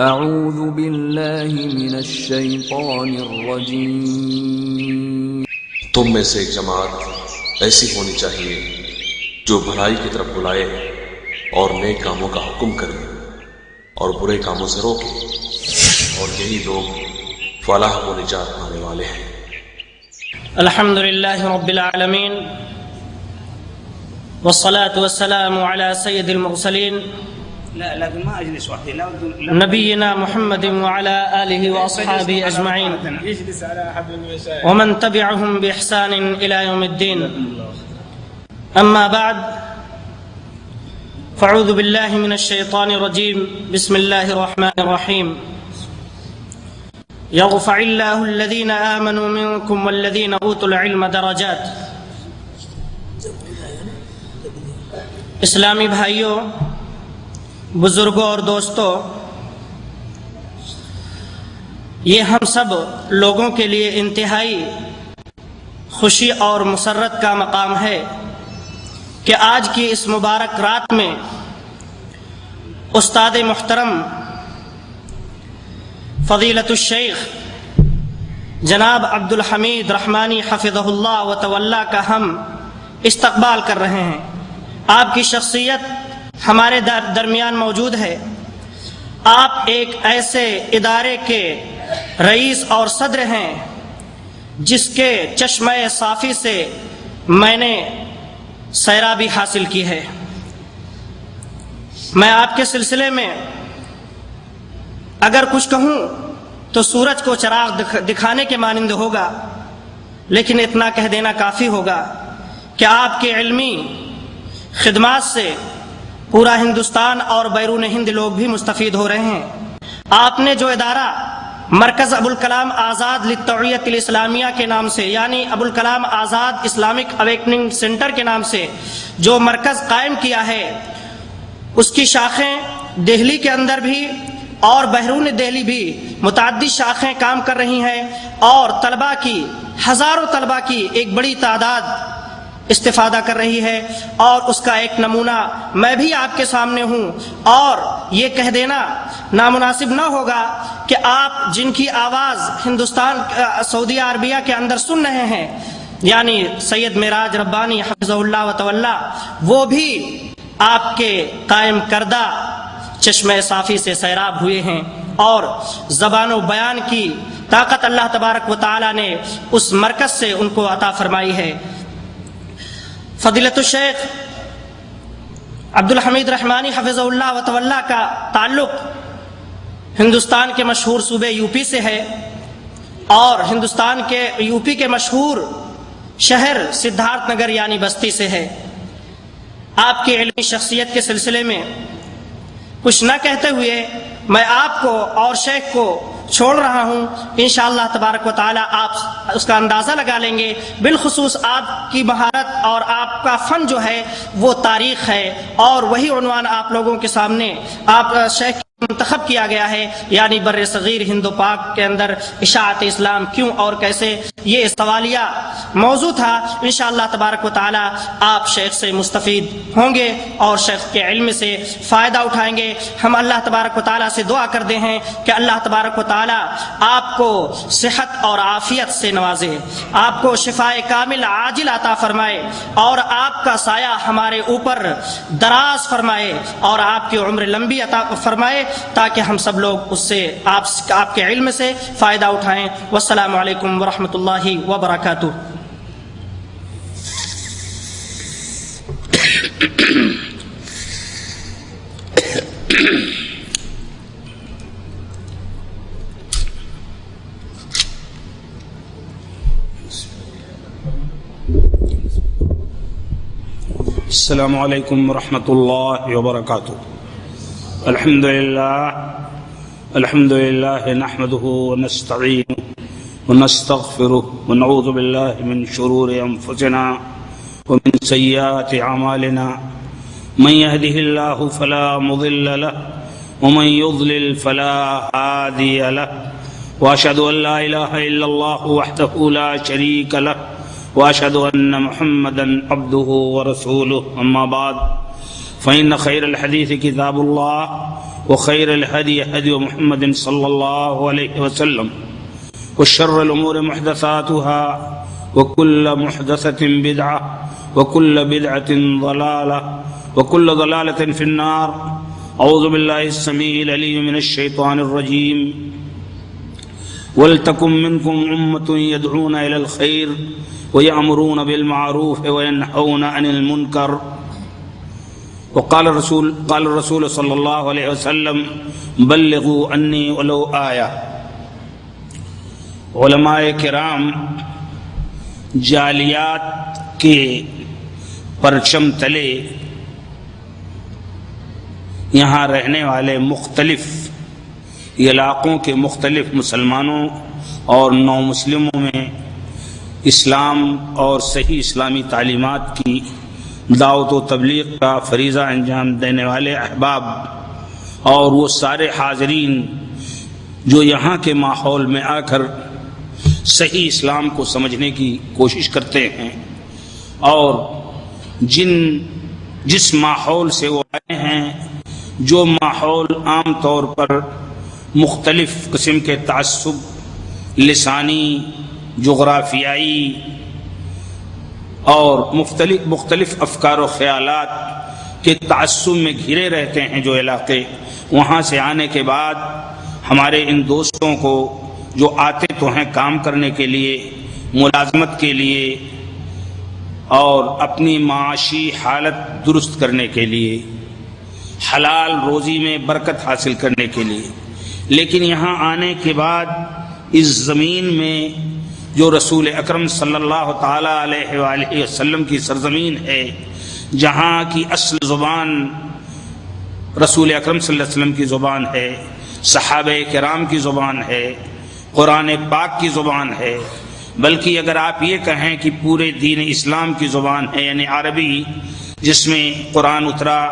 اعوذ باللہ من الشیطان الرجیم۔ تم میں سے ایک جماعت ایسی ہونی چاہیے جو بھلائی کی طرف بلائے اور نیک کاموں کا حکم کرے اور برے کاموں سے روکے، اور یہی لوگ فلاح و نجات پانے والے ہیں۔ الحمد للہ رب العالمین، والصلاة والسلام على سید المرسلین نبینا محمد وعلى آلہ واصحابہ اجمعین ومن تبعهم بإحسان إلى يوم الدین، اما بعد فاعوذ باللہ من الشیطان الرجیم، بسم اللہ الرحمن الرحیم۔ یرفع اللہ الذین آمنوا منکم والذین اوتوا العلم درجات۔ اسلامی بھائیوں، بزرگوں اور دوستوں، یہ ہم سب لوگوں کے لیے انتہائی خوشی اور مسرت کا مقام ہے کہ آج کی اس مبارک رات میں استاد محترم فضیلت الشیخ جناب عبدالحمید رحمانی حفظہ اللہ وتولی کا ہم استقبال کر رہے ہیں۔ آپ کی شخصیت ہمارے درمیان موجود ہے۔ آپ ایک ایسے ادارے کے رئیس اور صدر ہیں جس کے چشمہ صافی سے میں نے سیرابی حاصل کی ہے۔ میں آپ کے سلسلے میں اگر کچھ کہوں تو سورج کو چراغ دکھانے کے مانند ہوگا، لیکن اتنا کہہ دینا کافی ہوگا کہ آپ کے علمی خدمات سے پورا ہندوستان اور بیرون ہند لوگ بھی مستفید ہو رہے ہیں۔ آپ نے جو ادارہ مرکز ابوالکلام آزاد للتوعیۃ الاسلامیہ کے نام سے، یعنی Abul Kalam Azad Islamic awakening centre کے نام سے جو مرکز قائم کیا ہے، اس کی شاخیں دہلی کے اندر بھی اور بیرون دہلی بھی متعدد شاخیں کام کر رہی ہیں، اور طلباء کی، ہزاروں طلباء کی ایک بڑی تعداد استفادہ کر رہی ہے، اور اس کا ایک نمونہ میں بھی آپ کے سامنے ہوں۔ اور یہ کہہ دینا نامناسب نہ ہوگا کہ آپ جن کی آواز ہندوستان سعودی عربیہ کے اندر سن رہے ہیں، یعنی سید معراج ربانی حفظہ اللہ وتولی، وہ بھی آپ کے قائم کردہ چشمہ صافی سے سیراب ہوئے ہیں، اور زبان و بیان کی طاقت اللہ تبارک و تعالی نے اس مرکز سے ان کو عطا فرمائی ہے۔ فضیلت الشیخ عبدالحمید رحمانی حفظہ اللہ وتولی کا تعلق ہندوستان کے مشہور صوبے یو پی سے ہے، اور ہندوستان کے یو پی کے مشہور شہر سدھارتھ نگر یعنی بستی سے ہے۔ آپ کی علمی شخصیت کے سلسلے میں کچھ نہ کہتے ہوئے میں آپ کو اور شیخ کو چھوڑ رہا ہوں۔ انشاءاللہ تبارک و تعالی آپ اس کا اندازہ لگا لیں گے۔ بالخصوص آپ کی مہارت اور آپ کا فن جو ہے وہ تاریخ ہے، اور وہی عنوان آپ لوگوں کے سامنے آپ شیخ منتخب کیا گیا ہے، یعنی بر صغیر ہند و پاک کے اندر اشاعت اسلام کیوں اور کیسے، یہ سوالیہ موضوع تھا۔ انشاءاللہ تبارک و تعالی آپ شیخ سے مستفید ہوں گے اور شیخ کے علم سے فائدہ اٹھائیں گے۔ ہم اللہ تبارک و تعالی سے دعا کرتے ہیں کہ اللہ تبارک و تعالی آپ کو صحت اور عافیت سے نوازے، آپ کو شفائے کامل عاجل عطا فرمائے، اور آپ کا سایہ ہمارے اوپر دراز فرمائے، اور آپ کی عمر لمبی عطا فرمائے، تاکہ ہم سب لوگ اس سے آپ کے علم سے فائدہ اٹھائیں۔ والسلام علیکم ورحمۃ اللہ وبرکاتہ۔ السلام علیکم ورحمۃ اللہ وبرکاتہ۔ الحمد للہ نحمده ونستعینه ونستغفره ونعوذ باللہ من شرور انفسنا ومن سیئات اعمالنا، من يهده الله فلا مضل له ومن يضلل فلا هادي له، واشهد ان لا اله الا الله وحده لا شريك له، واشهد ان محمدا عبده ورسوله، اما بعد فإن خير الحديث كتاب الله وخير الهدي هدي محمد صلى الله عليه وسلم وشر الأمور محدثاتها وكل محدثة بدعة وكل بدعة ضلالة وكل ضلالة في النار. أعوذ بالله السميع العليم من الشيطان الرجيم. ولتكن منكم أمة يدعون إلى الخير ويأمرون بالمعروف وينهون عن المنكر. وقال الرسول صلی اللہ علیہ وسلم بلغوا انی ولو آیہ. علماء کرام جالیات کے پرچم تلے یہاں رہنے والے مختلف علاقوں کے مختلف مسلمانوں اور نو مسلموں میں اسلام اور صحیح اسلامی تعلیمات کی دعوت و تبلیغ کا فریضہ انجام دینے والے احباب اور وہ سارے حاضرین جو یہاں کے ماحول میں آ کر صحیح اسلام کو سمجھنے کی کوشش کرتے ہیں اور جس ماحول سے وہ آئے ہیں، جو ماحول عام طور پر مختلف قسم کے تعصب لسانی، جغرافیائی اور مختلف افکار و خیالات کے تعصب میں گھرے رہتے ہیں، جو علاقے وہاں سے آنے کے بعد ہمارے ان دوستوں کو جو آتے تو ہیں کام کرنے کے لیے، ملازمت کے لیے اور اپنی معاشی حالت درست کرنے کے لیے، حلال روزی میں برکت حاصل کرنے کے لیے، لیکن یہاں آنے کے بعد اس زمین میں جو رسول اکرم صلی اللہ تعالی علیہ وآلہ وسلم کی سرزمین ہے، جہاں کی اصل زبان رسول اکرم صلی اللہ علیہ وسلم کی زبان ہے، صحابہ کرام کی زبان ہے، قرآن پاک کی زبان ہے، بلکہ اگر آپ یہ کہیں کہ پورے دین اسلام کی زبان ہے، یعنی عربی، جس میں قرآن اترا،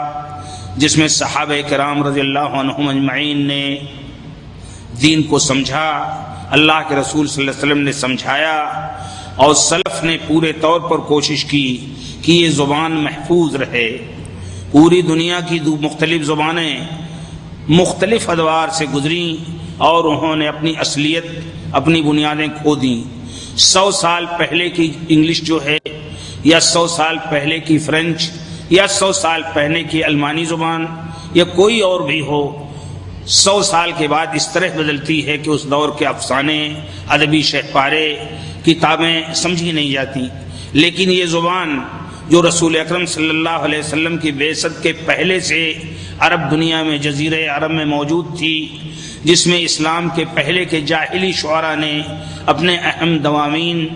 جس میں صحابہ کرام رضی اللہ عنہم اجمعین نے دین کو سمجھا، اللہ کے رسول صلی اللہ علیہ وسلم نے سمجھایا اور سلف نے پورے طور پر کوشش کی کہ یہ زبان محفوظ رہے. پوری دنیا کی مختلف زبانیں مختلف ادوار سے گزریں اور انہوں نے اپنی اصلیت، اپنی بنیادیں کھو دیں. 100 سال پہلے کی انگلش جو ہے، یا 100 سال پہلے کی فرینچ، یا 100 سال پہلے کی المانی زبان، یا کوئی اور بھی ہو، 100 سال کے بعد اس طرح بدلتی ہے کہ اس دور کے افسانے، ادبی شہپارے، کتابیں سمجھی نہیں جاتی. لیکن یہ زبان جو رسول اکرم صلی اللہ علیہ وسلم کی بعثت کے پہلے سے عرب دنیا میں، جزیرہ عرب میں موجود تھی، جس میں اسلام کے پہلے کے جاہلی شعراء نے اپنے اہم دوامین،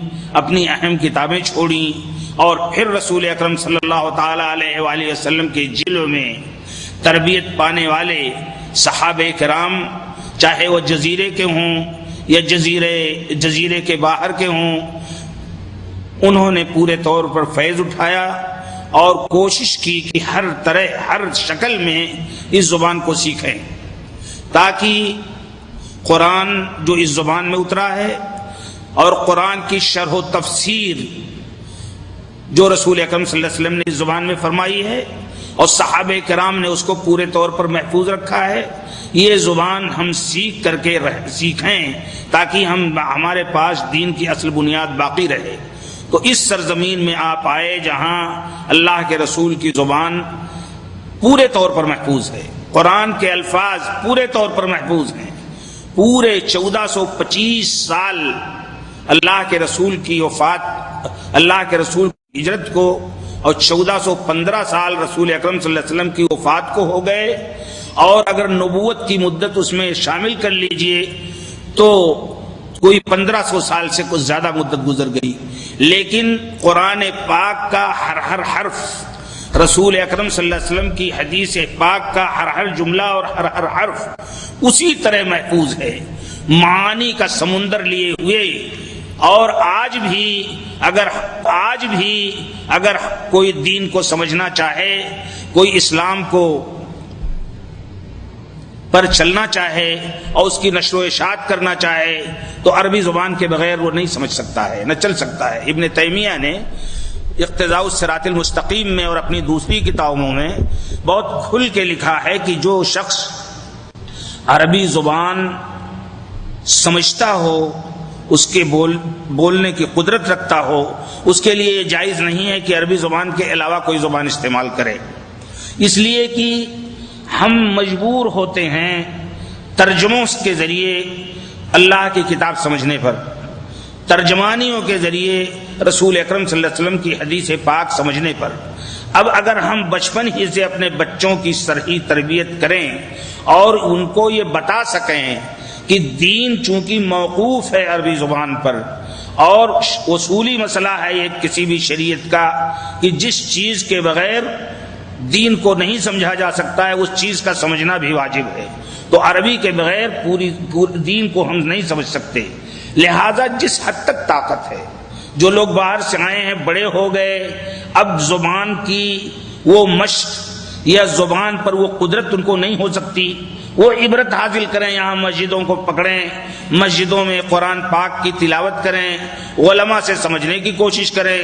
اپنی اہم کتابیں چھوڑیں اور پھر رسول اکرم صلی اللہ تعالی علیہ وآلہ وسلم کے جلوہ میں تربیت پانے والے صحابہ کرام، چاہے وہ جزیرے کے ہوں یا جزیرے کے باہر کے ہوں، انہوں نے پورے طور پر فیض اٹھایا اور کوشش کی کہ ہر طرح، ہر شکل میں اس زبان کو سیکھیں، تاکہ قرآن جو اس زبان میں اترا ہے اور قرآن کی شرح و تفسیر جو رسول اکرم صلی اللہ علیہ وسلم نے اس زبان میں فرمائی ہے اور صحابہ کرام نے اس کو پورے طور پر محفوظ رکھا ہے، یہ زبان ہم سیکھ کر کے سیکھیں تاکہ ہمارے پاس دین کی اصل بنیاد باقی رہے. تو اس سرزمین میں آپ آئے جہاں اللہ کے رسول کی زبان پورے طور پر محفوظ ہے، قرآن کے الفاظ پورے طور پر محفوظ ہیں. پورے 1425 سال اللہ کے رسول کی وفات، اللہ کے رسول کی ہجرت کو، اور 1415 سال رسول اکرم صلی اللہ علیہ وسلم کی وفات کو ہو گئے، اور اگر نبوت کی مدت اس میں شامل کر لیجئے تو کوئی 1500 سال سے کچھ زیادہ مدت گزر گئی. لیکن قرآن پاک کا ہر حرف، رسول اکرم صلی اللہ علیہ وسلم کی حدیث پاک کا ہر جملہ اور ہر حرف اسی طرح محفوظ ہے، معانی کا سمندر لیے ہوئے. اور آج بھی اگر کوئی دین کو سمجھنا چاہے، کوئی اسلام کو پر چلنا چاہے اور اس کی نشر و اشاعت کرنا چاہے تو عربی زبان کے بغیر وہ نہیں سمجھ سکتا ہے، نہ چل سکتا ہے. ابن تیمیہ نے اقتضاء الصراط المستقیم میں اور اپنی دوسری کتابوں میں بہت کھل کے لکھا ہے کہ جو شخص عربی زبان سمجھتا ہو، اس کے بولنے کی قدرت رکھتا ہو، اس کے لیے یہ جائز نہیں ہے کہ عربی زبان کے علاوہ کوئی زبان استعمال کرے، اس لیے کہ ہم مجبور ہوتے ہیں ترجموں کے ذریعے اللہ کی کتاب سمجھنے پر، ترجمانیوں کے ذریعے رسول اکرم صلی اللہ علیہ وسلم کی حدیث پاک سمجھنے پر۔ اب اگر ہم بچپن ہی سے اپنے بچوں کی صحیح تربیت کریں اور ان کو یہ بتا سکیں کہ دین چونکہ موقوف ہے عربی زبان پر اور اصولی مسئلہ ہے یہ کسی بھی شریعت کا کہ جس چیز کے بغیر دین کو نہیں سمجھا جا سکتا ہے اس چیز کا سمجھنا بھی واجب ہے، تو عربی کے بغیر پوری دین کو ہم نہیں سمجھ سکتے۔ لہذا جس حد تک طاقت ہے، جو لوگ باہر سے آئے ہیں، بڑے ہو گئے، اب زبان کی وہ مشق یا زبان پر وہ قدرت ان کو نہیں ہو سکتی، وہ عبرت حاصل کریں، یہاں مسجدوں کو پکڑیں، مسجدوں میں قرآن پاک کی تلاوت کریں، علماء سے سمجھنے کی کوشش کریں،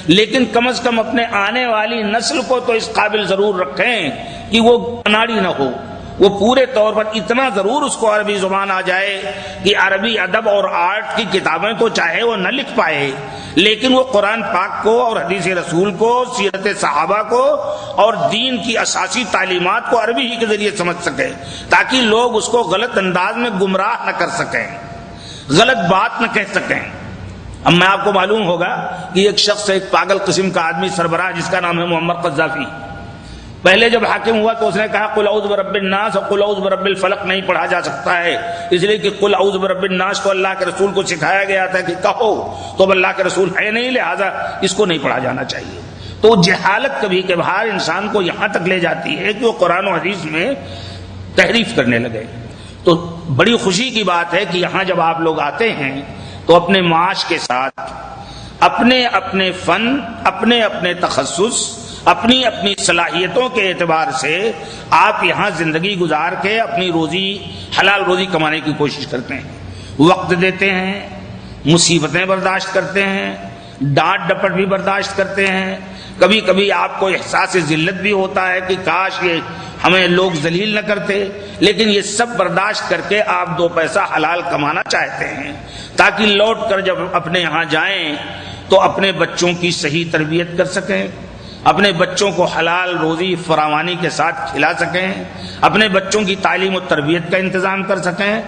لیکن کم از کم اپنے آنے والی نسل کو تو اس قابل ضرور رکھیں کہ وہ اناڑی نہ ہو، وہ پورے طور پر اتنا ضرور اس کو عربی زبان آ جائے کہ عربی ادب اور آرٹ کی کتابیں تو چاہے وہ نہ لکھ پائے لیکن وہ قرآن پاک کو اور حدیث رسول کو، سیرت صحابہ کو اور دین کی اساسی تعلیمات کو عربی ہی کے ذریعے سمجھ سکے، تاکہ لوگ اس کو غلط انداز میں گمراہ نہ کر سکیں، غلط بات نہ کہہ سکیں۔ اب میں آپ کو معلوم ہوگا کہ ایک شخص، ایک پاگل قسم کا آدمی سربراہ جس کا نام ہے محمد قذافی، پہلے جب حاکم ہوا تو اس نے کہا قل اعوذ برب الناس اور قل اعوذ برب الفلق نہیں پڑھا جا سکتا ہے، اس لیے کہ قل اعوذ برب الناس تو اللہ کے رسول کو سکھایا گیا تھا کہ کہو، تو اب اللہ کے رسول ہے نہیں، لہذا اس کو نہیں پڑھا جانا چاہیے۔ تو جہالت کبھی کبھار انسان کو یہاں تک لے جاتی ہے کہ وہ قرآن و حدیث میں تحریف کرنے لگے۔ تو بڑی خوشی کی بات ہے کہ یہاں جب آپ لوگ آتے ہیں تو اپنے معاش کے ساتھ اپنے اپنے فن، اپنے اپنے تخصص، اپنی اپنی صلاحیتوں کے اعتبار سے آپ یہاں زندگی گزار کے اپنی روزی، حلال روزی کمانے کی کوشش کرتے ہیں، وقت دیتے ہیں، مصیبتیں برداشت کرتے ہیں، ڈانٹ ڈپٹ بھی برداشت کرتے ہیں، کبھی کبھی آپ کو احساس ذلت بھی ہوتا ہے کہ کاش یہ ہمیں لوگ ذلیل نہ کرتے، لیکن یہ سب برداشت کر کے آپ دو پیسہ حلال کمانا چاہتے ہیں تاکہ لوٹ کر جب اپنے یہاں جائیں تو اپنے بچوں کی صحیح تربیت کر سکیں، اپنے بچوں کو حلال روزی فراوانی کے ساتھ کھلا سکیں، اپنے بچوں کی تعلیم و تربیت کا انتظام کر سکیں۔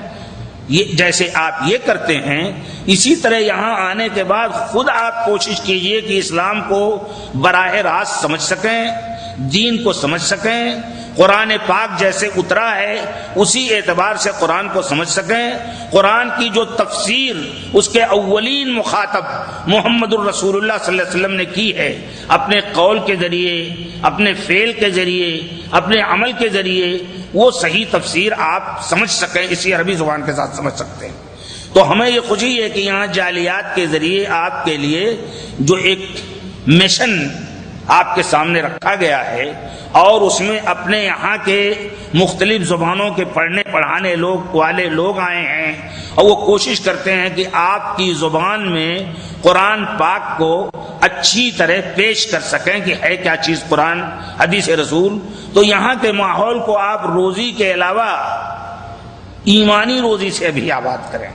یہ جیسے آپ یہ کرتے ہیں، اسی طرح یہاں آنے کے بعد خود آپ کوشش کیجئے کہ اسلام کو براہ راست سمجھ سکیں، دین کو سمجھ سکیں، قرآن پاک جیسے اترا ہے اسی اعتبار سے قرآن کو سمجھ سکیں، قرآن کی جو تفسیر اس کے اولین مخاطب محمد الرسول اللہ صلی اللہ علیہ وسلم نے کی ہے، اپنے قول کے ذریعے، اپنے فعل کے ذریعے، اپنے عمل کے ذریعے وہ صحیح تفسیر آپ سمجھ سکیں، اسی عربی زبان کے ساتھ سمجھ سکتے ہیں۔ تو ہمیں یہ خوشی ہے کہ یہاں جالیات کے ذریعے آپ کے لیے جو ایک مشن آپ کے سامنے رکھا گیا ہے اور اس میں اپنے یہاں کے مختلف زبانوں کے پڑھنے پڑھانے والے لوگ آئے ہیں اور وہ کوشش کرتے ہیں کہ آپ کی زبان میں قرآن پاک کو اچھی طرح پیش کر سکیں کہ ہے کیا چیز قرآن حدیث رسول۔ تو یہاں کے ماحول کو آپ روزی کے علاوہ ایمانی روزی سے بھی آباد کریں،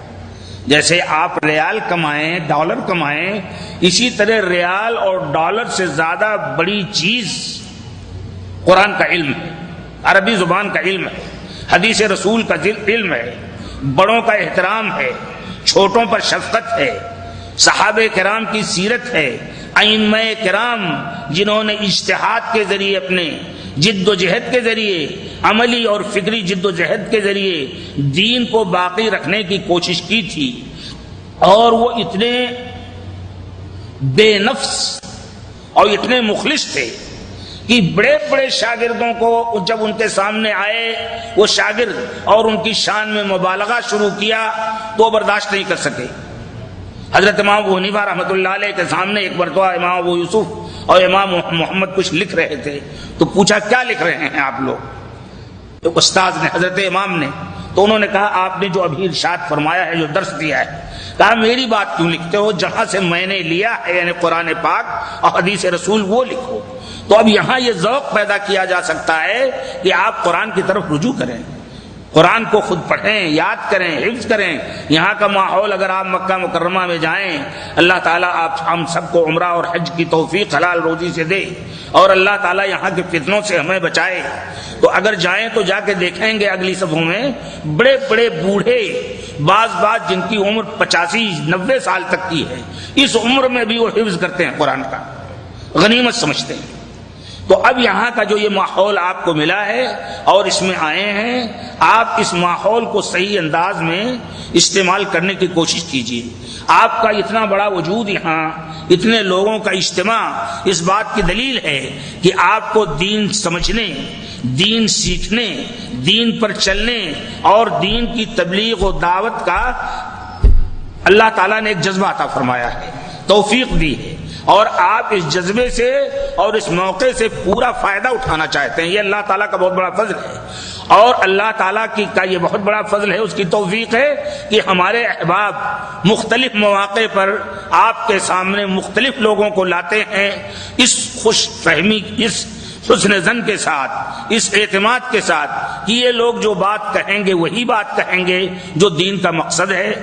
جیسے آپ ریال کمائیں، ڈالر کمائیں، اسی طرح ریال اور ڈالر سے زیادہ بڑی چیز قرآن کا علم ہے، عربی زبان کا علم ہے، حدیث رسول کا علم ہے، بڑوں کا احترام ہے، چھوٹوں پر شفقت ہے، صحابہ کرام کی سیرت ہے، ائمہ کرام جنہوں نے اجتہاد کے ذریعے، اپنے جد و جہد کے ذریعے، عملی اور فکری جد و جہد کے ذریعے دین کو باقی رکھنے کی کوشش کی تھی، اور وہ اتنے بے نفس اور اتنے مخلص تھے کہ بڑے بڑے شاگردوں کو جب ان کے سامنے آئے وہ شاگرد اور ان کی شان میں مبالغہ شروع کیا تو برداشت نہیں کر سکے۔ حضرت امام ابو حنیفہ رحمۃ اللہ علیہ کے سامنے ایک مرتبہ امام ابو یوسف اور امام محمد کچھ لکھ رہے تھے تو پوچھا کیا لکھ رہے ہیں آپ لوگ؟ تو استاد نے، حضرت امام نے، تو انہوں نے کہا آپ نے جو ابھی ارشاد فرمایا ہے، جو درس دیا ہے، کہا میری بات کیوں لکھتے ہو؟ جہاں سے میں نے لیا ہے یعنی قرآن پاک اور حدیث رسول وہ لکھو۔ تو اب یہاں یہ ذوق پیدا کیا جا سکتا ہے کہ آپ قرآن کی طرف رجوع کریں، قرآن کو خود پڑھیں، یاد کریں، حفظ کریں۔ یہاں کا ماحول اگر آپ مکہ مکرمہ میں جائیں، اللہ تعالیٰ آپ ہم سب کو عمرہ اور حج کی توفیق حلال روزی سے دے، اور اللہ تعالیٰ یہاں کے فتنوں سے ہمیں بچائے، تو اگر جائیں تو جا کے دیکھیں گے اگلی صفوں میں بڑے بڑے بوڑھے، بعض جن کی عمر 85-90 سال تک کی ہے، اس عمر میں بھی وہ حفظ کرتے ہیں قرآن کا، غنیمت سمجھتے ہیں۔ تو اب یہاں کا جو یہ ماحول آپ کو ملا ہے اور اس میں آئے ہیں، آپ اس ماحول کو صحیح انداز میں استعمال کرنے کی کوشش کیجیے۔ آپ کا اتنا بڑا وجود یہاں، اتنے لوگوں کا اجتماع، اس بات کی دلیل ہے کہ آپ کو دین سمجھنے، دین سیکھنے، دین پر چلنے اور دین کی تبلیغ و دعوت کا اللہ تعالیٰ نے ایک جذبہ عطا فرمایا ہے، توفیق دی ہے، اور آپ اس جذبے سے اور اس موقع سے پورا فائدہ اٹھانا چاہتے ہیں۔ یہ اللہ تعالیٰ کا بہت بڑا فضل ہے، اور اللہ تعالیٰ کا یہ بہت بڑا فضل ہے، اس کی توفیق ہے کہ ہمارے احباب مختلف مواقع پر آپ کے سامنے مختلف لوگوں کو لاتے ہیں، اس خوش فہمی، اس حسن ظن کے ساتھ، اس اعتماد کے ساتھ کہ یہ لوگ جو بات کہیں گے وہی بات کہیں گے جو دین کا مقصد ہے،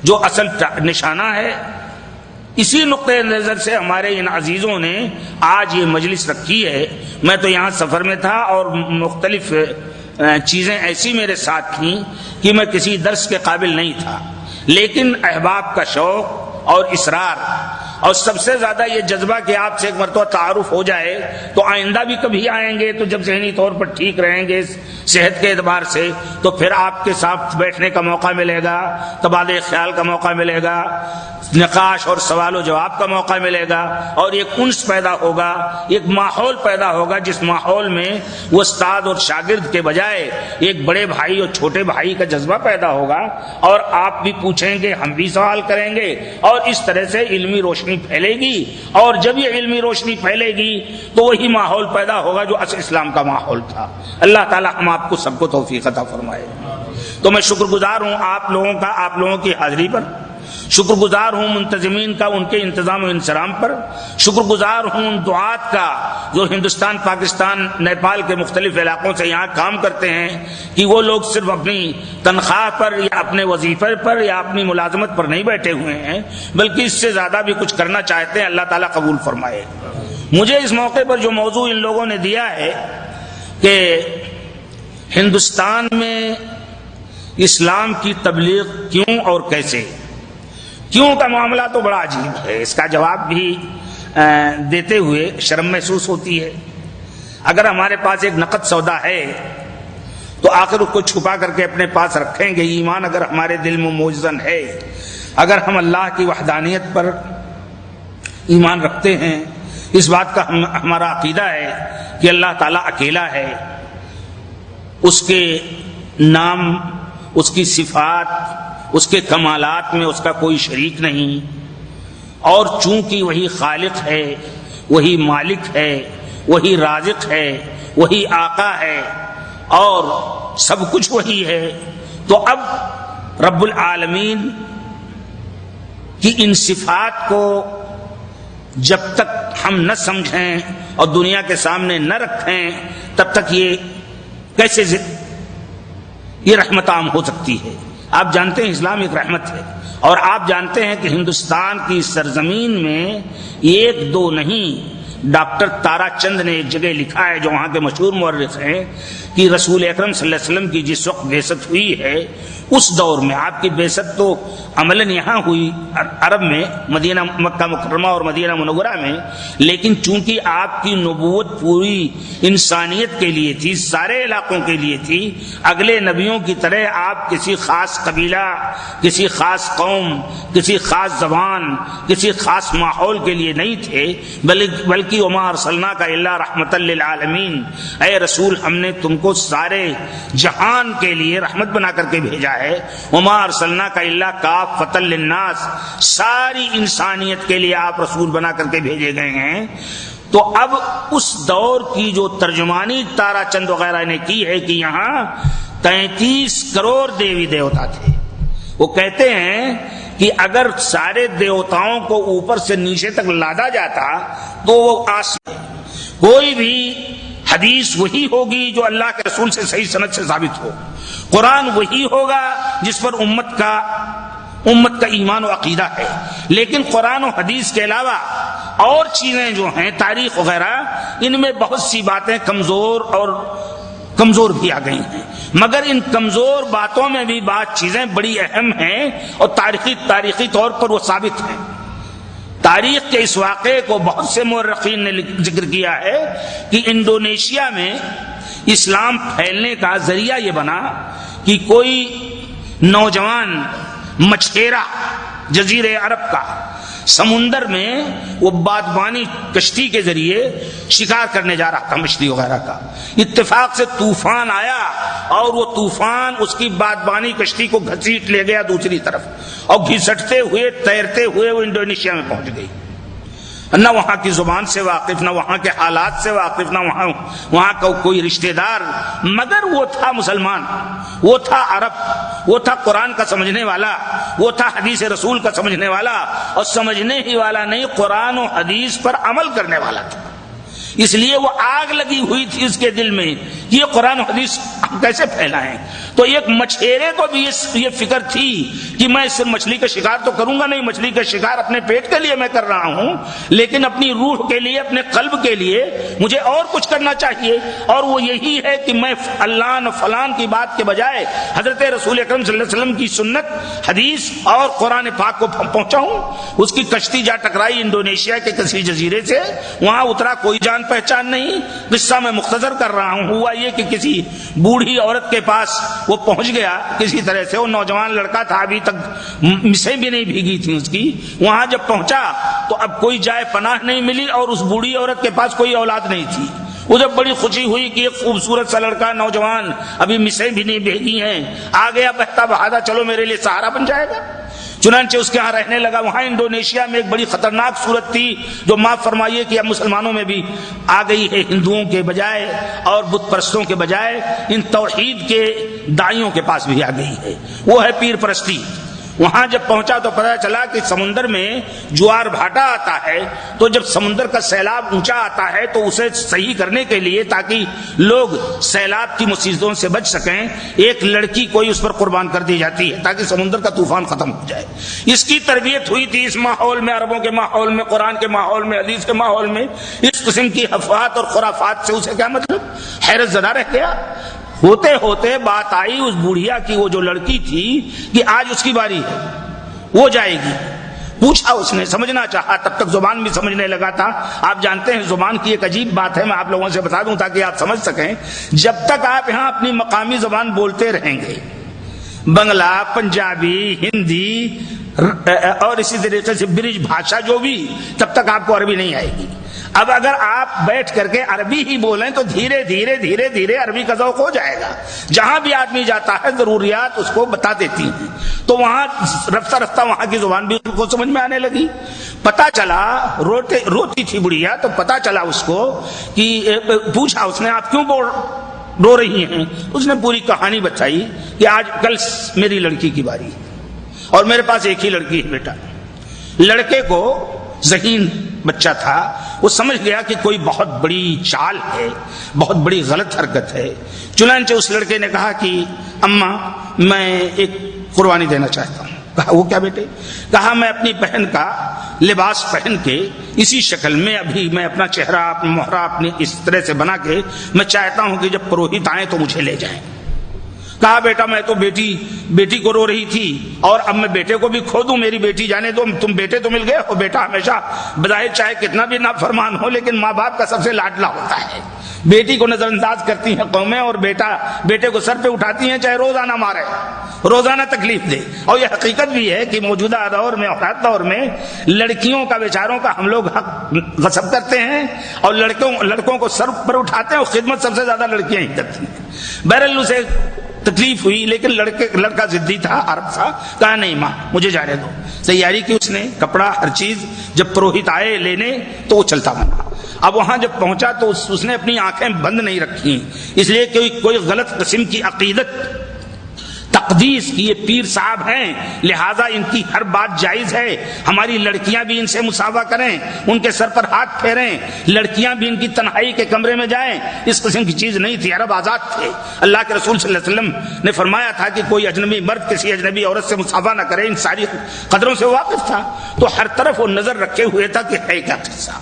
جو اصل نشانہ ہے۔ اسی نقطۂ نظر سے ہمارے ان عزیزوں نے آج یہ مجلس رکھی ہے۔ میں تو یہاں سفر میں تھا اور مختلف چیزیں ایسی میرے ساتھ تھیں کہ میں کسی درس کے قابل نہیں تھا، لیکن احباب کا شوق اور اصرار، اور سب سے زیادہ یہ جذبہ کہ آپ سے ایک مرتبہ تعارف ہو جائے تو آئندہ بھی کبھی آئیں گے تو جب ذہنی طور پر ٹھیک رہیں گے صحت کے اعتبار سے تو پھر آپ کے ساتھ بیٹھنے کا موقع ملے گا، تبادلہ خیال کا موقع ملے گا، نقاش اور سوال و جواب کا موقع ملے گا، اور ایک انس پیدا ہوگا، ایک ماحول پیدا ہوگا جس ماحول میں وہ استاد اور شاگرد کے بجائے ایک بڑے بھائی اور چھوٹے بھائی کا جذبہ پیدا ہوگا، اور آپ بھی پوچھیں گے، ہم بھی سوال کریں گے، اور اس طرح سے علمی روشنی پھیلے گی، اور جب یہ علمی روشنی پھیلے گی تو وہی ماحول پیدا ہوگا جو اصل اسلام کا ماحول تھا۔ اللہ تعالی ہم آپ کو سب کو توفیق عطا فرمائے۔ تو میں شکر گزار ہوں آپ لوگوں کا، آپ لوگوں کی حاضری پر، شکر گزار ہوں منتظمین کا ان کے انتظام و انصرام پر، شکر گزار ہوں ان دعات کا جو ہندوستان، پاکستان، نیپال کے مختلف علاقوں سے یہاں کام کرتے ہیں کہ وہ لوگ صرف اپنی تنخواہ پر یا اپنے وظیفے پر یا اپنی ملازمت پر نہیں بیٹھے ہوئے ہیں بلکہ اس سے زیادہ بھی کچھ کرنا چاہتے ہیں۔ اللہ تعالیٰ قبول فرمائے۔ مجھے اس موقع پر جو موضوع ان لوگوں نے دیا ہے کہ ہندوستان میں اسلام کی تبلیغ کیوں اور کیسے، کیوں کا معاملہ تو بڑا عجیب ہے، اس کا جواب بھی دیتے ہوئے شرم محسوس ہوتی ہے۔ اگر ہمارے پاس ایک نقد سودا ہے تو آخر اس کو چھپا کر کے اپنے پاس رکھیں گے۔ ایمان اگر ہمارے دل میں موجزن ہے، اگر ہم اللہ کی وحدانیت پر ایمان رکھتے ہیں، اس بات کا ہمارا عقیدہ ہے کہ اللہ تعالیٰ اکیلا ہے، اس کے نام، اس کی صفات، اس کے کمالات میں اس کا کوئی شریک نہیں، اور چونکہ وہی خالق ہے، وہی مالک ہے، وہی رازق ہے، وہی آقا ہے، اور سب کچھ وہی ہے، تو اب رب العالمین کی ان صفات کو جب تک ہم نہ سمجھیں اور دنیا کے سامنے نہ رکھیں تب تک یہ کیسے یہ رحمت عام ہو سکتی ہے؟ آپ جانتے ہیں اسلام ایک رحمت ہے، اور آپ جانتے ہیں کہ ہندوستان کی سرزمین میں ایک دو نہیں، ڈاکٹر تارا چند نے ایک جگہ لکھا ہے جو وہاں کے مشہور مورخ ہیں کہ رسول اکرم صلی اللہ علیہ وسلم کی جس وقت بعثت ہوئی ہے اس دور میں، آپ کی بعثت تو عملاً یہاں ہوئی عرب میں، مدینہ، مکہ مکرمہ اور مدینہ منورہ میں، لیکن چونکہ آپ کی نبوت پوری انسانیت کے لیے تھی، سارے علاقوں کے لیے تھی، اگلے نبیوں کی طرح آپ کسی خاص قبیلہ، کسی خاص قوم، کسی خاص زبان، کسی خاص ماحول کے لیے نہیں تھے، بلکہ وما ارسلناک الا رحمۃ للعالمین، اے رسول ہم نے تم کو سارے جہان کے لیے رحمت بنا کر کے بھیجا ہے۔ وما ارسلناک الا کافۃ للناس، ساری انسانیت کے لیے آپ رسول بنا کر کے بھیجے گئے ہیں۔ تو اب اس دور کی جو ترجمانی تارا چند وغیرہ نے کی ہے کہ یہاں 33 کروڑ دیوی دیوتا تھے، وہ کہتے ہیں کہ اگر سارے دیوتاؤں کو اوپر سے نیچے تک لادا جاتا تو وہ کوئی بھی حدیث وہی ہوگی جو اللہ کے رسول سے صحیح سند سے ثابت ہو، قرآن وہی ہوگا جس پر امت کا ایمان و عقیدہ ہے. لیکن قرآن و حدیث کے علاوہ اور چیزیں جو ہیں تاریخ وغیرہ، ان میں بہت سی باتیں کمزور بھی آ گئی ہیں، مگر ان کمزور باتوں میں بھی بعض چیزیں بڑی اہم ہیں اور تاریخی طور پر وہ ثابت ہیں. تاریخ کے اس واقعے کو بہت سے مورخین نے ذکر کیا ہے کہ انڈونیشیا میں اسلام پھیلنے کا ذریعہ یہ بنا کہ کوئی نوجوان مچھیرا جزیرے عرب کا سمندر میں وہ بادبانی کشتی کے ذریعے شکار کرنے جا رہا تھا مچھلی وغیرہ کا. اتفاق سے طوفان آیا اور وہ طوفان اس کی بادبانی کشتی کو گھسیٹ لے گیا دوسری طرف، اور گھسٹتے ہوئے تیرتے ہوئے وہ انڈونیشیا میں پہنچ گئی. نہ وہاں کی زبان سے واقف، نہ وہاں کے حالات سے واقف، نہ وہاں کا کوئی رشتہ دار، مگر وہ تھا مسلمان، وہ تھا عرب، وہ تھا قرآن کا سمجھنے والا، وہ تھا حدیث رسول کا سمجھنے والا، اور سمجھنے ہی والا نہیں، قرآن و حدیث پر عمل کرنے والا تھا. اس لیے وہ آگ لگی ہوئی تھی اس کے دل میں، یہ قرآن و حدیث ہم کیسے پھیلائیں. تو ایک مچھیرے کو بھی یہ فکر تھی کہ میں اس سے مچھلی کا شکار تو کروں گا نہیں، مچھلی کا شکار اپنے پیٹ کے لیے میں کر رہا ہوں، لیکن اپنی روح کے لیے، اپنے قلب کے لیے مجھے اور کچھ کرنا چاہیے، اور وہ یہی ہے کہ میں اللہ فلان کی بات کے بجائے حضرت رسول اکرم صلی اللہ علیہ وسلم کی سنت، حدیث اور قرآن پاک کو پہنچاؤں. اس کی کشتی جا ٹکرائی انڈونیشیا کے کسی جزیرے سے، وہاں اترا کوئی جان پہچان نہیں. قصہ میں مختصر کر رہا ہوں. ہوا یہ کہ کسی بوڑھی عورت کے پاس وہ پہنچ گیا کسی طرح سے. وہ نوجوان لڑکا تھا، ابھی تک مسیں بھی نہیں بھیگی تھی اس کی. وہاں جب پہنچا تو اب کوئی جائے پناہ نہیں ملی، اور اس بوڑھی عورت کے پاس کوئی اولاد نہیں تھی. وہ جب بڑی خوشی ہوئی کہ ایک خوبصورت سا لڑکا نوجوان ابھی مسیں بھی نہیں بھیگی ہیں آ گیا بہتا بہادا، چلو میرے لیے سہارا بن جائے گا. چنانچہ اس کے ہاں رہنے لگا. وہاں انڈونیشیا میں ایک بڑی خطرناک صورت تھی جو معاف فرمائیے کہ اب مسلمانوں میں بھی آ گئی ہے، ہندوؤں کے بجائے اور بت پرستوں کے بجائے ان توحید کے دائیوں کے پاس بھی آ گئی ہے. وہ ہے پیر پرستی. وہاں جب پہنچا تو پتہ چلا کہ سمندر میں جوار بھاٹا آتا ہے، تو جب سمندر کا سیلاب اونچا آتا ہے تو اسے صحیح کرنے کے لیے تاکہ لوگ سیلاب کی مصیبتوں سے بچ سکیں، ایک لڑکی کوئی اس پر قربان کر دی جاتی ہے تاکہ سمندر کا طوفان ختم ہو جائے. اس کی تربیت ہوئی تھی اس ماحول میں، عربوں کے ماحول میں، قرآن کے ماحول میں، حدیث کے ماحول میں. اس قسم کی افواہات اور خرافات سے اسے کیا مطلب؟ حیرت زدہ رہ گیا. ہوتے ہوتے بات آئی اس بوڑھیا کی، وہ جو لڑکی تھی، کہ آج اس کی باری ہے، وہ جائے گی. پوچھا اس نے، سمجھنا چاہا، تب تک زبان بھی سمجھنے لگا تھا. آپ جانتے ہیں زبان کی ایک عجیب بات ہے، میں آپ لوگوں سے بتا دوں تاکہ آپ سمجھ سکیں. جب تک آپ یہاں اپنی مقامی زبان بولتے رہیں گے، بنگلہ، پنجابی، ہندی اور اسی طریقے سے برج بھاشا جو بھی، تب تک آپ کو عربی نہیں آئے گی. اب اگر آپ بیٹھ کر کے عربی ہی بولیں تو دھیرے دھیرے دھیرے دھیرے عربی کا ذوق ہو جائے گا. جہاں بھی آدمی جاتا ہے ضروریات اس کو بتا دیتی ہیں، تو وہاں رفتہ رفتہ وہاں کی زبان بھی اس کو سمجھ میں آنے لگی. پتا چلا روتی تھی بڑھیا، تو پتا چلا اس کو کہ پوچھا اس نے، آپ کیوں رو رہی ہیں؟ اس نے پوری کہانی بتائی کہ آج کل میری لڑکی کی باری ہے اور میرے پاس ایک ہی لڑکی ہے بیٹا. لڑکے کو ذہین بچہ تھا، وہ سمجھ گیا کہ کوئی بہت بڑی چال ہے، بہت بڑی غلط حرکت ہے. چنانچہ اس لڑکے نے کہا کہ اماں میں ایک قربانی دینا چاہتا ہوں. کہا وہ کیا بیٹے؟ کہا میں اپنی بہن کا لباس پہن کے اسی شکل میں ابھی میں اپنا چہرہ اپنا مہرہ اپنی اس طرح سے بنا کے میں چاہتا ہوں کہ جب پروہت آئیں تو مجھے لے جائیں. کہا بیٹا میں تو بیٹی کو رو رہی تھی اور اب میں بیٹے کو بھی کھو دوں؟ میری بیٹی جانے دو، تم بیٹے تو مل گئے ہو. بیٹا ہمیشہ بظاہر چاہے کتنا بھی نافرمان ہو لیکن ماں باپ کا سب سے لاڈلا ہوتا ہے. بیٹی کو نظر انداز کرتی ہیں قومیں اور بیٹے کو سر پہ اٹھاتی ہیں چاہے روزانہ مارے، روزانہ تکلیف دے. اور یہ حقیقت بھی ہے کہ موجودہ دور میں دور میں لڑکیوں کا بیچاروں کا ہم لوگ حق غصب کرتے ہیں اور لڑکوں کو سر پر اٹھاتے ہیں، اور خدمت سب سے زیادہ لڑکیاں ہی کرتی ہیں. بہرحال اسے تکلیف ہوئی لیکن لڑکا ضدی تھا، عرب تھا. کہا نہیں ماں مجھے جانے دو. تیاری کی اس نے، کپڑا ہر چیز. جب پروہت آئے لینے تو وہ چلتا بنا. اب وہاں جب پہنچا تو اس نے اپنی آنکھیں بند نہیں رکھی، اس لیے کہ کوئی غلط قسم کی عقیدت تقدیس کی یہ پیر صاحب ہیں، لہذا ان کی ہر بات جائز ہے، ہماری لڑکیاں بھی ان سے مساوا کریں، ان کے سر پر ہاتھ پھیریں، لڑکیاں بھی ان کی تنہائی کے کمرے میں جائیں، اس قسم کی چیز نہیں تھی۔ عرب آزاد تھے، اللہ کے رسول صلی اللہ علیہ وسلم نے فرمایا تھا کہ کوئی اجنبی مرد کسی اجنبی عورت سے مساوا نہ کرے، ان ساری قدروں سے واقف تھا، تو ہر طرف وہ نظر رکھے ہوئے تھا کہ ہے کیا قصہ،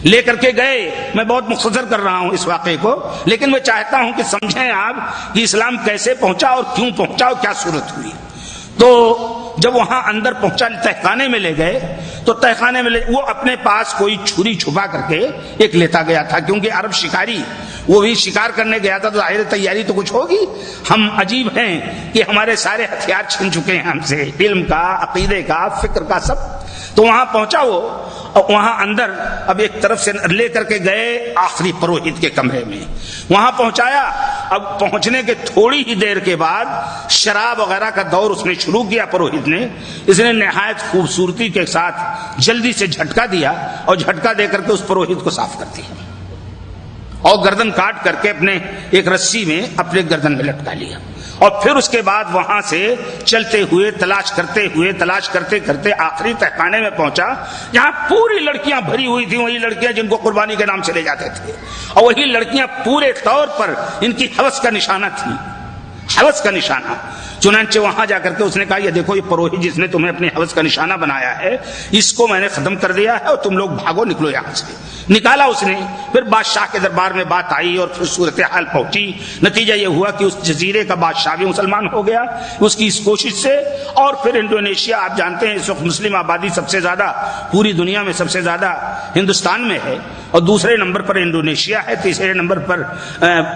لے کر کے گئے۔ میں بہت مختصر کر رہا ہوں اس واقعے کو، لیکن میں چاہتا ہوں کہ سمجھیں آپ کہ اسلام کیسے پہنچا اور کیوں پہنچا اور کیا صورت ہوئی۔ تو جب وہاں اندر پہنچا، تہخانے میں لے گئے، تو تہخانے میں وہ اپنے پاس کوئی چھری چھپا کر کے ایک لیتا گیا تھا، کیونکہ عرب شکاری، وہ بھی شکار کرنے گیا تھا، تو ظاہر تیاری تو کچھ ہوگی۔ ہم عجیب ہیں کہ ہمارے سارے ہتھیار چھن چکے ہیں ہم سے، علم کا، عقیدے کا، فکر کا، سب۔ تو وہاں پہنچا وہ، اور وہاں اندر اب ایک طرف سے لے کر کے گئے آخری پروہت کے کمرے میں، وہاں پہنچایا۔ اب پہنچنے کے تھوڑی ہی دیر کے بعد شراب وغیرہ کا دور اس نے شروع کیا پروہت نے۔ اس نے نہایت خوبصورتی کے ساتھ جلدی سے جھٹکا دیا، اور جھٹکا دے کر کے اس پروہت کو صاف کر دیا، اور گردن کاٹ کر کے اپنے ایک رسی میں اپنے گردن میں لٹکا لیا، اور پھر اس کے بعد وہاں سے چلتے ہوئے تلاش کرتے کرتے آخری تہخانے میں پہنچا، جہاں پوری لڑکیاں بھری ہوئی تھیں، وہی لڑکیاں جن کو قربانی کے نام سے لے جاتے تھے، اور وہی لڑکیاں پورے طور پر ان کی ہوس کا نشانہ تھیں، ہوس کا نشانہ۔ چنانچہ وہاں جا کر کے اس نے کہا، یہ دیکھو یہ پروہت جس نے تمہیں اپنے ہوس کا نشانہ بنایا ہے، اس کو میں نے ختم کر دیا ہے، اور تم لوگ بھاگو، نکلو یہاں سے۔ نکالا اس نے۔ پھر بادشاہ کے دربار میں بات آئی، اور پھر صورتحال پہنچی۔ نتیجہ یہ ہوا کہ اس جزیرے کا بادشاہ بھی مسلمان ہو گیا اس کی اس کوشش سے۔ اور پھر انڈونیشیا، آپ جانتے ہیں اس وقت مسلم آبادی سب سے زیادہ پوری دنیا میں، سب سے زیادہ ہندوستان میں ہے، اور دوسرے نمبر پر انڈونیشیا ہے، تیسرے نمبر پر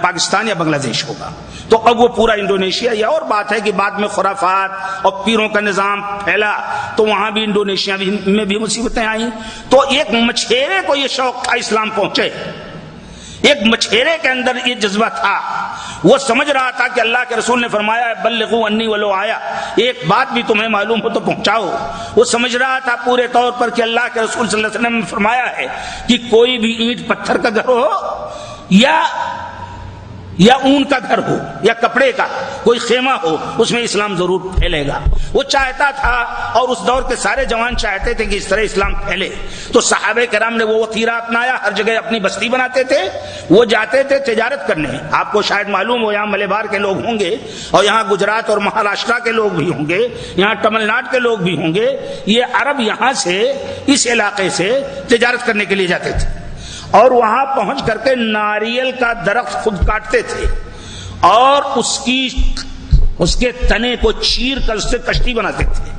پاکستان یا بنگلہ دیش ہوگا۔ تو اب وہ پورا انڈونیشیا، یہ اور بات ہے کہ بعد میں خرافات اور پیروں کا نظام پھیلا، تو وہاں بھی انڈونیشیا میں بھی مصیبتیں آئیں۔ تو ایک مچھیرے کو یہ شوق تھا اسلام پہنچے، ایک مچھیرے کے اندر یہ جذبہ تھا، وہ سمجھ رہا تھا کہ اللہ کے رسول نے فرمایا بلغوا انی ولو آیا، ایک بات بھی تمہیں معلوم ہو تو پہنچاؤ۔ وہ سمجھ رہا تھا پورے طور پر کہ اللہ کے رسول صلی اللہ علیہ وسلم نے فرمایا ہے کہ کوئی بھی اینٹ پتھر کا گھر ہو یا اون کا گھر ہو یا کپڑے کا کوئی خیمہ ہو، اس میں اسلام ضرور پھیلے گا۔ وہ چاہتا تھا، اور اس دور کے سارے جوان چاہتے تھے کہ اس طرح اسلام پھیلے۔ تو صحابہ کرام نے وہ وتیرہ اپنایا، ہر جگہ اپنی بستی بناتے تھے، وہ جاتے تھے تجارت کرنے۔ آپ کو شاید معلوم ہو، یہاں ملبار کے لوگ ہوں گے، اور یہاں گجرات اور مہاراشٹر کے لوگ بھی ہوں گے، یہاں تمل ناڈو کے لوگ بھی ہوں گے۔ یہ عرب یہاں سے، اس علاقے سے تجارت کرنے کے لیے جاتے تھے، اور وہاں پہنچ کر کے ناریل کا درخت خود کاٹتے تھے، اور اس کے تنے کو چیر کر اس سے کشتی بناتے تھے،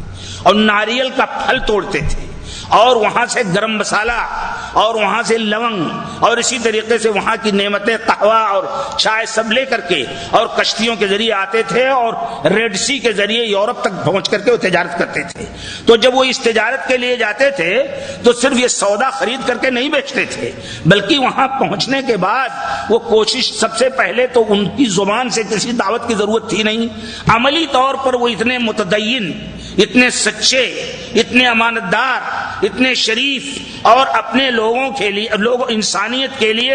اور ناریل کا پھل توڑتے تھے، اور وہاں سے گرم مسالہ، اور وہاں سے لونگ، اور اسی طریقے سے وہاں کی نعمتیں، قہوہ اور چائے سب لے کر کے، اور کشتیوں کے ذریعے آتے تھے، اور ریڈ سی کے ذریعے یورپ تک پہنچ کر کے وہ تجارت کرتے تھے۔ تو جب وہ اس تجارت کے لیے جاتے تھے تو صرف یہ سودا خرید کر کے نہیں بیچتے تھے، بلکہ وہاں پہنچنے کے بعد وہ کوشش، سب سے پہلے تو ان کی زبان سے کسی دعوت کی ضرورت تھی نہیں، عملی طور پر وہ اتنے متدین، اتنے سچے، اتنے امانت دار، اتنے شریف، اور اپنے لوگوں کے لیے، انسانیت کے لیے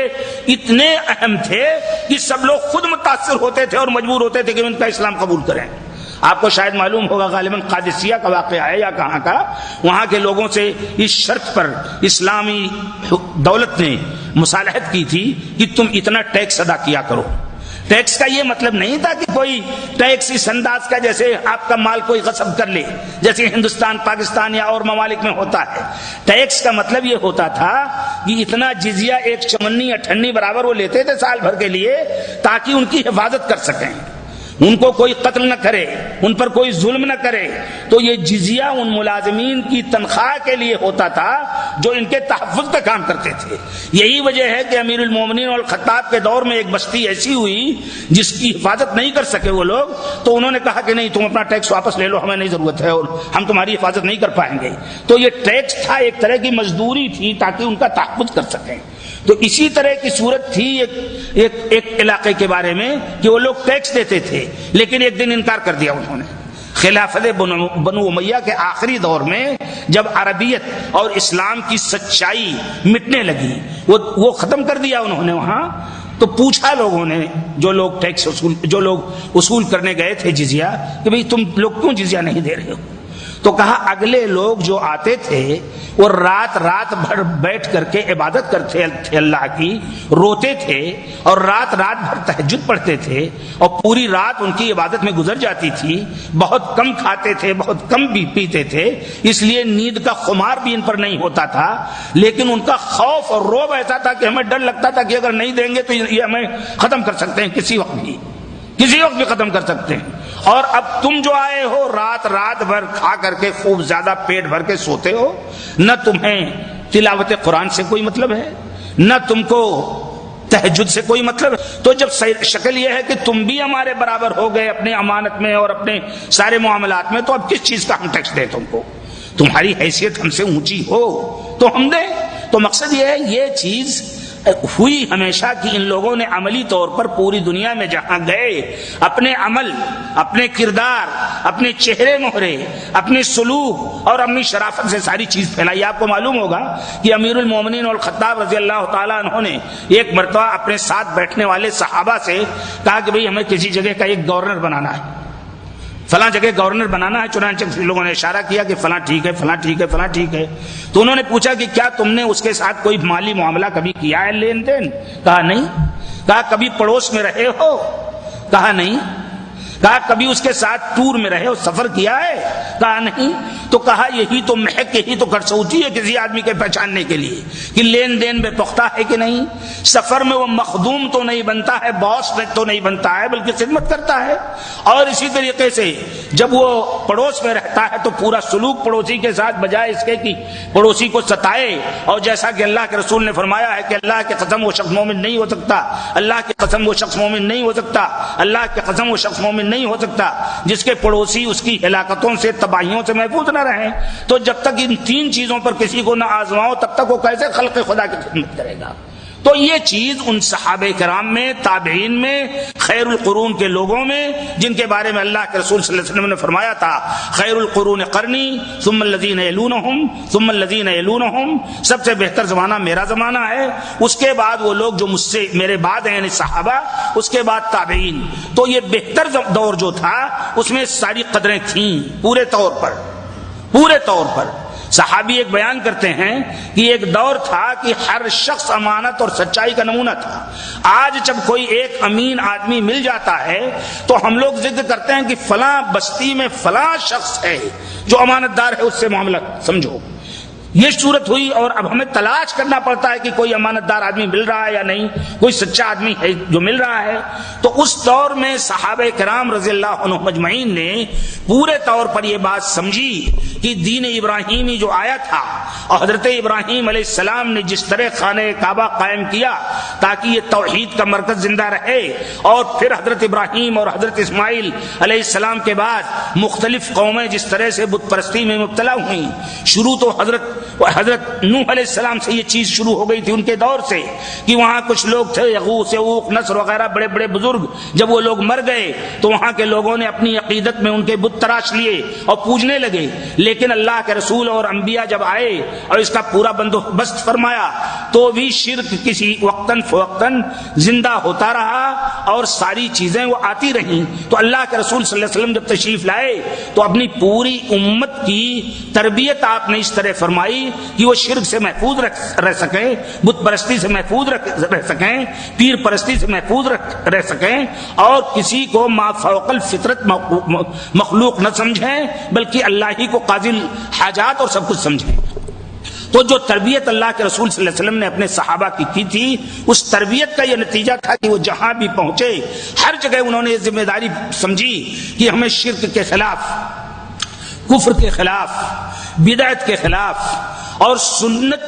اتنے اہم تھے کہ سب لوگ خود متاثر ہوتے تھے اور مجبور ہوتے تھے کہ ان کا اسلام قبول کریں۔ آپ کو شاید معلوم ہوگا، غالباً قادسیہ کا واقعہ ہے یا کہاں کا، وہاں کے لوگوں سے اس شرط پر اسلامی دولت نے مصالحت کی تھی کہ تم اتنا ٹیکس ادا کیا کرو۔ ٹیکس کا یہ مطلب نہیں تھا کہ کوئی ٹیکس اس انداز کا جیسے آپ کا مال کوئی غصب کر لے، جیسے ہندوستان، پاکستان یا اور ممالک میں ہوتا ہے۔ ٹیکس کا مطلب یہ ہوتا تھا کہ اتنا جزیہ، ایک چمنی یا ٹھنی برابر وہ لیتے تھے سال بھر کے لیے، تاکہ ان کی حفاظت کر سکیں، ان کو کوئی قتل نہ کرے، ان پر کوئی ظلم نہ کرے۔ تو یہ جزیہ ان ملازمین کی تنخواہ کے لیے ہوتا تھا جو ان کے تحفظ کا کام کرتے تھے۔ یہی وجہ ہے کہ امیر المومنین والخطاب کے دور میں ایک بستی ایسی ہوئی جس کی حفاظت نہیں کر سکے وہ لوگ، تو انہوں نے کہا کہ نہیں، تم اپنا ٹیکس واپس لے لو، ہمیں نہیں ضرورت ہے، اور ہم تمہاری حفاظت نہیں کر پائیں گے۔ تو یہ ٹیکس تھا، ایک طرح کی مزدوری تھی تاکہ ان کا تحفظ کر سکیں۔ تو اسی طرح کی صورت تھی ایک علاقے کے بارے میں کہ وہ لوگ ٹیکس دیتے تھے، لیکن ایک دن انکار کر دیا انہوں نے۔ خلافت بنو امیہ کے آخری دور میں جب عربیت اور اسلام کی سچائی مٹنے لگی، وہ ختم کر دیا انہوں نے وہاں، تو پوچھا لوگوں نے، جو لوگ ٹیکس وصول کرنے گئے تھے جزیہ، کہ بھئی تم لوگ کیوں جزیہ نہیں دے رہے ہو؟ تو کہا اگلے لوگ جو آتے تھے وہ رات بھر بیٹھ کر کے عبادت کرتے تھے اللہ کی، روتے تھے اور رات بھر تہجد پڑھتے تھے، اور پوری رات ان کی عبادت میں گزر جاتی تھی، بہت کم کھاتے تھے، بہت کم بھی پیتے تھے، اس لیے نیند کا خمار بھی ان پر نہیں ہوتا تھا، لیکن ان کا خوف اور رعب ایسا تھا کہ ہمیں ڈر لگتا تھا کہ اگر نہیں دیں گے تو یہ ہمیں ختم کر سکتے ہیں، کسی وقت بھی ختم کر سکتے ہیں۔ اور اب تم جو آئے ہو رات بھر کھا کر کے خوب زیادہ پیٹ بھر کے سوتے ہو، نہ تمہیں تلاوت قرآن سے کوئی مطلب ہے، نہ تم کو تہجد سے کوئی مطلب ہے، تو جب شکل یہ ہے کہ تم بھی ہمارے برابر ہو گئے اپنے امانت میں اور اپنے سارے معاملات میں، تو اب کس چیز کا ہم ٹیکس دیں تم کو؟ تمہاری حیثیت ہم سے اونچی ہو تو ہم دیں۔ تو مقصد یہ ہے، یہ چیز ہوئی ہمیشہ کہ ان لوگوں نے عملی طور پر پوری دنیا میں جہاں گئے اپنے عمل، اپنے کردار، اپنے چہرے مہرے، اپنے سلوک اور اپنی شرافت سے ساری چیز پھیلائی۔ آپ کو معلوم ہوگا کہ امیر المومنین الخطاب رضی اللہ تعالیٰ عنہ نے ایک مرتبہ اپنے ساتھ بیٹھنے والے صحابہ سے کہا کہ بھئی ہمیں کسی جگہ کا ایک گورنر بنانا ہے، فلاں جگہ گورنر بنانا ہے، چنانچہ لوگوں نے اشارہ کیا کہ فلاں ٹھیک ہے، فلاں ٹھیک ہے، فلاں ٹھیک ہے۔ تو انہوں نے پوچھا کہ کیا تم نے اس کے ساتھ کوئی مالی معاملہ کبھی کیا ہے، لین دین؟ کہا نہیں۔ کہا کبھی پڑوس میں رہے ہو؟ کہا نہیں۔ کہا کبھی اس کے ساتھ ٹور میں رہے ہو، سفر کیا ہے؟ کہا نہیں۔ تو کہا یہی تو محک، یہی تو کسوٹی ہے کسی آدمی کے پہچاننے کے لیے کہ لین دین میں پختہ ہے کہ نہیں۔ سفر میں وہ مخدوم تو نہیں بنتا ہے، باس تو نہیں بنتا ہے، بلکہ خدمت کرتا ہے۔ اور اسی طریقے سے جب وہ پڑوس میں رہتا ہے تو پورا سلوک پڑوسی کے ساتھ، بجائے اس کے کہ پڑوسی کو ستائے، اور جیسا کہ اللہ کے رسول نے فرمایا ہے کہ اللہ کی قسم وہ شخص مومن نہیں ہو سکتا، اللہ کی قسم وہ شخص مومن نہیں ہو سکتا، اللہ کی قسم وہ شخص مومن نہیں ہو سکتا جس کے پڑوسی اس کی ہلاکتوں سے، تباہیوں سے محفوظ نہ رہیں۔ تو جب تک ان تین چیزوں پر کسی کو نہ آزماؤ تب تک وہ کیسے خلق خدا کی خدمت کرے گا؟ تو یہ چیز ان صحابہ کرام میں، تابعین میں، خیر القرون کے لوگوں میں، جن کے بارے میں اللہ کے رسول صلی اللہ علیہ وسلم نے فرمایا تھا خیر القرون قرنی ثم الذین یلونہم ثم الذین یلونہم، سب سے بہتر زمانہ میرا زمانہ ہے، اس کے بعد وہ لوگ جو مجھ سے میرے بعد ہیں، یعنی صحابہ، اس کے بعد تابعین۔ تو یہ بہتر دور جو تھا اس میں ساری قدریں تھیں پورے طور پر۔ صحابی ایک بیان کرتے ہیں کہ ایک دور تھا کہ ہر شخص امانت اور سچائی کا نمونہ تھا۔ آج جب کوئی ایک امین آدمی مل جاتا ہے تو ہم لوگ ذکر کرتے ہیں کہ فلاں بستی میں فلاں شخص ہے جو امانت دار ہے، اس سے معاملہ سمجھو۔ یہ صورت ہوئی، اور اب ہمیں تلاش کرنا پڑتا ہے کہ کوئی امانت دار آدمی مل رہا ہے یا نہیں، کوئی سچا آدمی ہے جو مل رہا ہے۔ تو اس دور میں صحابہ کرام رضی اللہ عنہم اجمعین نے پورے طور پر یہ بات سمجھی کہ دین ابراہیمی جو آیا تھا، اور حضرت ابراہیم علیہ السلام نے جس طرح خانہ کعبہ قائم کیا تاکہ یہ توحید کا مرکز زندہ رہے، اور پھر حضرت ابراہیم اور حضرت اسماعیل علیہ السلام کے بعد مختلف قومیں جس طرح سے بت پرستی میں مبتلا ہوئیں۔ شروع تو حضرت نوح علیہ السلام سے یہ چیز شروع ہو گئی تھی، ان کے دور سے، کہ وہاں کچھ لوگ تھے یغوث، یعوق، نصر وغیرہ بڑے بڑے بزرگ، جب وہ لوگ مر گئے تو وہاں کے لوگوں نے اپنی عقیدت میں ان کے بت تراش لیے اور پوجنے لگے۔ لیکن اللہ کے رسول اور انبیاء جب آئے اور اس کا پورا بندوبست فرمایا تو بھی شرک کسی وقتاً فوقتاً زندہ ہوتا رہا اور ساری چیزیں وہ آتی رہیں۔ تو اللہ کے رسول صلی اللہ علیہ وسلم جب تشریف لائے تو اپنی پوری امت کی تربیت آپ نے اس طرح فرمائی کہ وہ شرک سے محفوظ رہ سکیں، بت پرستی سے محفوظ رہ سکیں، پیر پرستی سے محفوظ رہ سکیں، اور کسی کو ما فوق الفطرت مخلوق نہ سمجھیں بلکہ اللہ ہی کو قاضی حاجات اور سب کچھ سمجھیں۔ تو جو تربیت اللہ کے رسول صلی اللہ علیہ وسلم نے اپنے صحابہ کی کی تھی، اس تربیت کا یہ نتیجہ تھا کہ وہ جہاں بھی پہنچے ہر جگہ انہوں نے یہ ذمہ داری سمجھی کہ ہمیں شرک کے خلاف، کفر کے خلاف، بدعت کے خلاف، اور سنت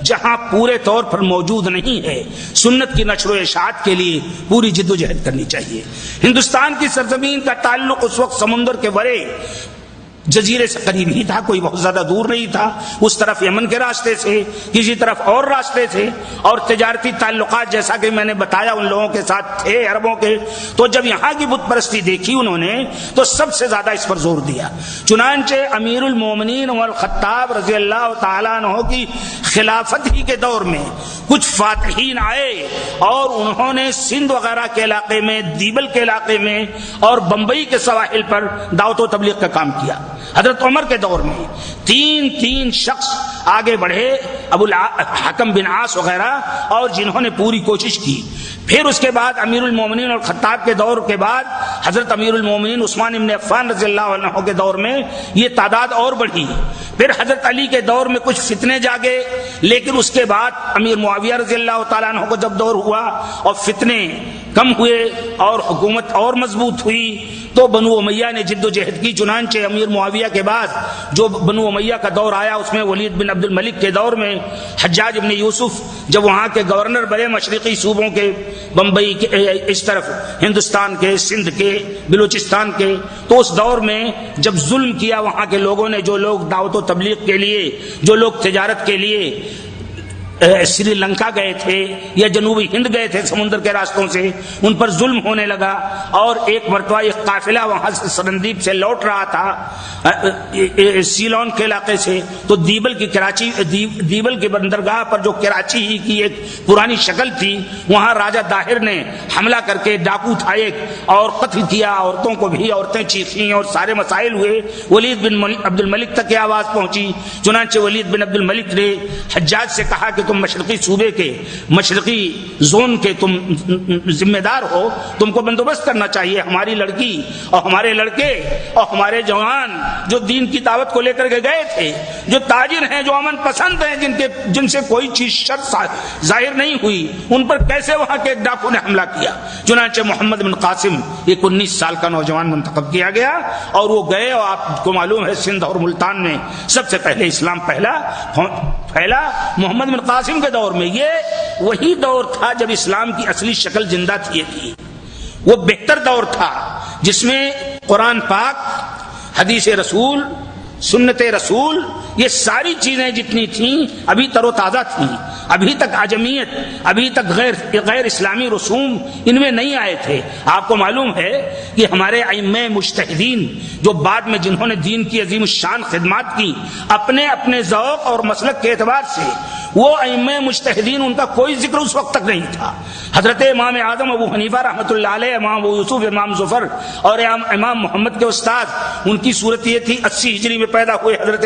جہاں پورے طور پر موجود نہیں ہے، سنت کی نشر و اشاعت کے لیے پوری جد و جہد کرنی چاہیے۔ ہندوستان کی سرزمین کا تعلق اس وقت سمندر کے ورے جزیرے سے قریب ہی تھا، کوئی بہت زیادہ دور نہیں تھا. اس طرف یمن کے راستے سے، کسی طرف اور راستے تھے، اور تجارتی تعلقات جیسا کہ میں نے بتایا ان لوگوں کے ساتھ تھے عربوں کے. تو جب یہاں کی بت پرستی دیکھی انہوں نے تو سب سے زیادہ اس پر زور دیا. چنانچہ امیر المومنین عمر الخطاب رضی اللہ تعالیٰ عنہ کی خلافت ہی کے دور میں کچھ فاتحین آئے اور انہوں نے سندھ وغیرہ کے علاقے میں، دیبل کے علاقے میں اور بمبئی کے سواحل پر دعوت و تبلیغ کا کام کیا. حضرت عمر کے دور میں تین شخص آگے بڑھے، ابو الحکم بن عاص وغیرہ، اور جنہوں نے پوری کوشش کی. پھر اس کے بعد امیر المومنین اور خطاب کے دور کے بعد حضرت امیر المومنین عثمان ابن عفان رضی اللہ عنہ کے دور میں یہ تعداد اور بڑھی. پھر حضرت علی کے دور میں کچھ فتنے جاگے، لیکن اس کے بعد امیر معاویہ رضی اللہ تعالیٰ عنہ کو جب دور ہوا اور فتنے کم ہوئے اور حکومت اور مضبوط ہوئی تو بنو امیہ نے جد و جہد کی. چنانچہ امیر معاویہ کے بعد جو بنو امیہ کا دور آیا اس میں ولید بن عبد الملک کے دور میں حجاج ابن یوسف جب وہاں کے گورنر بڑے مشرقی صوبوں کے، بمبئی کے، اس طرف ہندوستان کے، سندھ کے، بلوچستان کے، تو اس دور میں جب ظلم کیا وہاں کے لوگوں نے، جو لوگ دعوت و تبلیغ کے لیے، جو لوگ تجارت کے لیے سری لنکا گئے تھے یا جنوبی ہند گئے تھے سمندر کے راستوں سے، ان پر ظلم ہونے لگا. اور ایک مرتبہ ایک قافلہ وہاں سے سرندیپ سے لوٹ رہا تھا سیلون کے علاقے سے، تو دیبل کی بندرگاہ پر جو کراچی ہی کی ایک پرانی شکل تھی، وہاں راجہ داہر نے حملہ کر کے ڈاکو اٹھائے اور قتل کیا عورتوں کو بھی. عورتیں چیخیں اور سارے مسائل ہوئے. ولید بن عبد الملک تک یہ آواز پہنچی. چنانچہ ولید بن عبد الملک نے حجاج سے کہا کہ تم مشرقی صوبے کے، مشرقی زون کے تم ذمہ دار ہو، تم کو بندوبست کرنا چاہیے. ہماری لڑکی اور ہمارے لڑکے اور ہمارے جوان جو دین کی دعوت کو لے کر کے گئے تھے، جو تاجر ہیں، جو امن پسند ہیں، جن سے کوئی چیز شر ظاہر نہیں ہوئی، ان پر کیسے وہاں کے ایک ڈاکو نے حملہ کیا. چنانچہ محمد بن قاسم ایک 19 سال کا نوجوان منتخب کیا گیا اور وہ گئے. اور آپ کو معلوم ہے سندھ اور ملتان میں سب سے پہلے اسلام پھیلا محمد بن قاسم کے دور میں. یہ وہی دور تھا جب اسلام کی اصلی شکل زندہ تھی. وہ بہتر دور تھا جس میں قرآن پاک، حدیث رسول، سنت رسول، یہ ساری چیزیں جتنی تھیں ابھی تر و تازہ تھیں. ابھی تک عجمیت، ابھی تک غیر اسلامی رسوم ان میں نہیں آئے تھے. آپ کو معلوم ہے کہ ہمارے ائمہ مجتہدین جو بعد میں جنہوں نے دین کی عظیم الشان خدمات کی، اپنے اپنے ذوق اور مسلک کے اعتبار سے وہ ائمہ مجتہدین، ان کا کوئی ذکر اس وقت تک نہیں تھا. حضرت امام اعظم ابو حنیفہ رحمۃ اللہ علیہ، امام ابو یوسف، امام ظفر اور امام محمد کے استاد، ان کی صورت یہ تھی 80 ہجری میں پیدا ہوئے. حضرت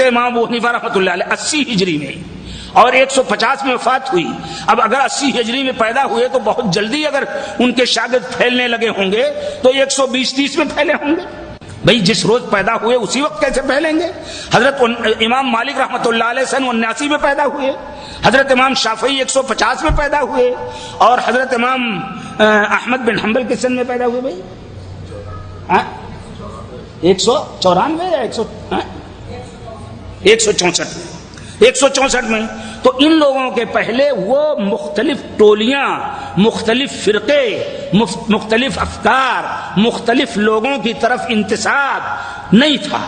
امام ابو حنیفہ رحمۃ اللہ علیہ 80 ہجری میں اور 150 میں وفات ہوئی. اب اگر 80 ہجری میں پیدا ہوئے تو بہت جلدی اگر ان کے شاگرد پھیلنے لگے ہوں گے تو 120-30 میں پھیلے ہوں گے. بھئی جس روز پیدا ہوئے اسی وقت کیسے پھیلیں گے؟ حضرت امام مالک رحمۃ اللہ علیہ سن 79 میں پیدا ہوئے، حضرت امام شافعی 150 میں پیدا ہوئے، اور حضرت امام احمد بن حنبل کے سن میں پیدا ہوئے. بھائی 194 یا 164 میں. تو ان لوگوں کے پہلے وہ مختلف ٹولیاں، مختلف فرقے، مختلف افکار، مختلف لوگوں کی طرف انتساب نہیں تھا.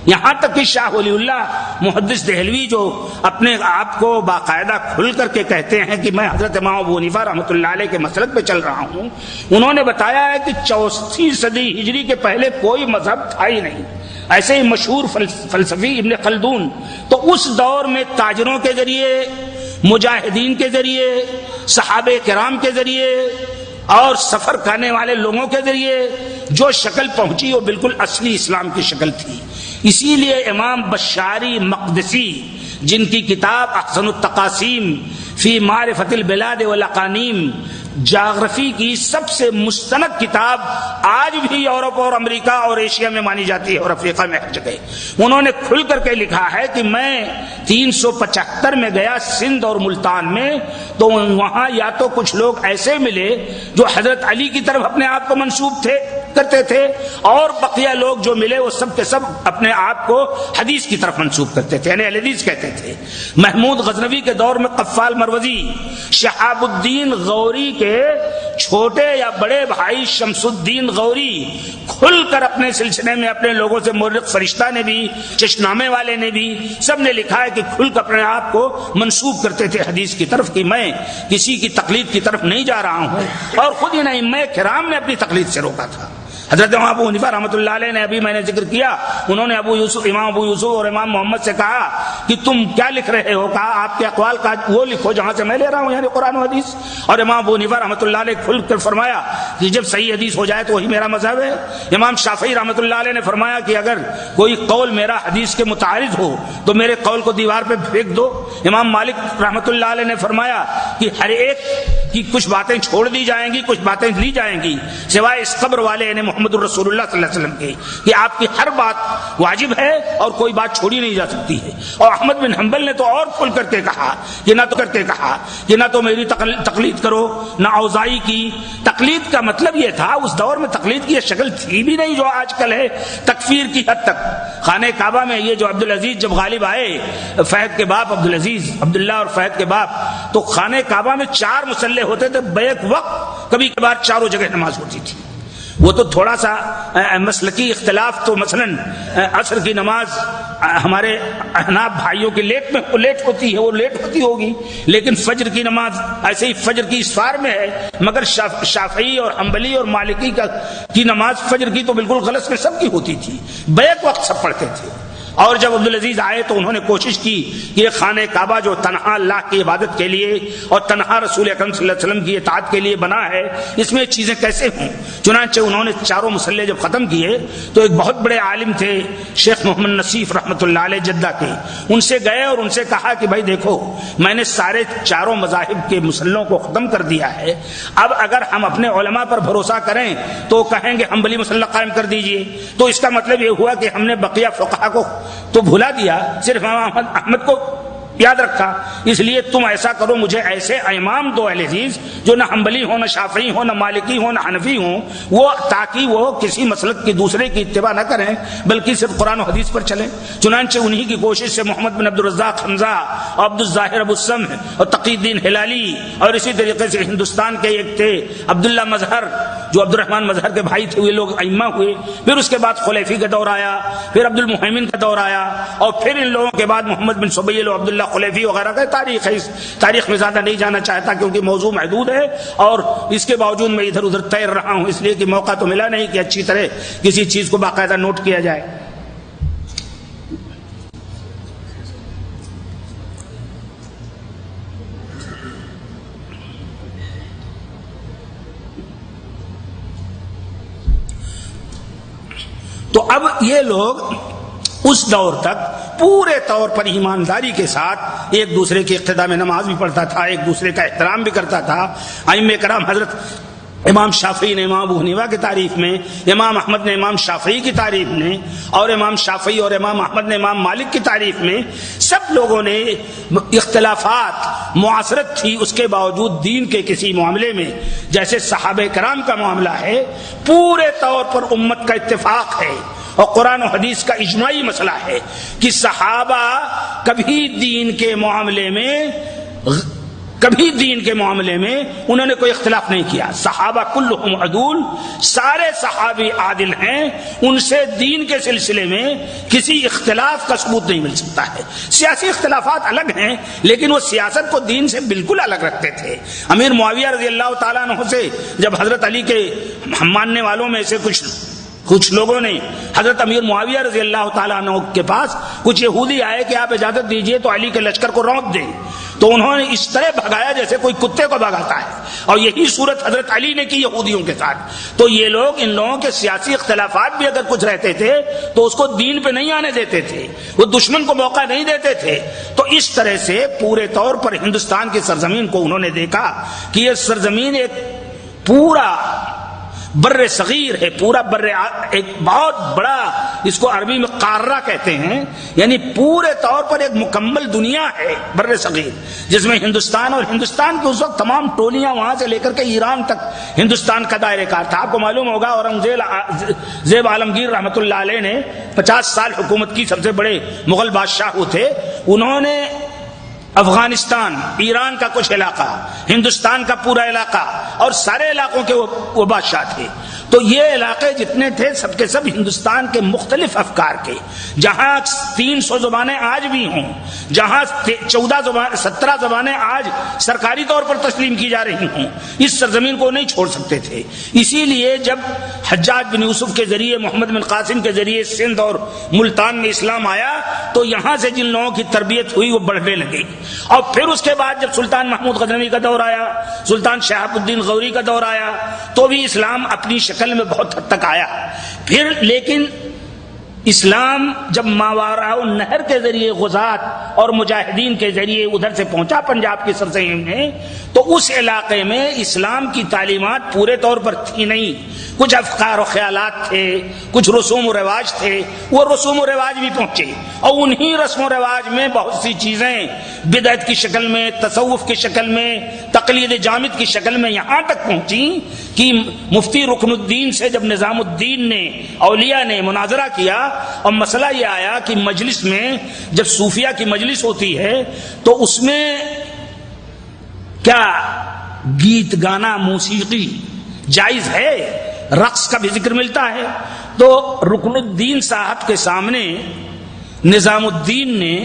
یہاں تک کہ شاہ ولی اللہ محدث دہلوی جو اپنے آپ کو باقاعدہ کھل کر کے کہتے ہیں کہ میں حضرت امام ابو حنیفہ رحمۃ اللہ علیہ کے مسلک پہ چل رہا ہوں، انہوں نے بتایا ہے کہ 64 صدی ہجری کے پہلے کوئی مذہب تھا ہی نہیں. ایسے ہی مشہور فلسفی ابن خلدون، تو اس دور میں تاجروں کے ذریعے، مجاہدین کے ذریعے، صحابہ کرام کے ذریعے اور سفر کرنے والے لوگوں کے ذریعے جو شکل پہنچی وہ بالکل اصلی اسلام کی شکل تھی. اسی لیے امام بشاری مقدسی جن کی کتاب احسن التقاسیم فی معرفت البلاد والاقانیم، جغرافی کی سب سے مستند کتاب، آج بھی یورپ اور امریکہ اور ایشیا میں مانی جاتی ہے اور افریقہ میں ہر جگہ، انہوں نے کھل کر کے لکھا ہے کہ میں 375 میں گیا سندھ اور ملتان میں، تو وہاں یا تو کچھ لوگ ایسے ملے جو حضرت علی کی طرف اپنے آپ کو منسوب کرتے تھے، اور بقیہ لوگ جو ملے وہ سب کے سب اپنے آپ کو حدیث کی طرف منسوب کرتے تھے، یعنی حدیث کہتے تھے. محمود غزنوی کے دور میں قفال مروزی، شہاب الدین غوری کے چھوٹے یا بڑے بھائی شمس الدین غوری کھل کر اپنے سلسلے میں اپنے لوگوں سے، مورخ فرشتہ نے بھی، چشنامے والے نے بھی، سب نے لکھا ہے کہ کھل کر اپنے آپ کو منسوب کرتے تھے حدیث کی طرف کہ میں کسی کی تقلید کی طرف نہیں جا رہا ہوں، اور خود ان ائمہ کرام نے اپنی تقلید سے روکا تھا۔ حضرت ابو حنیفہ رحمۃ اللہ علیہ نے، ابھی میں نے ذکر کیا، انہوں نے امام ابو یوسف اور امام محمد سے کہا کہ تم کیا لکھ رہے ہو؟ کہا آپ کے اقوال کا وہ لکھو جہاں سے میں لے رہا ہوں، یعنی قرآن و حدیث۔ اور امام ابو حنیفہ رحمۃ اللہ علیہ کھل کر فرمایا کہ جب صحیح حدیث ہو جائے تو وہی میرا مذہب ہے۔ امام شافعی رحمۃ اللہ علیہ نے فرمایا کہ اگر کوئی قول میرا حدیث کے متعارض ہو تو میرے قول کو دیوار پہ پھینک دو۔ امام مالک رحمۃ اللہ علیہ نے فرمایا کہ ہر ایک کی کچھ باتیں چھوڑ دی جائیں گی، کچھ باتیں لی جائیں گی، سوائے اس قبر والے یعنی محمد الرسول اللہ صلی اللہ علیہ وسلم کی، کہ آپ کی ہر بات واجب ہے اور کوئی بات چھوڑی نہیں جا سکتی ہے۔ اور احمد بن حنبل نے تو اور کھل کر کے کہا کہ نہ تو میری تقلید کرو نہ اوزاعی کی۔ تقلید کا مطلب یہ تھا، اس دور میں تقلید کی یہ شکل تھی بھی نہیں جو آج کل ہے، تکفیر کی حد تک۔ خانہ کعبہ میں یہ جو عبدالعزیز جب غالب آئے، فہد کے باپ عبدالعزیز، عبداللہ اور فہد کے باپ، تو خانہ کعبہ میں 4 مصلے ہوتے تھے بیک وقت، کبھی کبھار چاروں جگہ نماز ہوتی تھی۔ وہ تو تھوڑا سا مسلکی اختلاف، تو مثلا عصر کی نماز ہمارے احناف بھائیوں کی لیٹ ہوتی ہے، وہ لیٹ ہوتی ہوگی، لیکن فجر کی نماز ایسے ہی فجر کی اسفار میں ہے، مگر شافعی اور حنبلی اور مالکی کی نماز فجر کی تو بالکل غلط میں سب کی ہوتی تھی، بیک وقت سب پڑھتے تھے۔ اور جب عبدالعزیز آئے تو انہوں نے کوشش کی کہ یہ خانہ کعبہ جو تنہا اللہ کی عبادت کے لیے اور تنہا رسول اکرم صلی اللہ علیہ وسلم کی اطاعت کے لیے بنا ہے، اس میں چیزیں کیسے ہوں۔ چنانچہ انہوں نے 4 مصلے جب ختم کیے تو ایک بہت بڑے عالم تھے شیخ محمد نصیف رحمۃ اللہ علیہ جدہ کے، ان سے گئے اور ان سے کہا کہ بھائی دیکھو، میں نے سارے 4 مذاہب کے مصلوں کو ختم کر دیا ہے، اب اگر ہم اپنے علماء پر بھروسہ کریں تو کہیں گے حنبلی مصلح قائم کر دیجئے، تو اس کا مطلب یہ ہوا کہ ہم نے بقیہ فقہا کو تو بھلا دیا، صرف امام احمد کو یاد رکھا۔ اس لیے تم ایسا کرو، مجھے ایسے امام دو اہل حدیث جو نہ حنبلی ہو، نہ شافعی ہو، نہ مالکی ہو، نہ حنفی ہوں، وہ تاکہ وہ کسی مسلک کی دوسرے کی اتباع نہ کریں بلکہ صرف قرآن و حدیث پر چلیں۔ چنانچہ انہی کی کوشش سے محمد بن عبد الرزاق حمزہ اور عبد الظاہر ابو السمح اور تقی الدین ہلالی، اور اسی طریقے سے ہندوستان کے ایک تھے عبداللہ مظہر جو عبد الرحمن مظہر کے بھائی تھے، وہ لوگ ائمہ ہوئے۔ پھر اس کے بعد خلیفی کا دور آیا، پھر عبد المحیمن کا دور آیا، اور پھر ان لوگوں کے بعد محمد بن سبیل اور عبداللہ خلیفی وغیرہ کا تاریخ ہے۔ اس تاریخ میں زیادہ نہیں جانا چاہتا کیونکہ موضوع محدود ہے، اور اس کے باوجود میں ادھر ادھر تیر رہا ہوں، اس لیے کہ موقع تو ملا نہیں کہ اچھی طرح کسی چیز کو باقاعدہ نوٹ کیا جائے۔ تو اب یہ لوگ اس دور تک پورے طور پر ایمانداری کے ساتھ ایک دوسرے کی اقتداء میں نماز بھی پڑھتا تھا، ایک دوسرے کا احترام بھی کرتا تھا۔ ائمہ کرام حضرت امام شافعی نے امام ابو حنیفہ کی تعریف میں، امام احمد نے امام شافعی کی تعریف میں، اور امام شافعی اور امام احمد نے امام مالک کی تعریف میں، سب لوگوں نے اختلافات معاصرت تھی، اس کے باوجود دین کے کسی معاملے میں جیسے صحابہ کرام کا معاملہ ہے، پورے طور پر امت کا اتفاق ہے اور قرآن و حدیث کا اجماعی مسئلہ ہے کہ صحابہ کبھی دین کے معاملے میں انہوں نے کوئی اختلاف نہیں کیا۔ صحابہ کلہم عدول، سارے صحابی عادل ہیں، ان سے دین کے سلسلے میں کسی اختلاف کا ثبوت نہیں مل سکتا ہے۔ سیاسی اختلافات الگ ہیں لیکن وہ سیاست کو دین سے بالکل الگ رکھتے تھے۔ امیر معاویہ رضی اللہ تعالیٰ عنہ سے جب حضرت علی کے ماننے والوں میں سے کچھ لوگوں نے حضرت امیر معاویہ رضی اللہ تعالیٰ عنہ کے پاس کچھ یہودی آئے کہ آپ اجازت دیجئے تو علی کے لشکر کو رونپ دیں، تو انہوں نے اس طرح بھگایا جیسے کوئی کتے کو بھگاتا ہے، اور یہی صورت حضرت علی نے کی یہودیوں کے ساتھ۔ تو یہ لوگ، ان لوگوں کے سیاسی اختلافات بھی اگر کچھ رہتے تھے تو اس کو دین پہ نہیں آنے دیتے تھے، وہ دشمن کو موقع نہیں دیتے تھے۔ تو اس طرح سے پورے طور پر ہندوستان کی سرزمین کو انہوں نے دیکھا کہ یہ سرزمین ایک پورا بر صغیر ہے، پورا ایک بہت بڑا، اس کو عربی میں قارہ کہتے ہیں، یعنی پورے طور پر ایک مکمل دنیا ہے بر صغیر، جس میں ہندوستان اور ہندوستان کے اس وقت تمام ٹولیاں وہاں سے لے کر کے ایران تک ہندوستان کا دائرہ کار تھا۔ آپ کو معلوم ہوگا اورنگزیب عالمگیر رحمۃ اللہ علیہ نے 50 سال حکومت کی، سب سے بڑے مغل بادشاہ تھے، انہوں نے افغانستان، ایران کا کچھ علاقہ، ہندوستان کا پورا علاقہ اور سارے علاقوں کے وہ بادشاہ تھے. تو یہ علاقے جتنے تھے سب کے سب ہندوستان کے مختلف افکار کے، جہاں 300 زبانیں آج بھی ہوں، جہاں 17 زبانیں آج سرکاری طور پر تسلیم کی جا رہی ہوں، اس سرزمین کو نہیں چھوڑ سکتے تھے. اسی لیے جب حجاج بن یوسف کے ذریعے، محمد بن قاسم کے ذریعے سندھ اور ملتان میں اسلام آیا تو یہاں سے جن لوگوں کی تربیت ہوئی وہ بڑھنے لگی. اور پھر اس کے بعد جب سلطان محمود غزنوی کا دور آیا، سلطان شہاب الدین غوری کا دور آیا، تو بھی اسلام اپنی شکل میں بہت حد تک آیا. پھر لیکن اسلام جب ماوراء النہر کے ذریعے غزات اور مجاہدین کے ذریعے ادھر سے پہنچا پنجاب کی سرزمین میں، تو اس علاقے میں اسلام کی تعلیمات پورے طور پر تھی نہیں. کچھ افکار و خیالات تھے، کچھ رسوم و رواج تھے، وہ رسوم و رواج بھی پہنچے. اور انہی رسم و رواج میں بہت سی چیزیں بدعت کی شکل میں، تصوف کی شکل میں، تقلید جامد کی شکل میں یہاں تک پہنچی کہ مفتی رکن الدین سے جب نظام الدین نے، اولیاء نے مناظرہ کیا اور مسئلہ یہ آیا کہ مجلس میں جب صوفیہ کی مجلس ہوتی ہے تو اس میں کیا گیت گانا موسیقی جائز ہے، رقص کا بھی ذکر ملتا ہے. تو رکن الدین صاحب کے سامنے نظام الدین نے،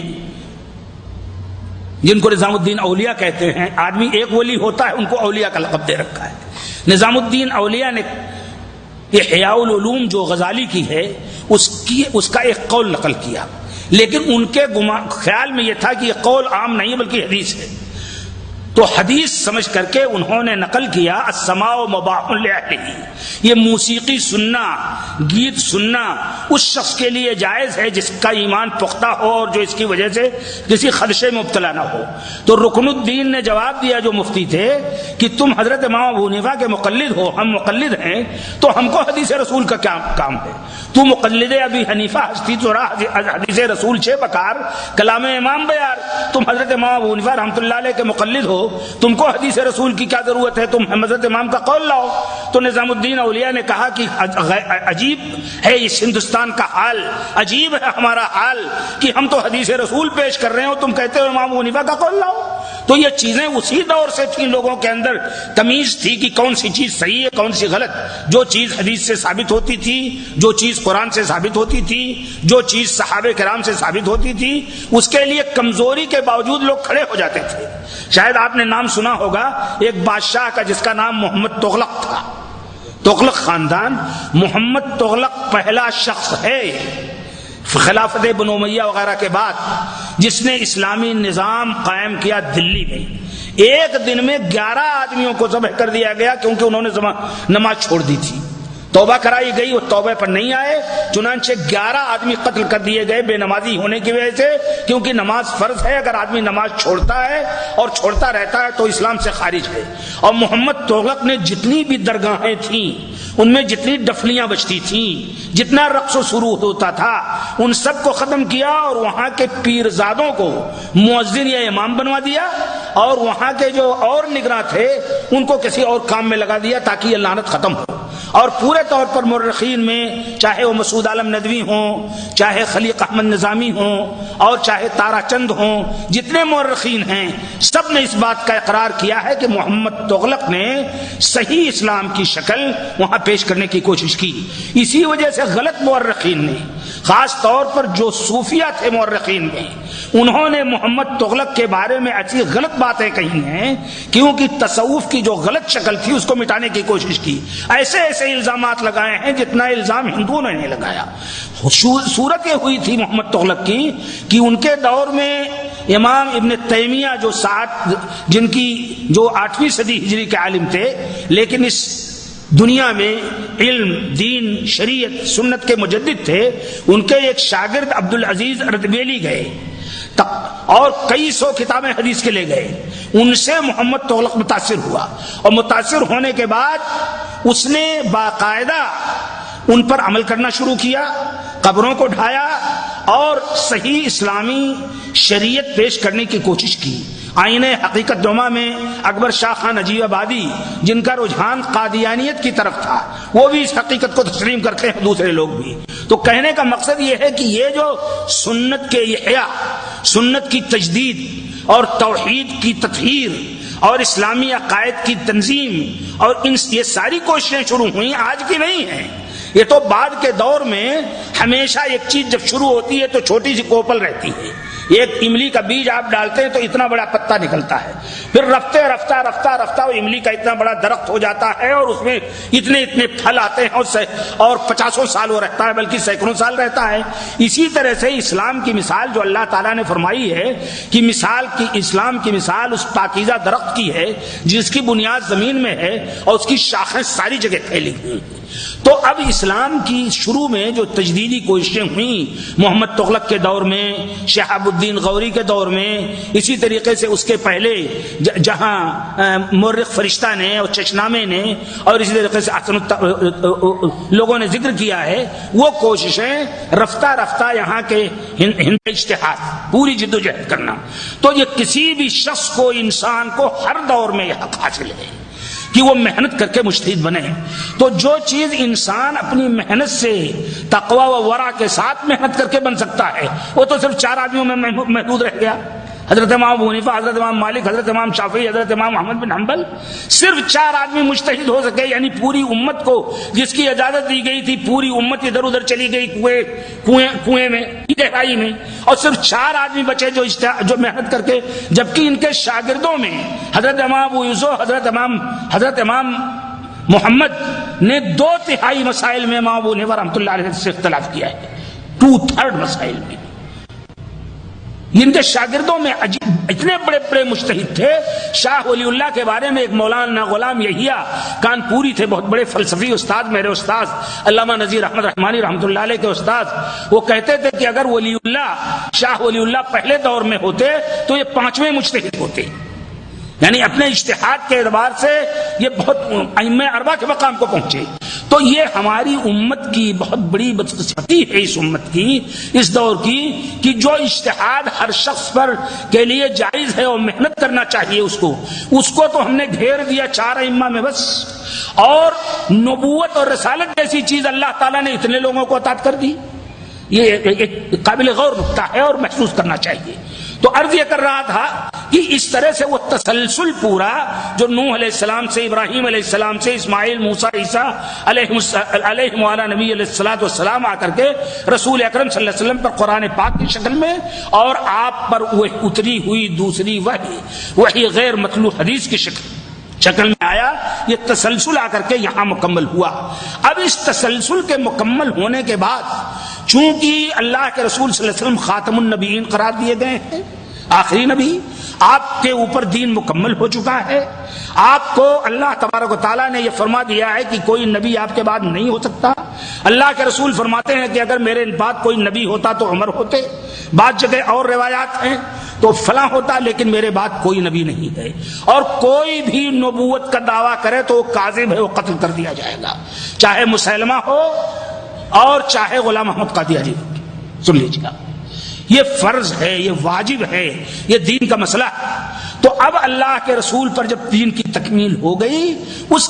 جن کو نظام الدین اولیاء کہتے ہیں، آدمی ایک ولی ہوتا ہے ان کو اولیاء کا لقب دے رکھا ہے، نظام الدین اولیاء نے احیاء العلوم جو غزالی کی ہے اس کا ایک قول نقل کیا، لیکن ان کے خیال میں یہ تھا کہ یہ قول عام نہیں بلکہ حدیث ہے. تو حدیث سمجھ کر کے انہوں نے نقل کیا السماع مباح لأہلہ، یہ موسیقی سننا، گیت سننا اس شخص کے لیے جائز ہے جس کا ایمان پختہ ہو اور جو اس کی وجہ سے کسی خدشے میں مبتلا نہ ہو. تو رکن الدین نے جواب دیا جو مفتی تھے کہ تم حضرت امام ابو حنیفہ کے مقلد ہو، ہم مقلد ہیں، تو ہم کو حدیث رسول کا کیا کام ہے؟ تو مقلد ابی حنیفہ ہستی تو حدیث رسول چھے بکار کلام امام بیار، تم حضرت امام ابو حنیفہ رحمۃ اللہ علیہ کے مقلد ہو، تم کو حدیث رسول کی کیا ضرورت ہے، تم حضرت امام کا قول لاؤ. تو نظام الدین اولیاء نے کہا کہ عجیب ہے اس ہندوستان کا حال، عجیب ہے ہمارا حال کہ ہم تو حدیث رسول پیش کر رہے ہیں اور تم کہتے ہو امام ابو حنیفہ کا قول لاؤ. تو یہ چیزیں اسی دور سے تھیں، لوگوں کے اندر تمیز تھی کہ کون سی چیز صحیح ہے کون سی غلط. جو چیز حدیث سے ثابت ہوتی تھی، جو چیز قرآن سے ثابت ہوتی تھی، جو چیز صحابہ کرام سے ثابت ہوتی تھی، اس کے لیے کمزوری کے باوجود لوگ کھڑے ہو جاتے تھے. شاید آپ نے نام سنا ہوگا ایک بادشاہ کا جس کا نام محمد تغلق تھا، تغلق خاندان. محمد تغلق پہلا شخص ہے خلافت بنو امیہ وغیرہ کے بعد جس نے اسلامی نظام قائم کیا دلی میں. ایک دن میں 11 آدمیوں کو ذبح کر دیا گیا کیونکہ انہوں نے نماز چھوڑ دی تھی. توبہ کرائی گئی، وہ توبہ پر نہیں آئے، چنانچہ 11 آدمی قتل کر دیے گئے بے نمازی ہونے کی وجہ سے، کیونکہ نماز فرض ہے. اگر آدمی نماز چھوڑتا ہے اور چھوڑتا رہتا ہے تو اسلام سے خارج ہے. اور محمد تغلق نے جتنی بھی درگاہیں تھیں، ان میں جتنی ڈفلیاں بجتی تھیں، جتنا رقص و سرود ہوتا تھا، ان سب کو ختم کیا اور وہاں کے پیرزادوں کو مؤذن یا امام بنوا دیا، اور وہاں کے جو اور نگراں تھے ان کو کسی اور کام میں لگا دیا تاکہ یہ لعنت ختم ہو. اور پورے طور پر مورخین میں چاہے وہ مسعود عالم ندوی ہوں، چاہے خلیق احمد نظامی ہوں، اور چاہے تارا چند ہوں، جتنے مورخین ہیں سب نے اس بات کا اقرار کیا ہے کہ محمد تغلق نے صحیح اسلام کی شکل وہاں پیش کرنے کی کوشش کی. اسی وجہ سے غلط مورخین نے، خاص طور پر جو صوفیہ تھے مورخین میں، انہوں نے محمد تغلق کے بارے میں ایسی غلط باتیں کہی ہیں کیونکہ تصوف کی جو غلط شکل تھی اس کو مٹانے کی کوشش کی. ایسے الزامات لگائے ہیں جتنا الزام ہندوؤں نے نہیں لگایا. صورت یہ ہوئی تھی محمد تغلق کی کہ ان کے دور میں امام ابن تیمیہ جن کی جو 8ویں صدی ہجری کے عالم تھے، لیکن اس دنیا میں علم، دین، شریعت، سنت کے مجدد تھے، ان کے ایک شاگرد عبدالعزیز اردبیلی گئے اور کئی سو کتابیں حدیث کے لے گئے. ان سے محمد تغلق متاثر ہوا، اور متاثر ہونے کے بعد اس نے باقاعدہ ان پر عمل کرنا شروع کیا، قبروں کو ڈھایا اور صحیح اسلامی شریعت پیش کرنے کی کوشش کی. آئین حقیقت نما میں اکبر شاہ خان عجیب آبادی، جن کا رجحان قادیانیت کی طرف تھا، وہ بھی اس حقیقت کو تسلیم کرتے ہیں، دوسرے لوگ بھی. تو کہنے کا مقصد یہ ہے کہ یہ جو سنت کے احیاء، سنت کی تجدید اور توحید کی تطہیر اور اسلامی عقائد کی تنظیم اور یہ ساری کوششیں شروع ہوئیں، آج کی نہیں ہیں. یہ تو بعد کے دور میں ہمیشہ ایک چیز جب شروع ہوتی ہے تو چھوٹی سی کوپل رہتی ہے. ایک املی کا بیج آپ ڈالتے ہیں تو اتنا بڑا پتا نکلتا ہے، پھر رفتہ رفتہ رفتہ رفتہ وہ املی کا اتنا بڑا درخت ہو جاتا ہے اور اس میں اتنے اتنے پھل آتے ہیں اور 50 سال وہ رہتا ہے، بلکہ سینکڑوں سال رہتا ہے. اسی طرح سے اسلام کی مثال جو اللہ تعالیٰ نے فرمائی ہے کہ اسلام کی مثال اس پاکیزہ درخت کی ہے جس کی بنیاد زمین میں ہے اور اس کی شاخیں ساری جگہ پھیلی ہوئی. تو اب اسلام کی شروع میں جو تجدیدی کوششیں ہوئیں محمد تغلق کے دور میں، شہاب الدین غوری کے دور میں، اسی طریقے سے اس کے پہلے جہاں مورخ فرشتہ نے اور چشنامے نے اور اسی طریقے سے لوگوں نے ذکر کیا ہے، وہ کوششیں رفتہ رفتہ یہاں کے ہند اجتہاد پوری جدوجہد کرنا. تو یہ کسی بھی شخص کو، انسان کو ہر دور میں یہ حق حاصل ہے کہ وہ محنت کر کے مجتہد بنے. تو جو چیز انسان اپنی محنت سے تقوی و ورع کے ساتھ محنت کر کے بن سکتا ہے، وہ تو صرف 4 آدمیوں میں محدود رہ گیا. حضرت امام ابو حنیفہ، حضرت امام مالک، حضرت امام شافعی، حضرت امام احمد بن حنبل، صرف 4 آدمی مجتہد ہو سکے. یعنی پوری امت کو جس کی اجازت دی گئی تھی، پوری امت ادھر ادھر چلی گئی کنویں میں، گہرائی میں، اور صرف 4 آدمی بچے جو محنت کر کے، جبکہ ان کے شاگردوں میں حضرت امام ابو یوسف، حضرت امام محمد نے 2/3 مسائل میں امام ابو حنیفہ رحمۃ اللہ علیہ سے اختلاف کیا ہے. 2/3 مسائل میں ان کے شاگردوں میں اتنے بڑے بڑے مجتہد تھے. شاہ ولی اللہ کے بارے میں ایک مولانا غلام یحییٰ کانپوری تھے، بہت بڑے فلسفی استاد، میرے استاد علامہ نذیر احمد رحمانی رحمۃ اللہ علیہ کے استاد. وہ کہتے تھے کہ اگر ولی اللہ، شاہ ولی اللہ پہلے دور میں ہوتے تو یہ 5ویں مجتہد ہوتے. یعنی اپنے اجتہاد کے اعتبار سے یہ بہت ائمہ اربعہ کے مقام کو پہنچے. تو یہ ہماری امت کی بہت بڑی بدقسمتی ہے، اس امت کی، اس دور کی، کہ جو اجتہاد ہر شخص پر کے لیے جائز ہے اور محنت کرنا چاہیے اس کو تو ہم نے گھیر دیا 4 ائمہ میں بس. اور نبوت اور رسالت جیسی چیز اللہ تعالیٰ نے اتنے لوگوں کو عطا کر دی. یہ ایک قابل غور نکتہ ہے اور محسوس کرنا چاہیے. تو عرض یہ کر رہا تھا کہ اس طرح سے وہ تسلسل پورا جو نوح علیہ السلام سے، ابراہیم علیہ السلام سے، اسماعیل، موسیٰ، عیسیٰ علیہ وعلی نبی علیہ السلام آ کر کے رسول اکرم صلی اللہ علیہ وسلم پر قرآن پاک کی شکل میں اور آپ پر وہ اتری ہوئی دوسری وحی غیر مطلوع حدیث کی شکل میں آیا. یہ تسلسل آ کر کے یہاں مکمل ہوا. اب اس تسلسل کے مکمل ہونے کے بعد چونکہ اللہ کے رسول صلی اللہ علیہ وسلم خاتم النبیین قرار دیے گئے ہیں، آخری نبی، آپ کے اوپر دین مکمل ہو چکا ہے. آپ کو اللہ تبارک و تعالیٰ نے یہ فرما دیا ہے کہ کوئی نبی آپ کے بعد نہیں ہو سکتا. اللہ کے رسول فرماتے ہیں کہ اگر میرے بعد کوئی نبی ہوتا تو عمر ہوتے. بعض جگہ اور روایات ہیں تو فلاں ہوتا، لیکن میرے بعد کوئی نبی نہیں ہے. اور کوئی بھی نبوت کا دعویٰ کرے تو وہ کاذب ہے، وہ قتل کر دیا جائے گا، چاہے مسلمہ ہو اور چاہے غلام احمد قادیانی. سن لیجیے، یہ فرض ہے، یہ واجب ہے، یہ دین کا مسئلہ ہے. تو اب اللہ کے رسول پر جب دین کی تکمیل ہو گئی، اس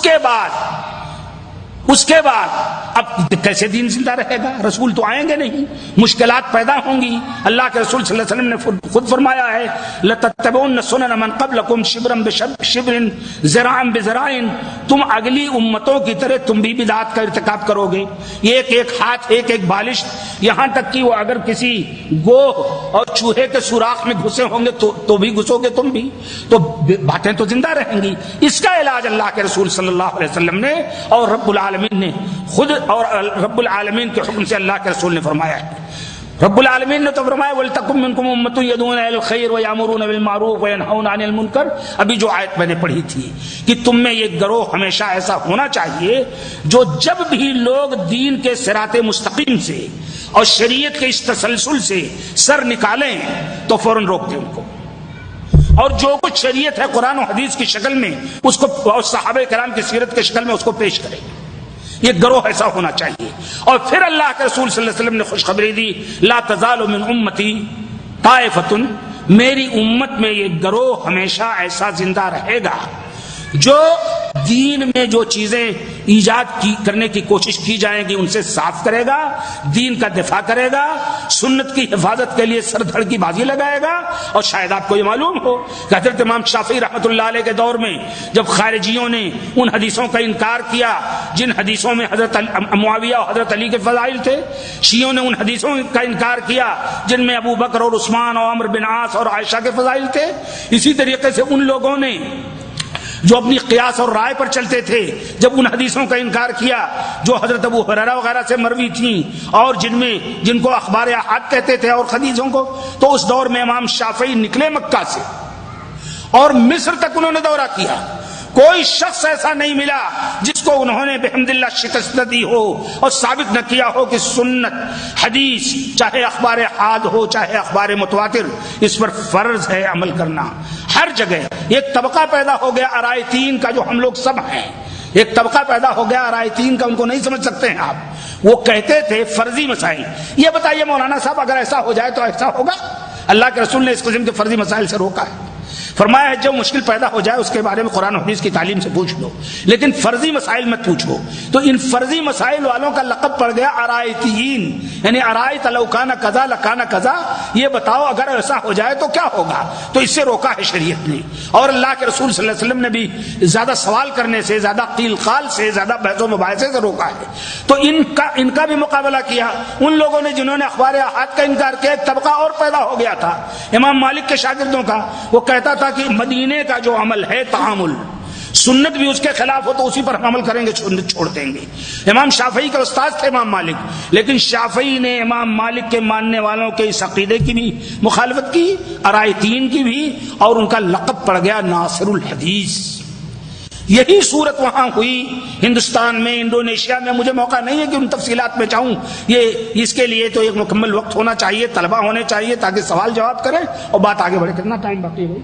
کے بعد اب کیسے دین زندہ رہے گا؟ رسول تو آئیں گے نہیں، مشکلات پیدا ہوں گی. اللہ کے رسول صلی اللہ علیہ وسلم نے خود فرمایا ہے لَتَتَّبِعُنَّ سُنَنَ مَنْ قَبْلَكُمْ شِبْرًا بِشِبْرٍ ذِرَاعًا بِذِرَاعٍ. تم اگلی امتوں کی طرح تم بھی بدعات کا ارتکاب کرو گے. ایک ہاتھ، ایک بالش، یہاں تک کہ وہ اگر کسی گوہ اور چوہے کے سوراخ میں گھسے ہوں گے تو بھی گھسو گے تم بھی، تو باتیں تو زندہ رہیں گی. اس کا علاج اللہ کے رسول صلی اللہ علیہ وسلم نے اور رب العالمین نے خود، اور رب العالمین کے حکم سے اللہ کے رسول نے فرمایا ہے. رب العالمین نے تو فرمایا وَلْتَكُن مِّنكُمْ أُمَّةٌ يَدْعُونَ إِلَى الْخَيْرِ وَيَأْمُرُونَ بِالْمَعْرُوفِ وَيَنْهَوْنَ عَنِ الْمُنكَرِ. ابھی جو آیت میں نے پڑھی تھی کہ تم میں یہ گروہ ہمیشہ ایسا ہونا چاہیے جو جب بھی لوگ دین کے صراط مستقیم سے اور شریعت کے اس تسلسل سے سر نکالیں تو فوراً روک دیں ان کو، اور جو کچھ شریعت ہے قرآن و حدیث کی شکل میں اس کو، اور صحابہ کرام کی سیرت کی شکل میں اس کو پیش کریں. یہ گروہ ایسا ہونا چاہیے. اور پھر اللہ کے رسول صلی اللہ علیہ وسلم نے خوشخبری دی لا تزال من امتی طائفۃ، میری امت میں یہ گروہ ہمیشہ ایسا زندہ رہے گا جو دین میں جو چیزیں ایجاد کرنے کی کوشش کی جائیں گی ان سے صاف کرے گا، دین کا دفاع کرے گا، سنت کی حفاظت کے لیے سر دھڑ کی بازی لگائے گا۔ اور شاید آپ کو یہ معلوم ہو کہ حضرت امام شافعی رحمۃ اللہ علیہ کے دور میں جب خارجیوں نے ان حدیثوں کا انکار کیا جن حدیثوں میں حضرت معاویہ اور حضرت علی کے فضائل تھے، شیعوں نے ان حدیثوں کا انکار کیا جن میں ابو بکر اور عثمان اور عمرو بن عاص اور عائشہ کے فضائل تھے، اسی طریقے سے ان لوگوں نے جو اپنی قیاس اور رائے پر چلتے تھے جب ان حدیثوں کا انکار کیا جو حضرت ابو ہریرہ وغیرہ سے مروی تھیں اور جن کو اخبار احاد کہتے تھے اور حدیثوں کو، تو اس دور میں امام شافعی نکلے مکہ سے اور مصر تک انہوں نے دورہ کیا، کوئی شخص ایسا نہیں ملا جس کو انہوں نے بحمد اللہ شکست دی ہو اور ثابت نہ کیا ہو کہ سنت حدیث چاہے اخبار احاد ہو چاہے اخبار متواتر اس پر فرض ہے عمل کرنا۔ ہر جگہ ایک طبقہ پیدا ہو گیا آرائتین کا جو ہم لوگ سب ہیں، ایک طبقہ پیدا ہو گیا آرائتین کا، ان کو نہیں سمجھ سکتے ہیں آپ۔ وہ کہتے تھے فرضی مسائل، یہ بتائیے مولانا صاحب اگر ایسا ہو جائے تو ایسا ہوگا؟ اللہ کے رسول نے اس قسم کے فرضی مسائل سے روکا ہے، فرمایا ہے جو مشکل پیدا ہو جائے اس کے بارے میں قرآن و حدیث کی تعلیم سے پوچھ لو، لیکن فرضی مسائل مت پوچھو۔ تو ان فرضی مسائل والوں کا لقب پڑ گیا آرائتین، یعنی آرائت لو کان کذا لکان کذا، یہ بتاؤ اگر ایسا ہو جائے تو کیا ہوگا، تو اس سے روکا ہے شریعت نے۔ اور اللہ کے رسول صلی اللہ علیہ وسلم نے بھی زیادہ سوال کرنے سے، زیادہ قیل قال سے، زیادہ بحث و مباحثے سے روکا ہے۔ تو ان کا بھی مقابلہ کیا ان لوگوں نے جنہوں نے اخبار احاد کا انکار کیا۔ ایک طبقہ اور پیدا ہو گیا تھا امام مالک کے شاگردوں کا، وہ کہتا تھا کہ مدینے کا جو عمل ہے تعامل، سنت بھی اس کے خلاف ہو تو اسی پر ہم عمل کریں گے، سنت چھوڑ دیں گے۔ امام شافعی کے استاد تھے امام مالک، لیکن شافعی نے امام مالک کے ماننے والوں کے اس عقیدے کی بھی مخالفت کی، آرائتین کی بھی، اور ان کا لقب پڑ گیا ناصر الحدیث۔ یہی صورت وہاں ہوئی ہندوستان میں، انڈونیشیا میں۔ مجھے موقع نہیں ہے کہ ان تفصیلات میں چاہوں، یہ اس کے لیے تو ایک مکمل وقت ہونا چاہیے، طلبہ ہونے چاہیے تاکہ سوال جواب کریں اور بات آگے بڑھے۔ کتنا ٹائم باقی ہے بھائی؟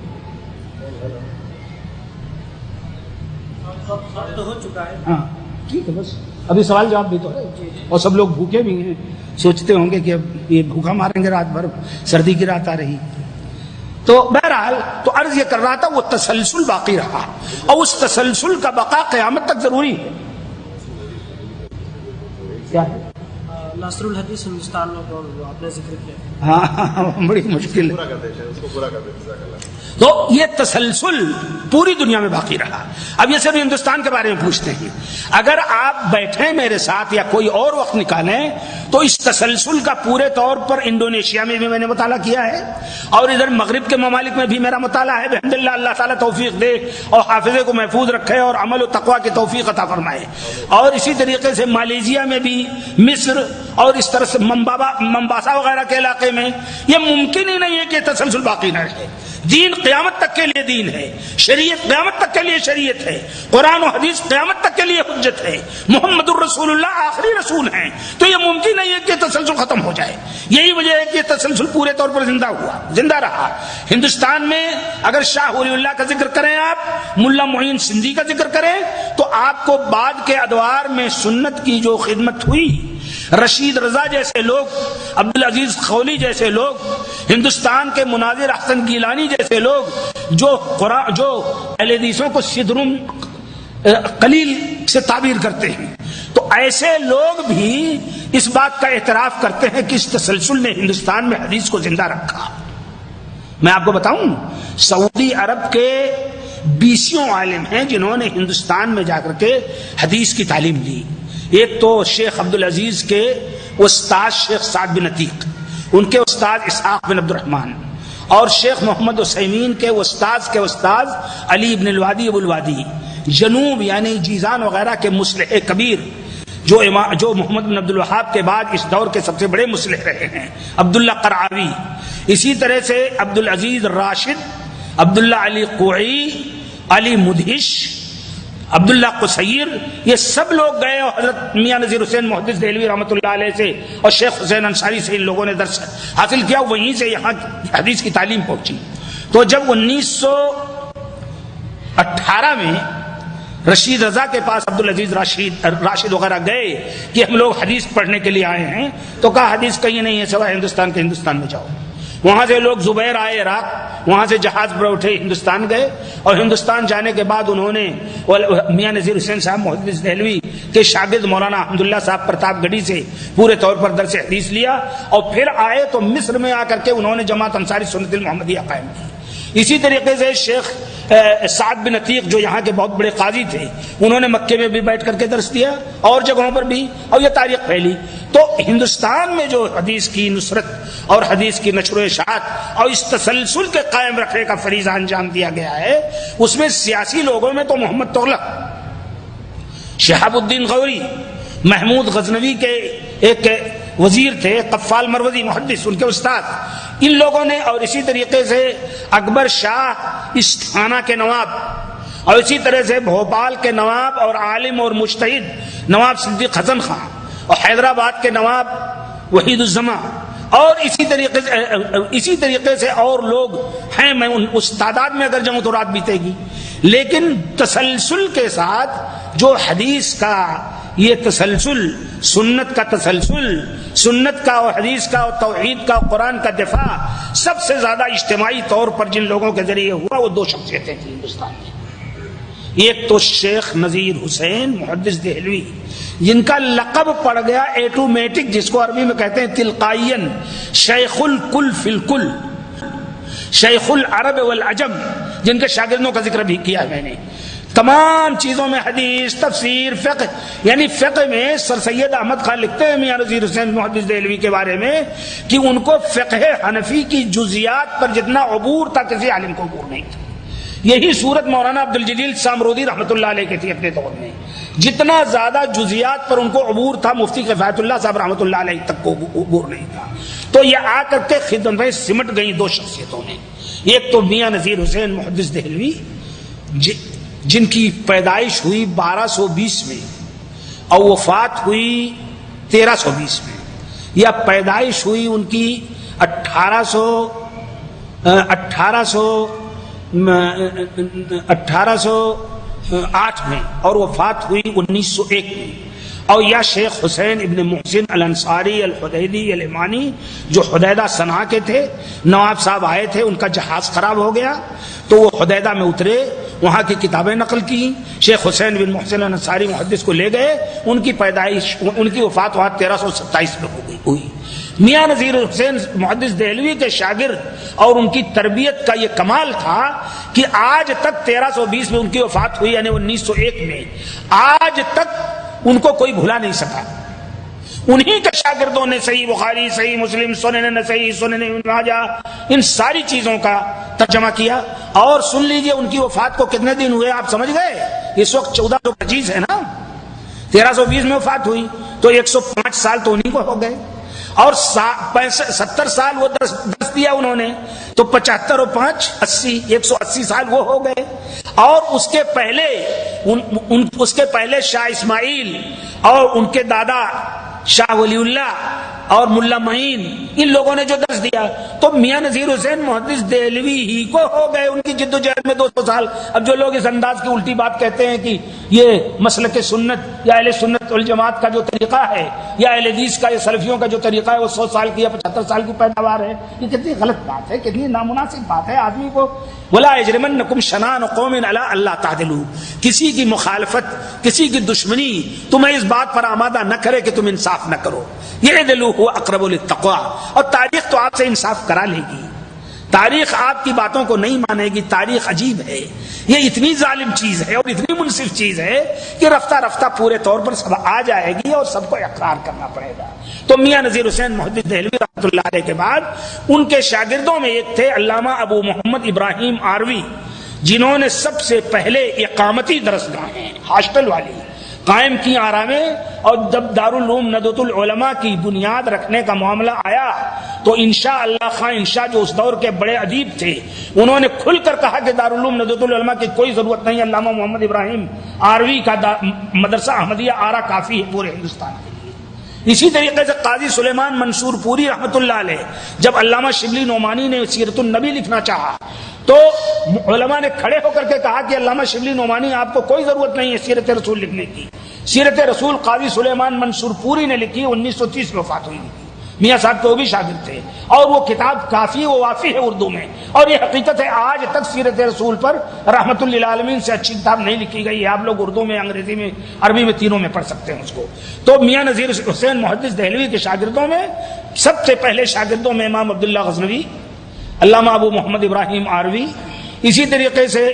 تو ہو چکا ہے، ہاں ٹھیک ہے، بس ابھی سوال جواب بھی تو ہے، اور سب لوگ بھوکے بھی ہیں، سوچتے ہوں گے کہ اب یہ بھوکا ماریں گے رات بھر، سردی کی رات آ رہی۔ تو بہرحال تو عرض یہ کر رہا تھا وہ تسلسل باقی رہا، اور اس تسلسل کا بقا قیامت تک ضروری ہے۔ کیا ہے ناصر الحدیث ہندوستان میں جو آپ نے ذکر کیا، ہاں بڑی مشکل ہے، تو یہ تسلسل پوری دنیا میں باقی رہا۔ اب یہ سب ہندوستان کے بارے میں پوچھتے ہیں، اگر آپ بیٹھیں میرے ساتھ یا کوئی اور وقت نکالیں تو اس تسلسل کا پورے طور پر انڈونیشیا میں بھی میں نے مطالعہ کیا ہے، اور ادھر مغرب کے ممالک میں بھی میرا مطالعہ ہے بحمدللہ۔ اللہ تعالیٰ توفیق دے اور حافظے کو محفوظ رکھے اور عمل و تقویٰ کی توفیق عطا فرمائے۔ اور اسی طریقے سے مالیشیا میں بھی، مصر اور اس طرح سے ممباسا وغیرہ کے علاقے میں، یہ ممکن ہی نہیں ہے کہ تسلسل باقی نہ رہے۔ دین قیامت تک کے لیے دین ہے، شریعت قیامت تک کے لیے شریعت ہے، قرآن و حدیث قیامت تک کے لیے حجت ہے، محمد الرسول اللہ آخری رسول ہیں۔ تو یہ ممکن نہیں ہے کہ تسلسل ختم ہو جائے۔ یہی وجہ ہے کہ یہ تسلسل پورے طور پر زندہ رہا۔ ہندوستان میں اگر شاہ ولی اللہ کا ذکر کریں، آپ ملا معین سندھی کا ذکر کریں، تو آپ کو بعد کے ادوار میں سنت کی جو خدمت ہوئی، رشید رضا جیسے لوگ، عبدالعزیز خولی جیسے لوگ، ہندوستان کے مناظر احسن گیلانی جیسے لوگ جو اہل حدیثوں کو صدرم قلیل سے تعبیر کرتے ہیں، تو ایسے لوگ بھی اس بات کا اعتراف کرتے ہیں کہ اس تسلسل نے ہندوستان میں حدیث کو زندہ رکھا۔ میں آپ کو بتاؤں، سعودی عرب کے 20 عالم ہیں جنہوں نے ہندوستان میں جا کر کے حدیث کی تعلیم لی۔ ایک تو شیخ عبدالعزیز کے استاد شیخ سعد بن عتیق، ان کے استاد اسحاق بن عبد الرحمن، اور شیخ محمد عثیمین کے استاد علی بن الوادی ابو الوادی، جنوب یعنی جیزان وغیرہ کے مصلح کبیر جو محمد بن عبد الوہاب کے بعد اس دور کے سب سے بڑے مصلح رہے ہیں، عبداللہ قرعاوی، اسی طرح سے عبدالعزیز راشد، عبداللہ علی قوعی، علی مدہش، عبداللہ قصیر، یہ سب لوگ گئے اور حضرت میاں نذیر حسین محدث دہلوی رحمۃ اللہ علیہ سے اور شیخ حسین انصاری سے ان لوگوں نے درس حاصل کیا، وہیں سے یہاں حدیث کی تعلیم پہنچی۔ تو جب 1918 میں رشید رضا کے پاس عبدالعزیز راشد وغیرہ گئے کہ ہم لوگ حدیث پڑھنے کے لیے آئے ہیں، تو کہا حدیث کہیں نہیں ہے سوائے ہندوستان کے، ہندوستان میں جاؤ۔ وہاں سے لوگ زبیر آئے عراق، وہاں سے جہاز پر اٹھے ہندوستان گئے، اور ہندوستان جانے کے بعد انہوں نے میاں نذیر حسین صاحب محدث دہلوی کے شاگرد مولانا احمداللہ صاحب پرتاپ گڑھی سے پورے طور پر درس حدیث لیا، اور پھر آئے تو مصر میں آ کر کے انہوں نے جماعت انصاری سنت المحمدیہ قائم کی۔ اسی طریقے سے شیخ سعد بن عتیق جو یہاں کے بہت بڑے قاضی تھے، انہوں نے مکے میں بھی بیٹھ کر کے درس دیا اور جگہوں پر بھی، اور یہ تاریخ پھیلی۔ تو ہندوستان میں جو حدیث کی نصرت اور حدیث کی نشر و اشاعت اور اس تسلسل کے قائم رکھنے کا فریضہ انجام دیا گیا ہے، اس میں سیاسی لوگوں میں تو محمد تغلق، شہاب الدین غوری، محمود غزنوی کے ایک وزیر تھے، قفال مروزی محدث ان کے استاد، ان لوگوں نے، اور اسی طریقے سے اکبر شاہ استھانہ کے نواب، اور اسی طرح سے بھوپال کے نواب اور عالم اور مجتہد نواب صدیق حسن خان، اور حیدرآباد کے نواب وحید الزماں، اور اسی طریقے سے اور لوگ ہیں، میں اس تعداد میں اگر جاؤں تو رات بیتے گی۔ لیکن تسلسل کے ساتھ جو حدیث کا یہ تسلسل، سنت کا تسلسل، سنت کا اور حدیث کا اور توحید کا اور قرآن کا دفاع سب سے زیادہ اجتماعی طور پر جن لوگوں کے ذریعے ہوا، وہ دو شخصیتیں تھیں ہندوستان میں۔ ایک تو شیخ نذیر حسین محدث دہلوی، جن کا لقب پڑ گیا ایٹومیٹک، جس کو عربی میں کہتے ہیں تلقائین، شیخ الکل فی الکل، شیخ العرب والعجم، جن کے شاگردوں کا ذکر بھی کیا میں نے۔ تمام چیزوں میں حدیث، تفسیر، فقہ، یعنی فقہ میں سر سید احمد خان لکھتے ہیں میاں نذیر حسین محدث دہلوی کے بارے میں کہ ان کو فقہ حنفی کی جزیات پر جتنا عبور تھا کسی عالم کو عبور نہیں تھا۔ یہی صورت مولانا عبد الجلیل سامرودی رحمۃ اللہ علیہ کی تھی اپنے دور میں، جتنا زیادہ جزیات پر ان کو عبور تھا مفتی کفایت اللہ صاحب رحمۃ اللہ علیہ تک کو عبور نہیں تھا۔ تو یہ آ کر کے خدمت میں سمٹ گئی دو شخصیتوں نے، ایک تو میاں نذیر حسین محدث دہلوی جن کی پیدائش ہوئی 1220 میں اور وفات ہوئی 1320 میں، یا پیدائش ہوئی ان کی 1808 میں اور وفات ہوئی 1901 میں، اور یا شیخ حسین ابن محسن الانصاری الحدیدی الامانی جو حدیدہ صنعاء کے تھے، نواب صاحب آئے تھے، ان کا جہاز خراب ہو گیا تو وہ حدیدہ میں اترے، وہاں کی کتابیں نقل کی، شیخ حسین بن محسن الانصاری محدث کو لے گئے، ان کی پیدائش، ان کی وفات وہاں 1327 میں ہوئی۔ میاں نذیر حسین محدث دہلوی کے شاگرد اور ان کی تربیت کا یہ کمال تھا کہ آج تک 1320 میں ان کی وفات ہوئی، یعنی 1901 میں، آج تک ان کو کوئی بھلا نہیں سکا۔ انہی کے شاگردوں نے صحیح بخاری، صحیح مسلم، سنن نسائی، سنن ابن ماجہ، ان ساری چیزوں کا ترجمہ کیا۔ اور سن لیجئے ان کی وفات کو کتنے دن ہوئے آپ سمجھ گئے؟ اس وقت 1425 ہے نا، 1320 میں وفات ہوئی تو 105 سال تو انہی کو ہو گئے، اور 70 سال وہ درس دیا انہوں نے، تو 75 اور 5 80، 180 سال وہ ہو گئے۔ اور اس کے پہلے شاہ اسماعیل اور ان کے دادا شاہ ولی اللہ اور ملا معین، ان لوگوں نے جو درس دیا، تو میاں نذیر حسین محدث دہلوی ہی کو ہو گئے ان کی جد و جہد میں 200 سال۔ اب جو لوگ اس انداز کی الٹی بات کہتے ہیں کہ یہ مسلک سنت یا اہل سنت والجماعت کا جو طریقہ ہے یا اہل حدیث کا یا سلفیوں کا جو طریقہ ہے وہ 100 سال کی یا 75 سال کی پیداوار ہے، یہ کتنی غلط بات ہے، کتنی نامناسب بات ہے۔ آدمی کو وَلَا يَجْرِمَنَّكُمْ شَنَآنُ قَوْمٍ عَلَىٰ أَلَّا تَعْدِلُوا، کسی کی مخالفت، کسی کی دشمنی تمہیں اس بات پر آمادہ نہ کرے کہ تم انصاف نہ کرو۔ اعدلوا هو اقرب للتقویٰ، اور تاریخ تو آپ سے انصاف کرا لے گی، تاریخ آپ کی باتوں کو نہیں مانے گی۔ تاریخ عجیب ہے، یہ اتنی ظالم چیز ہے اور اتنی منصف چیز ہے کہ رفتہ رفتہ پورے طور پر سب آ جائے گی اور سب کو اقرار کرنا پڑے گا۔ تو میاں نذیر حسین محدث دہلوی رحمۃ اللہ علیہ کے بعد ان کے شاگردوں میں ایک تھے علامہ ابو محمد ابراہیم آروی، جنہوں نے سب سے پہلے اقامتی درسگاہیں ہاسٹل والی قائم کی آرا میں، اور جب دارالعلوم ندوۃ العلماء کی بنیاد رکھنے کا معاملہ آیا تو انشاء اللہ خان انشاء جو اس دور کے بڑے ادیب تھے، انہوں نے کھل کر کہا کہ دارالعلوم ندوۃ العلماء کی کوئی ضرورت نہیں، علامہ محمد ابراہیم آروی کا مدرسہ احمدیہ آرا کافی ہے پورے ہندوستان کے لیے۔ اسی طریقے سے قاضی سلیمان منصور پوری رحمۃ اللہ علیہ، جب علامہ شبلی نعمانی نے سیرت النبی لکھنا چاہا تو علماء نے کھڑے ہو کر کے کہا کہ علامہ شبلی نعمانی آپ کو کوئی ضرورت نہیں ہے سیرت رسول لکھنے کی۔ سیرت رسول قاضی سلیمان منصور پوری نے لکھی، 1930 میں وفات ہوئی، میاں صاحب کے وہ بھی شاگرد تھے، اور وہ کتاب کافی و وافی ہے اردو میں، اور یہ حقیقت ہے آج تک سیرت رسول پر رحمت للعالمین سے اچھی کتاب نہیں لکھی گئی ہے۔ آپ لوگ اردو میں، انگریزی میں، عربی میں تینوں میں پڑھ سکتے ہیں اس کو۔ تو میاں نذیر حسین محدث دہلوی کے شاگردوں میں سب سے پہلے شاگردوں میں امام عبداللہ غزنوی، علامہ ابو محمد ابراہیم آروی، اسی طریقے سے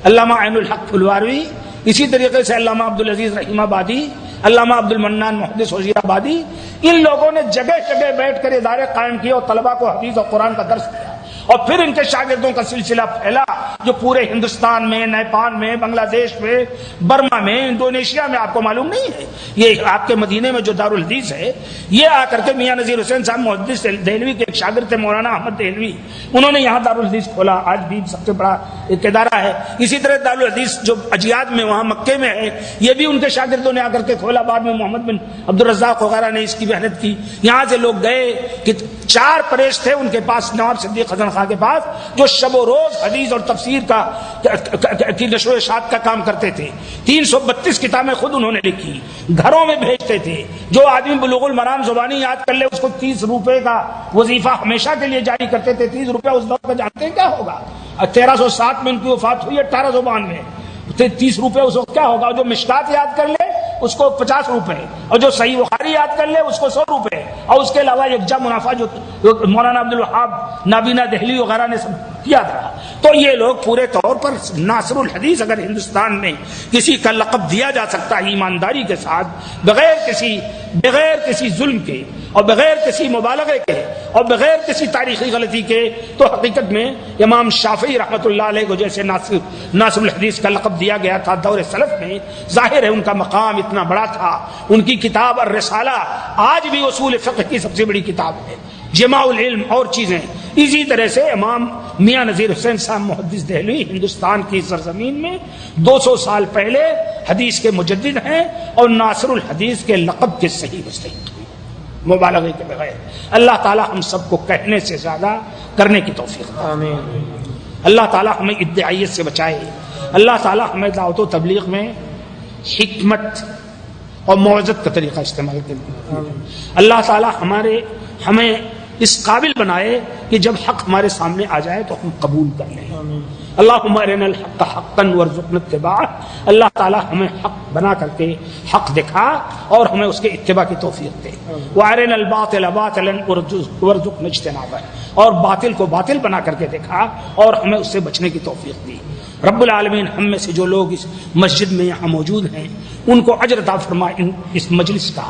علامہ عین الحق پھلواروی، اسی طریقے سے علامہ عبدالعزیز رحیم آبادی، علامہ عبد المنان محدث وزیر آبادی۔ ان لوگوں نے جگہ جگہ بیٹھ کر ادارے قائم کیے اور طلباء کو حدیث اور قرآن کا درس دیا، اور پھر ان کے شاگردوں کا سلسلہ پھیلا جو پورے ہندوستان میں، نیپال میں، بنگلہ دیش میں، برما میں، انڈونیشیا میں، آپ کو معلوم نہیں ہے؟ یہ آپ کے مدینے میں جو دارالحدیث ہے، یہ آ کر کے میاں نذیر حسین صاحب محدث دہلوی کے ایک شاگرد تھے مولانا احمد دہلوی، انہوں نے یہاں دارالحدیث کھولا، آج بھی سب سے بڑا ایک ادارہ ہے۔ اسی طرح دارالحدیث جو اجیاد میں وہاں مکے میں ہے، یہ بھی ان کے شاگردوں نے آ کر کے کھولا، بعد میں محمد بن عبد الرزاق وغیرہ نے اس کی محنت کی۔ یہاں سے لوگ گئے کہ 4 پریش تھے ان کے پاس، نواب صدیق حسن خان کے پاس، جو شب و روز حدیث اور تفسیر کی نشر و اشاعت کا کام کرتے تھے۔ 332 کتابیں خود انہوں نے لکھی، گھروں میں بھیجتے تھے۔ جو آدمی بلوغ المرام زبانی یاد کر لے اس کو 30 روپے کا وظیفہ ہمیشہ کے لیے جاری کرتے تھے۔ 30 روپے اس دور کا جانتے ہیں کیا ہوگا؟ 1307 میں ان کی وفات ہوئی، 1892 30 روپے اس وقت کیا ہوگا؟ جو مشکات یاد کر لے اس کو 50 روپے، اور جو صحیح بخاری یاد کر لے اس کو 100 روپے، اور اس کے علاوہ یکجا منافع جو مولانا عبدالوہاب نابینا دہلی وغیرہ نے سب کیا تھا۔ تو یہ لوگ پورے طور پر ناصر الحدیث اگر ہندوستان میں کسی کا لقب دیا جا سکتا ہے ایمانداری کے ساتھ، بغیر کسی ظلم کے، اور بغیر کسی مبالغے کے، اور بغیر کسی تاریخی غلطی کے، تو حقیقت میں امام شافعی رحمۃ اللہ علیہ کو جیسے ناصر الحدیث کا لقب دیا گیا تھا دور سلف میں، ظاہر ہے ان کا مقام اتنا بڑا تھا۔ ان کی کتاب الرسالہ آج بھی اصول فقہ کی سب سے بڑی کتاب ہے، جماع العلم اور چیزیں۔ اسی طرح سے امام میاں نذیر حسین صاحب محدث دہلوی ہندوستان کی سرزمین میں 200 سال پہلے حدیث کے مجدد ہیں، اور ناصر الحدیث کے لقب کے صحیح مستحق ہیں، مبالغے کے بغیر۔ اللہ تعالی ہم سب کو کہنے سے زیادہ کرنے کی توفیق دے۔ آمین۔ اللہ تعالی ہمیں ادعائیت سے بچائے۔ اللہ تعالی ہمیں دعوت و تبلیغ میں حکمت اور موعظت کا طریقہ استعمال کرے۔ اللہ تعالی ہمیں اس قابل بنائے کہ جب حق ہمارے سامنے آ جائے تو ہم قبول کر لیں۔ اللہم ارنا الحق حقا وارزقنا اتباعہ۔ اللہ تعالی ہمیں حق بنا کر کے حق دکھا اور ہمیں اس کے اتباع کی توفیق دے۔ وارنا الباطل باطلا وارزقنا اجتنابہ، اور باطل کو باطل بنا کر کے دکھا اور ہمیں اس سے بچنے کی توفیق دی۔ رب العالمین ہم میں سے جو لوگ اس مسجد میں یہاں موجود ہیں ان کو اجر عطا فرما اس مجلس کا،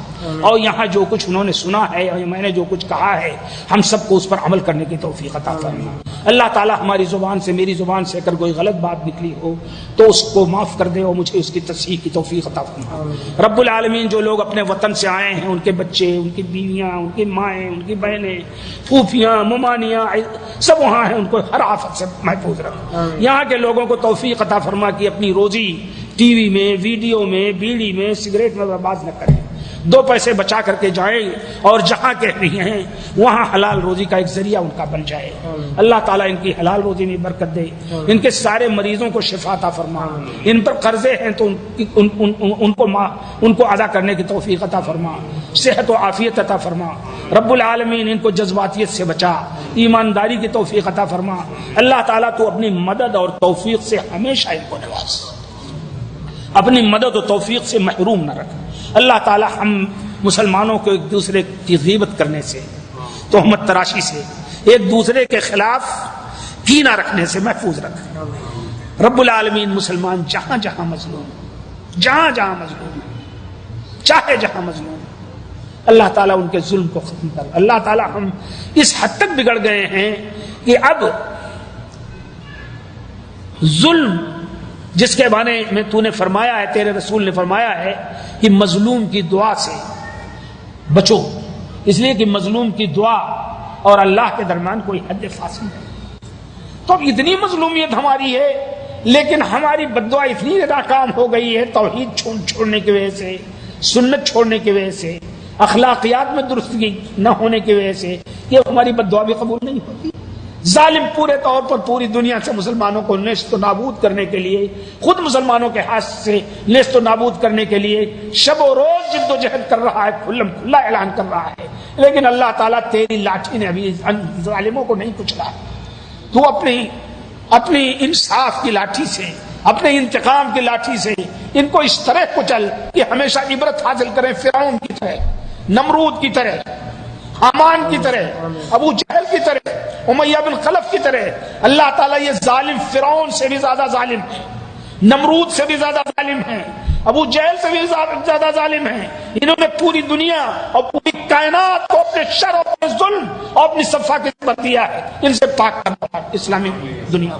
اور یہاں جو کچھ انہوں نے سنا ہے اور میں نے جو کچھ کہا ہے ہم سب کو اس پر عمل کرنے کی توفیق عطا فرما۔ اللہ تعالی ہماری زبان سے، میری زبان سے اگر کوئی غلط بات نکلی ہو تو اس کو معاف کر دے اور مجھے اس کی تصحیح کی توفیق عطا فرما۔ رب العالمین جو لوگ اپنے وطن سے آئے ہیں، ان کے بچے، ان کی بیویاں، ان کی مائیں، ان کی بہنیں، پھوپھیاں، ممانیاں سب وہاں ہیں، ان کو ہر آفت سے محفوظ رکھ۔ یہاں کے لوگوں کو توفیق عطا فرما کہ اپنی روزی ٹی وی میں، ویڈیو میں، بیڑی میں، سگریٹ میں برباد نہ کریں، 2 پیسے بچا کر کے جائیں، اور جہاں کہہ رہی ہیں وہاں حلال روزی کا ایک ذریعہ ان کا بن جائے۔ اللہ تعالیٰ ان کی حلال روزی میں برکت دے، ان کے سارے مریضوں کو شفا عطا فرما، ان پر قرضے ہیں تو ان کو ادا کرنے کی توفیق عطا فرما، صحت و عافیت عطا فرما۔ رب العالمین ان کو جذباتیت سے بچا، ایمانداری کی توفیق عطا فرما۔ اللہ تعالیٰ تو اپنی مدد اور توفیق سے ہمیشہ ان کو نواز، اپنی مدد و توفیق سے محروم نہ رکھ۔ اللہ تعالی ہم مسلمانوں کو ایک دوسرے کی غیبت کرنے سے، تہمت تراشی سے، ایک دوسرے کے خلاف کینہ رکھنے سے محفوظ رکھ۔ رب العالمین مسلمان جہاں جہاں مظلوم، چاہے جہاں مظلوم، اللہ تعالیٰ ان کے ظلم کو ختم کر۔ اللہ تعالیٰ ہم اس حد تک بگڑ گئے ہیں کہ اب ظلم جس کے بارے میں تو نے فرمایا ہے، تیرے رسول نے فرمایا ہے کہ مظلوم کی دعا سے بچو، اس لیے کہ مظلوم کی دعا اور اللہ کے درمیان کوئی حد فاصل نہیں۔ تو اب اتنی مظلومیت ہماری ہے، لیکن ہماری بددعا اتنی ناکام ہو گئی ہے توحید چھوڑنے کی وجہ سے، سنت چھوڑنے کی وجہ سے، اخلاقیات میں درستگی نہ ہونے کی وجہ سے، یہ ہماری بددعا بھی قبول نہیں ہوتی۔ ظالم پورے طور پر پوری دنیا سے مسلمانوں کو نیست و نابود کرنے کے لیے، خود مسلمانوں کے ہاتھ سے نیست و نابود کرنے کے لیے شب و روز جد و جہد کر رہا ہے، کھلم کھلا اعلان کر رہا ہے، لیکن اللہ تعالیٰ تیری لاٹھی نے ابھی ظالموں کو نہیں کچلا۔ تو اپنی انصاف کی لاٹھی سے، اپنے انتقام کی لاٹھی سے ان کو اس طرح کچل کہ ہمیشہ عبرت حاصل کریں، فرعون کی طرح، نمرود کی طرح، حامان کی طرح، ابو جہل کی طرح، امیہ بن خلف کی طرح۔ اللہ تعالیٰ یہ ظالم فرعون سے بھی زیادہ ظالم ہے، نمرود سے بھی زیادہ ظالم ہے، ابو جہل سے بھی زیادہ ظالم ہیں۔ انہوں نے پوری دنیا اور پوری کائنات کو اپنے شر اور اپنے ظلم اور اپنی صفا کے سبب دیا ہے۔ ان سے پاک کرنا اسلامی دنیا۔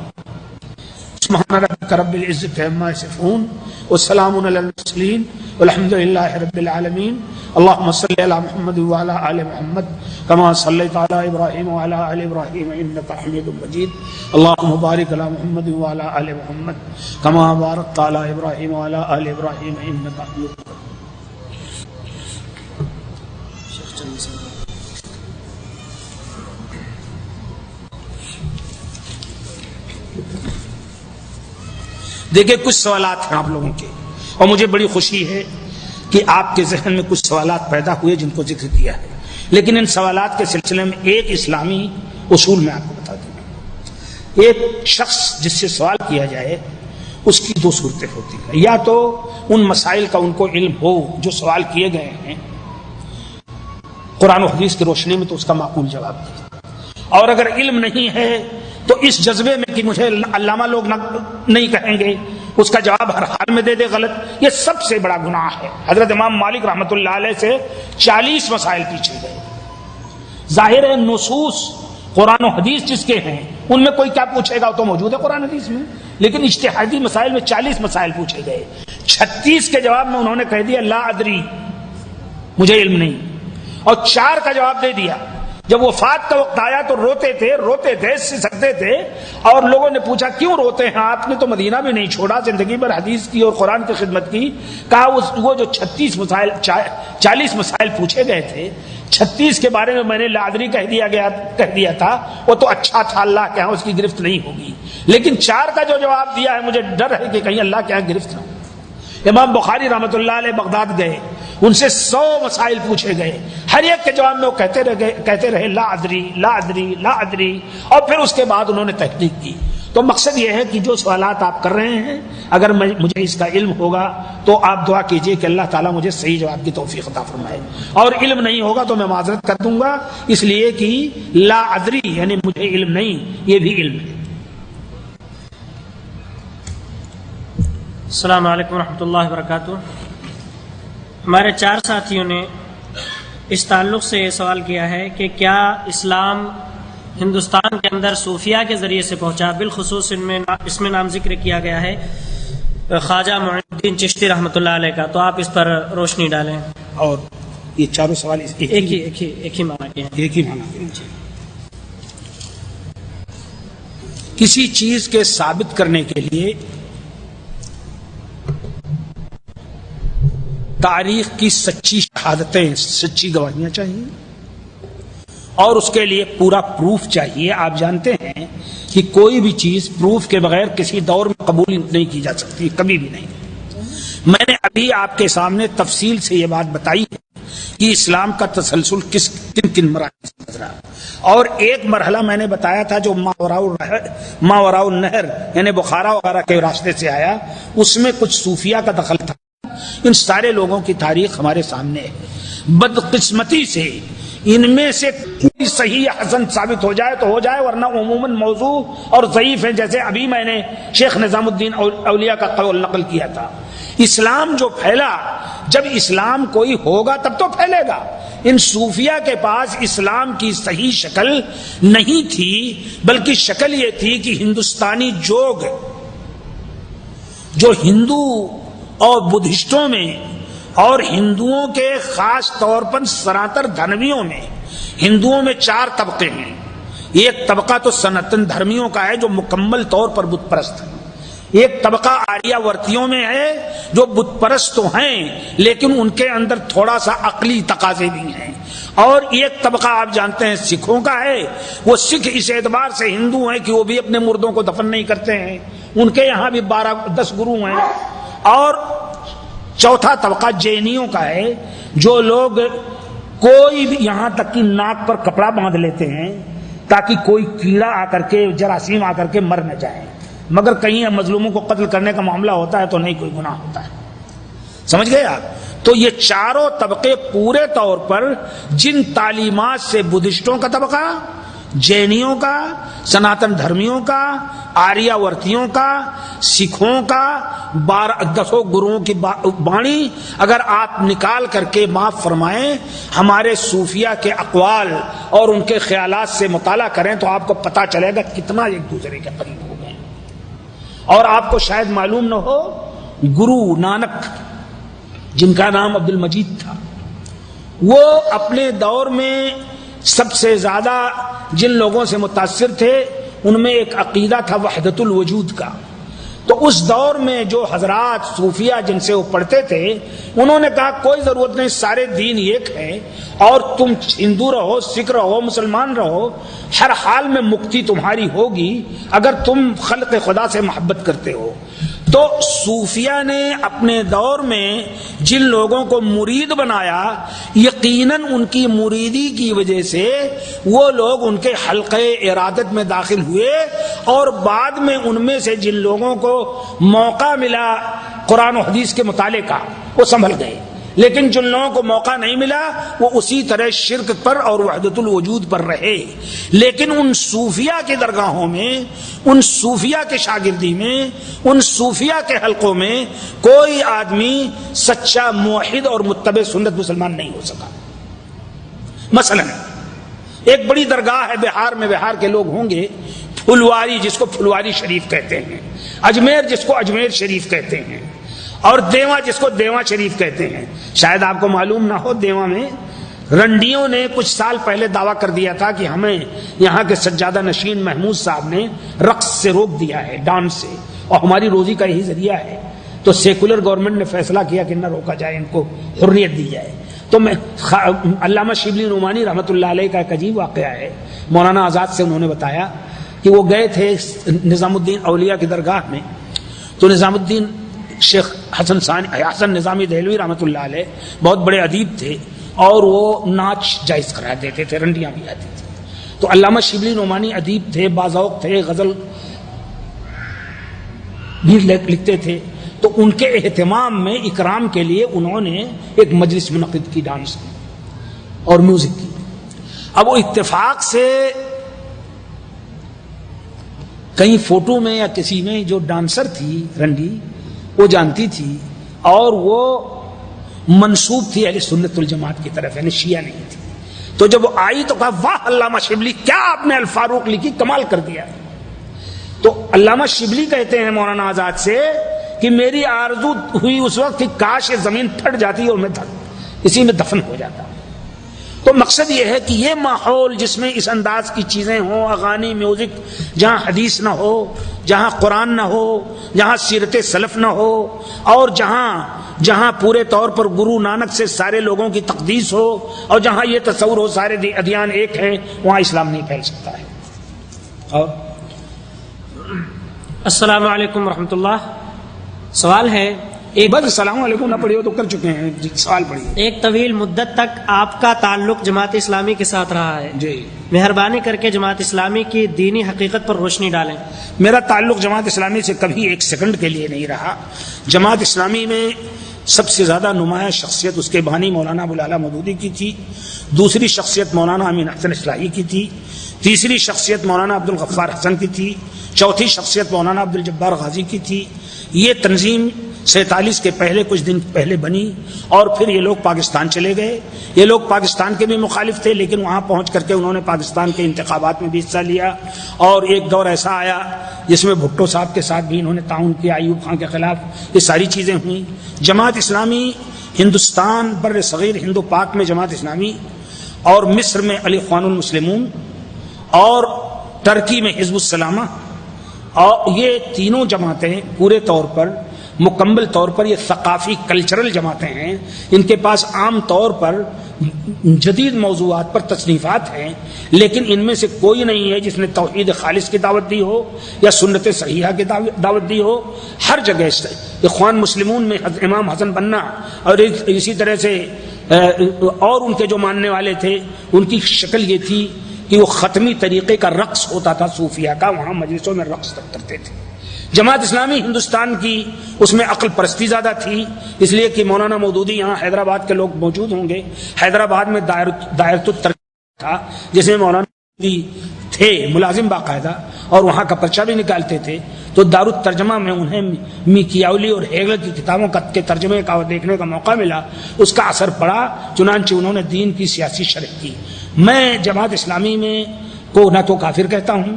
سبحان ربک رب العزت عما یصفون والسلام علی المرسلین والحمد للہ رب العالمین۔ اللهم صل علی محمد وعلی آل محمد كما صلیت علی ابراہیم وعلی آل ابراہیم انک حمید مجید۔ اللهم بارک علی محمد وعلی آل محمد كما بارکت علی ابراہیم وعلی آل ابراہیم انک حمید مجید۔ دیکھیں کچھ سوالات ہیں آپ لوگوں کے، اور مجھے بڑی خوشی ہے کہ آپ کے ذہن میں کچھ سوالات پیدا ہوئے جن کو ذکر کیا ہے، لیکن ان سوالات کے سلسلے میں ایک اسلامی اصول میں آپ کو بتا دوں۔ ایک شخص جس سے سوال کیا جائے اس کی دو صورتیں ہوتی ہیں، یا تو ان مسائل کا ان کو علم ہو جو سوال کیے گئے ہیں قرآن و حدیث کی روشنی میں، تو اس کا معقول جواب دے، اور اگر علم نہیں ہے تو اس جذبے میں کہ مجھے علامہ لوگ نہیں کہیں گے اس کا جواب ہر حال میں دے دے غلط۔ یہ سب سے بڑا گناہ ہے۔ حضرت امام مالک رحمۃ اللہ علیہ سے 40 مسائل پوچھے گئے۔ ظاہر ہے نصوص قرآن و حدیث جس کے ہیں ان میں کوئی کیا پوچھے گا تو موجود ہے قرآن حدیث میں، لیکن اجتہادی مسائل میں 40 مسائل پوچھے گئے۔ 36 کے جواب میں انہوں نے کہہ دیا لا ادری، مجھے علم نہیں، اور 4 کا جواب دے دیا۔ جب وفات کا وقت آیا تو روتے تھے، سکتے تھے، اور لوگوں نے پوچھا کیوں روتے ہیں آپ نے تو مدینہ بھی نہیں چھوڑا، زندگی بھر حدیث کی اور قرآن کی خدمت کی۔ کہا وہ جو 40 مسائل پوچھے گئے تھے، 36 کے بارے میں نے لا ادری کہہ دیا تھا، وہ تو اچھا تھا، اللہ کے ہاں اس کی گرفت نہیں ہوگی، لیکن 4 کا جو جواب دیا ہے مجھے ڈر ہے کہ کہیں اللہ کے ہاں گرفت نہ ہو۔ امام بخاری رحمۃ اللہ علیہ بغداد گئے، ان سے 100 مسائل پوچھے گئے، ہر ایک کے جواب میں وہ کہتے رہے لا ادری لا ادری لا ادری، اور پھر اس کے بعد انہوں نے تحقیق کی۔ تو مقصد یہ ہے کہ جو سوالات آپ کر رہے ہیں اگر مجھے اس کا علم ہوگا تو آپ دعا کیجئے کہ اللہ تعالیٰ مجھے صحیح جواب کی توفیق عطا فرمائے، اور علم نہیں ہوگا تو میں معذرت کر دوں گا، اس لیے کہ لا ادری یعنی مجھے علم نہیں، یہ بھی علم ہے۔ السلام علیکم ورحمۃ اللہ وبرکاتہ۔ ہمارے 4 ساتھیوں نے اس تعلق سے یہ سوال کیا ہے کہ کیا اسلام ہندوستان کے اندر صوفیہ کے ذریعے سے پہنچا، بالخصوص اس میں نام ذکر کیا گیا ہے خواجہ معین الدین چشتی رحمۃ اللہ علیہ کا، تو آپ اس پر روشنی ڈالیں۔ اور یہ چاروں سوال ایک ہی معنی کے ہیں۔ ایک ہی معنی کے۔ کسی چیز کے ثابت کرنے کے لیے تاریخ کی سچی شہادتیں، سچی گواہیاں چاہیے، اور اس کے لیے پورا پروف چاہیے۔ آپ جانتے ہیں کہ کوئی بھی چیز پروف کے بغیر کسی دور میں قبول نہیں کی جا سکتی، کبھی بھی نہیں۔ میں نے ابھی آپ کے سامنے تفصیل سے یہ بات بتائی ہے کہ اسلام کا تسلسل کن مراحل سے گزرا، اور ایک مرحلہ میں نے بتایا تھا جو ماوراء النہر یعنی بخارا وغیرہ کے راستے سے آیا، اس میں کچھ صوفیہ کا دخل تھا۔ ان سارے لوگوں کی تاریخ ہمارے سامنے ہے۔ بدقسمتی سے ان میں سے کوئی صحیح حسن ثابت ہو جائے تو ہو جائے، ورنہ عموماً موضوع اور ضعیف ہیں، جیسے ابھی میں نے شیخ نظام الدین اولیاء کا قول نقل کیا تھا۔ اسلام جو پھیلا، جب اسلام کوئی ہوگا تب تو پھیلے گا۔ ان صوفیہ کے پاس اسلام کی صحیح شکل نہیں تھی، بلکہ شکل یہ تھی کہ ہندوستانی جوگ جو ہندو اور بدھسٹوں میں اور ہندوؤں کے خاص طور پر سناتن دھرمیوں میں، ہندوؤں میں 4 طبقے ہیں۔ ایک طبقہ تو سناتن دھرمیوں کا ہے جو مکمل طور پر بت پرست ہے، ایک طبقہ آریہ ورتیوں میں ہے جو بت پرست تو ہیں لیکن ان کے اندر تھوڑا سا عقلی تقاضے بھی ہیں، اور ایک طبقہ آپ جانتے ہیں سکھوں کا ہے، وہ سکھ اس اعتبار سے ہندو ہیں کہ وہ بھی اپنے مردوں کو دفن نہیں کرتے ہیں، ان کے یہاں بھی 12-10 گرو ہیں، اور چوتھا طبقہ جینیوں کا ہے جو لوگ کوئی بھی یہاں تک کہ ناک پر کپڑا باندھ لیتے ہیں تاکہ کوئی کیڑا آ کر کے جراثیم آ کر کے مر نہ جائے، مگر کہیں مظلوموں کو قتل کرنے کا معاملہ ہوتا ہے تو نہیں کوئی گناہ ہوتا ہے. سمجھ گئے آپ؟ تو یہ چاروں طبقے پورے طور پر جن تعلیمات سے بدھسٹوں کا طبقہ، جینیوں کا، سناتن دھرمیوں کا، آریہ ورتیوں کا، سکھوں کا، 10 گروؤں کی بانی اگر آپ نکال کر کے معاف فرمائیں ہمارے صوفیہ کے اقوال اور ان کے خیالات سے مطالعہ کریں تو آپ کو پتہ چلے گا کتنا ایک دوسرے کے قریب ہو گئے. اور آپ کو شاید معلوم نہ ہو، گرو نانک جن کا نام عبد المجید تھا، وہ اپنے دور میں سب سے زیادہ جن لوگوں سے متاثر تھے ان میں ایک عقیدہ تھا وحدت الوجود کا. تو اس دور میں جو حضرات صوفیہ جن سے وہ پڑھتے تھے انہوں نے کہا کوئی ضرورت نہیں، سارے دین ایک ہے اور تم ہندو رہو، سکھ رہو، مسلمان رہو، ہر حال میں مکتی تمہاری ہوگی اگر تم خلق خدا سے محبت کرتے ہو. تو صوفیہ نے اپنے دور میں جن لوگوں کو مرید بنایا یقیناً ان کی مریدی کی وجہ سے وہ لوگ ان کے حلقے ارادت میں داخل ہوئے، اور بعد میں ان میں سے جن لوگوں کو موقع ملا قرآن و حدیث کے مطالعے کا وہ سنبھل گئے، لیکن جن لوگوں کو موقع نہیں ملا وہ اسی طرح شرک پر اور وحدت الوجود پر رہے. لیکن ان صوفیہ کی درگاہوں میں، ان صوفیہ کے شاگردی میں، ان صوفیہ کے حلقوں میں کوئی آدمی سچا موحد اور متبع سنت مسلمان نہیں ہو سکا. مثلا ایک بڑی درگاہ ہے بہار میں، بہار کے لوگ ہوں گے، پھلواری جس کو پھلواری شریف کہتے ہیں، اجمیر جس کو اجمیر شریف کہتے ہیں، اور دیواں جس کو دیواں شریف کہتے ہیں. شاید آپ کو معلوم نہ ہو، دیواں میں رنڈیوں نے کچھ سال پہلے دعویٰ کر دیا تھا کہ ہمیں یہاں کے سجادہ نشین محمود صاحب نے رقص سے روک دیا ہے، ڈانس سے، اور ہماری روزی کا یہی ذریعہ ہے. تو سیکولر گورنمنٹ نے فیصلہ کیا کہ نہ روکا جائے، ان کو حریت دی جائے. تو میں علامہ شبلی نعمانی رحمۃ اللہ علیہ کا ایک عجیب واقعہ ہے، مولانا آزاد سے انہوں نے بتایا کہ وہ گئے تھے نظام الدین اولیاء کی درگاہ میں. تو نظام الدین شیخ حسن نظامی دہلوی رحمۃ اللہ علیہ بہت بڑے ادیب تھے اور وہ ناچ جائز قرار دیتے تھے، رنڈیاں بھی آتی تھیں. تو علامہ شبلی نعمانی ادیب تھے، باذوق تھے، غزل بھی لکھتے تھے. تو ان کے اہتمام میں اکرام کے لیے انہوں نے ایک مجلس منعقد کی ڈانس اور میوزک کی. اب وہ اتفاق سے کہیں فوٹو میں یا کسی میں جو ڈانسر تھی رنڈی وہ جانتی تھی اور وہ منسوب تھی اہل سنت والجماعت کی طرف، یعنی شیعہ نہیں تھی. تو جب وہ آئی تو کہا واہ علامہ شبلی، کیا آپ نے الفاروق لکھی، کمال کر دیا. تو علامہ شبلی کہتے ہیں مولانا آزاد سے کہ میری آرزو ہوئی اس وقت کہ کاش یہ زمین پھٹ جاتی اور میں اسی میں دفن ہو جاتا. تو مقصد یہ ہے کہ یہ ماحول جس میں اس انداز کی چیزیں ہوں، اغانی، میوزک، جہاں حدیث نہ ہو، جہاں قرآن نہ ہو، جہاں سیرت سلف نہ ہو، اور جہاں پورے طور پر گرو نانک سے سارے لوگوں کی تقدیس ہو، اور جہاں یہ تصور ہو سارے ادیان ایک ہیں، وہاں اسلام نہیں پھیل سکتا ہے. اور السلام علیکم ورحمۃ اللہ. سوال ہے، بس السلام علیکم نہ پڑھیے تو کر چکے ہیں، سوال پڑھیے. ایک طویل مدت تک آپ کا تعلق جماعت اسلامی کے ساتھ رہا ہے، جی مہربانی کر کے جماعت اسلامی کی دینی حقیقت پر روشنی ڈالیں. میرا تعلق جماعت اسلامی سے کبھی ایک سیکنڈ کے لیے نہیں رہا. جماعت اسلامی میں سب سے زیادہ نمایاں شخصیت اس کے بانی مولانا ابوالعلا مودودی کی تھی، دوسری شخصیت مولانا امین حسن اصلاحی کی تھی، تیسری شخصیت مولانا عبد الغفار حسن کی تھی، چوتھی شخصیت مولانا عبد الجبار غازی کی تھی. یہ تنظیم 47 کے پہلے کچھ دن پہلے بنی اور پھر یہ لوگ پاکستان چلے گئے. یہ لوگ پاکستان کے بھی مخالف تھے لیکن وہاں پہنچ کر کے انہوں نے پاکستان کے انتخابات میں بھی حصہ لیا، اور ایک دور ایسا آیا جس میں بھٹو صاحب کے ساتھ بھی انہوں نے تعاون کیا، ایوب خان کے خلاف. یہ ساری چیزیں ہوئیں. جماعت اسلامی ہندوستان بر صغیر ہندو پاک میں جماعت اسلامی، اور مصر میں الاخوان المسلمون، اور ترکی میں حزب السلامہ، اور یہ تینوں جماعتیں پورے طور پر مکمل طور پر یہ ثقافی کلچرل جماعتیں ہیں. ان کے پاس عام طور پر جدید موضوعات پر تصنیفات ہیں، لیکن ان میں سے کوئی نہیں ہے جس نے توحید خالص کی دعوت دی ہو یا سنت صحیحہ کی دعوت دی ہو. ہر جگہ اخوان مسلمون میں امام حسن بننا اور اسی طرح سے اور ان کے جو ماننے والے تھے ان کی شکل یہ تھی کہ وہ ختمی طریقے کا رقص ہوتا تھا صوفیہ کا، وہاں مجلسوں میں رقص تک کرتے تھے. جماعت اسلامی ہندوستان کی اس میں عقل پرستی زیادہ تھی، اس لیے کہ مولانا مودودی یہاں حیدرآباد کے لوگ موجود ہوں گے. حیدرآباد میں دائرۃ الترجمہ تھا جس میں مولانا مودودی تھے ملازم باقاعدہ اور وہاں کا پرچہ بھی نکالتے تھے. تو دارالترجمہ میں انہیں میکیاولی اور ہیگل کی کتابوں کے ترجمے کا دیکھنے کا موقع ملا، اس کا اثر پڑا، چنانچہ انہوں نے دین کی سیاسی شرح کی. میں جماعت اسلامی میں کو نہ تو کافر کہتا ہوں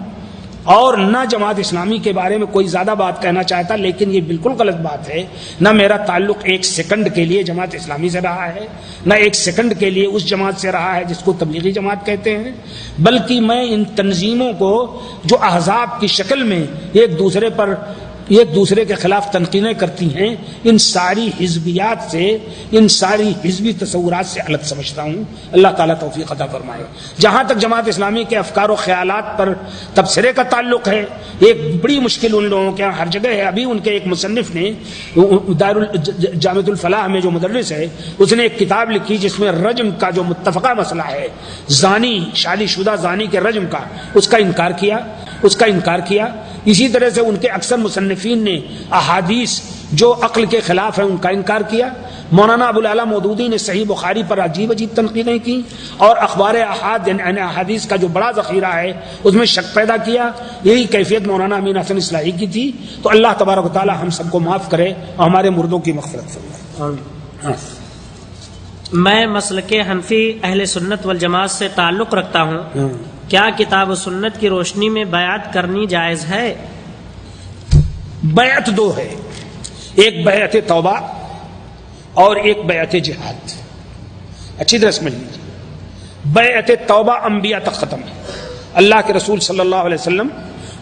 اور نہ جماعت اسلامی کے بارے میں کوئی زیادہ بات کہنا چاہتا، لیکن یہ بالکل غلط بات ہے. نہ میرا تعلق ایک سیکنڈ کے لیے جماعت اسلامی سے رہا ہے، نہ ایک سیکنڈ کے لیے اس جماعت سے رہا ہے جس کو تبلیغی جماعت کہتے ہیں، بلکہ میں ان تنظیموں کو جو احزاب کی شکل میں ایک دوسرے کے خلاف تنقیدیں کرتی ہیں، ان ساری حزبیات سے، ان ساری حزبی تصورات سے الگ سمجھتا ہوں. اللہ تعالیٰ توفیق عطا فرمائے. جہاں تک جماعت اسلامی کے افکار و خیالات پر تبصرے کا تعلق ہے، ایک بڑی مشکل ان لوگوں کے ہر جگہ ہے. ابھی ان کے ایک مصنف نے جامعۃ الفلاح میں جو مدرس ہے، اس نے ایک کتاب لکھی جس میں رجم کا جو متفقہ مسئلہ ہے، زانی، شادی شدہ زانی کے رجم کا، اس کا انکار کیا. اسی طرح سے ان کے اکثر مصنفین نے احادیث جو عقل کے خلاف ہیں ان کا انکار کیا. مولانا ابوالعلا مودودی نے صحیح بخاری پر عجیب تنقیدیں کی اور اخبار احاد یعنی احادیث کا جو بڑا ذخیرہ ہے اس میں شک پیدا کیا. یہی کیفیت مولانا امین حسن اصلاحی کی تھی. تو اللہ تبارک و تعالی ہم سب کو معاف کرے اور ہمارے مردوں کی مغفرت فرمائے. میں مسلک حنفی اہل سنت والجماعت سے تعلق رکھتا ہوں، کیا کتاب و سنت کی روشنی میں بیعت کرنی جائز ہے؟ بیعت دو ہے، ایک بیعت توبہ اور ایک بیعت جہاد. اچھی طرح سمجھ لیجیے. بیعت توبہ انبیاء تک ختم ہے. اللہ کے رسول صلی اللہ علیہ وسلم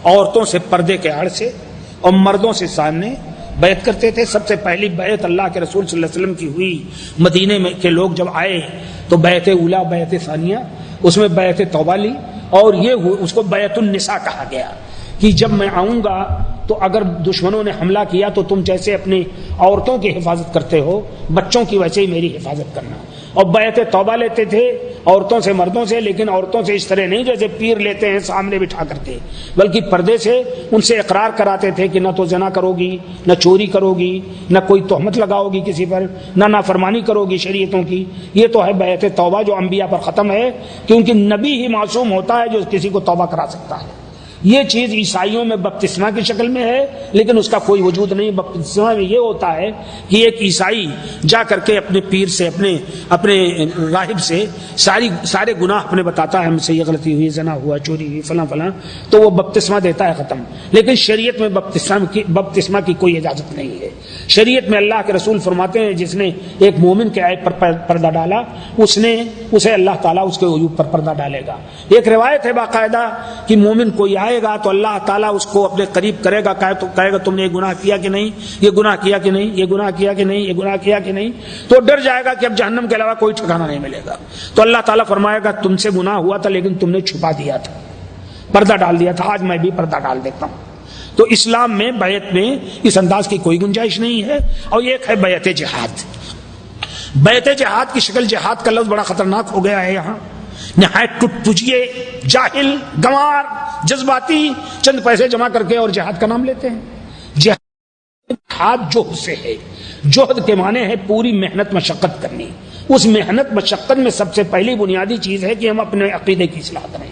عورتوں سے پردے کے آڑ سے اور مردوں سے سامنے بیعت کرتے تھے. سب سے پہلی بیعت اللہ کے رسول صلی اللہ علیہ وسلم کی ہوئی مدینے میں کے لوگ جب آئے تو بیعت اولا بیعت ثانیہ، اس میں بیعت توبہ لی اور یہ اس کو بیعت النساء کہا گیا کہ جب میں آؤں گا تو اگر دشمنوں نے حملہ کیا تو تم جیسے اپنی عورتوں کی حفاظت کرتے ہو بچوں کی ویسے ہی میری حفاظت کرنا. اور بیعت توبہ لیتے تھے عورتوں سے مردوں سے، لیکن عورتوں سے اس طرح نہیں جیسے پیر لیتے ہیں سامنے بٹھا کرتے، بلکہ پردے سے ان سے اقرار کراتے تھے کہ نہ تو زنا کرو گی، نہ چوری کرو گی، نہ کوئی تہمت لگاؤ گی کسی پر، نہ نافرمانی کرو گی شریعتوں کی. یہ تو ہے بیعت توبہ جو انبیاء پر ختم ہے، کیونکہ نبی ہی معصوم ہوتا ہے جو کسی کو توبہ کرا سکتا ہے. یہ چیز عیسائیوں میں بپتسمہ کی شکل میں ہے، لیکن اس کا کوئی وجود نہیں. بپتسمہ میں یہ ہوتا ہے کہ ایک عیسائی جا کر کے اپنے پیر سے، اپنے راہب سے سارے گناہ اپنے بتاتا ہے، ہم سے یہ غلطی ہوئی، زنا ہوا، چوری ہوئی، فلاں فلاں، تو وہ بپتسمہ دیتا ہے، ختم. لیکن شریعت میں بپتسمہ کی کوئی اجازت نہیں ہے. شریعت میں اللہ کے رسول فرماتے ہیں جس نے ایک مومن کے عیب پر پردہ ڈالا اسے اللہ تعالیٰ اس کے عیوب پر پردہ ڈالے گا. ایک روایت ہے باقاعدہ کہ مومن کوئی آئے گا تو اللہ تعالیٰ اس کو اپنے قریب کرے گا، کہے گا تم نے یہ گناہ کیا کہ نہیں، یہ گناہ کیا کہ نہیں، یہ گناہ کیا کہ نہیں، یہ گناہ کیا کہ نہیں. تو ڈر جائے گا کہ اب جہنم کے علاوہ کوئی ٹھکانہ نہیں ملے گا. تو اللہ تعالیٰ فرمائے گا تم سے گناہ ہوا تھا لیکن تم نے چھپا دیا تھا، پردہ ڈال دیا تھا، آج میں بھی پردہ ڈال دیتا ہوں. تو اسلام میں بیعت میں اس انداز کی کوئی گنجائش نہیں ہے. اور ایک ہے بیعت جہاد. بیعت جہاد کی شکل، جہاد کا لفظ بڑا خطرناک ہو گیا ہے یہاں. نہایت ٹٹپجیے، جاہل، گنوار، جذباتی چند پیسے جمع کر کے اور جہاد کا نام لیتے ہیں. جہاد جوہد سے ہے. جوہد کے معنی ہے پوری محنت مشقت کرنی. اس محنت مشقت میں سب سے پہلی بنیادی چیز ہے کہ ہم اپنے عقیدے کی اصلاح کریں،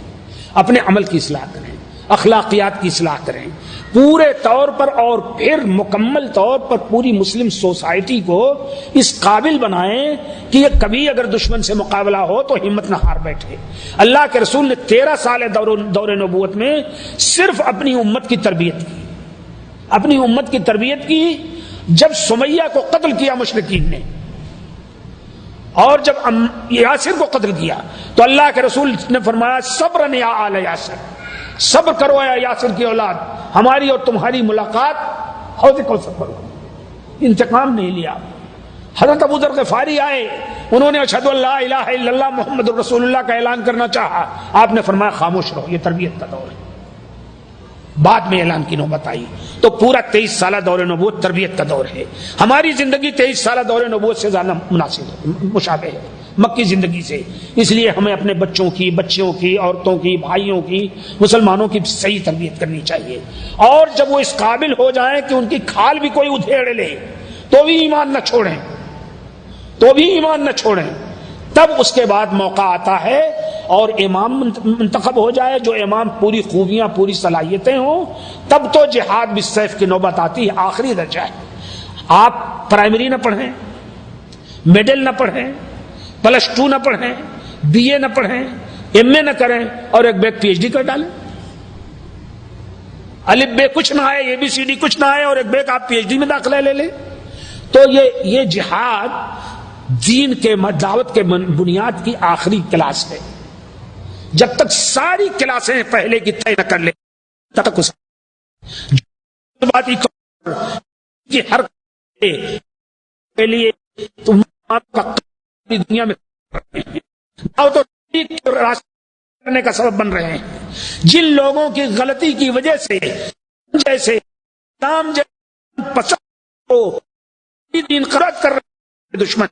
اپنے عمل کی اصلاح کریں، اخلاقیات کی اصلاح کریں پورے طور پر، اور پھر مکمل طور پر پوری مسلم سوسائٹی کو اس قابل بنائیں کہ یہ کبھی اگر دشمن سے مقابلہ ہو تو ہمت نہ ہار بیٹھے. اللہ کے رسول نے 13 سال دور نبوت میں صرف اپنی امت کی تربیت کی. جب سمیہ کو قتل کیا مشرکین نے اور جب یاسر کو قتل کیا تو اللہ کے رسول نے فرمایا صبرن یا آل یاسر، صبر کرو اے یاسر کی اولاد، ہماری اور تمہاری ملاقات حوض کوثر پر ہوگی۔ انتقام نہیں لیا۔ حضرت ابو ذر غفاری آئے، انہوں نے اشہد ان لا الہ الا اللہ محمد رسول اللہ کا اعلان کرنا چاہا، آپ نے فرمایا خاموش رہو، یہ تربیت کا دور ہے۔ بعد میں اعلان کی نوبت آئی۔ تو پورا 23 سالہ دور نبوت تربیت کا دور ہے۔ ہماری زندگی 23 سالہ دور نبوت سے زیادہ مناسب ہے، مشابہ ہے مکی زندگی سے۔ اس لیے ہمیں اپنے بچوں کی، بچیوں کی، عورتوں کی، بھائیوں کی، مسلمانوں کی صحیح تربیت کرنی چاہیے۔ اور جب وہ اس قابل ہو جائیں کہ ان کی کھال بھی کوئی ادھیڑ لے تو بھی ایمان نہ چھوڑیں، تب اس کے بعد موقع آتا ہے اور امام منتخب ہو جائے، جو امام پوری خوبیاں، پوری صلاحیتیں ہوں، تب تو جہاد بالسیف کی نوبت آتی ہے، آخری درجہ ہے۔ آپ پرائمری نہ پڑھیں، میڈل نہ پڑھیں، +2 نہ پڑھیں، BA نہ پڑھیں، MA نہ کریں، اور ایک بیگ PhD کر ڈالیں۔ الف بے کچھ نہ آئے، ABCD کچھ نہ آئے، اور ایک بیگ آپ PhD میں داخلہ لے لیں، تو یہ جہاد دین کے دعوت کے بنیاد کی آخری کلاس ہے۔ جب تک ساری کلاسیں پہلے کی طے نہ کر لیں تب تک اس کی ہر کے لیے تم دنیا میں کرنے کا سبب بن رہے ہیں۔ جن لوگوں کی غلطی کی وجہ سے جیسے نام پسند ہو دین قرض کر رہے دشمن،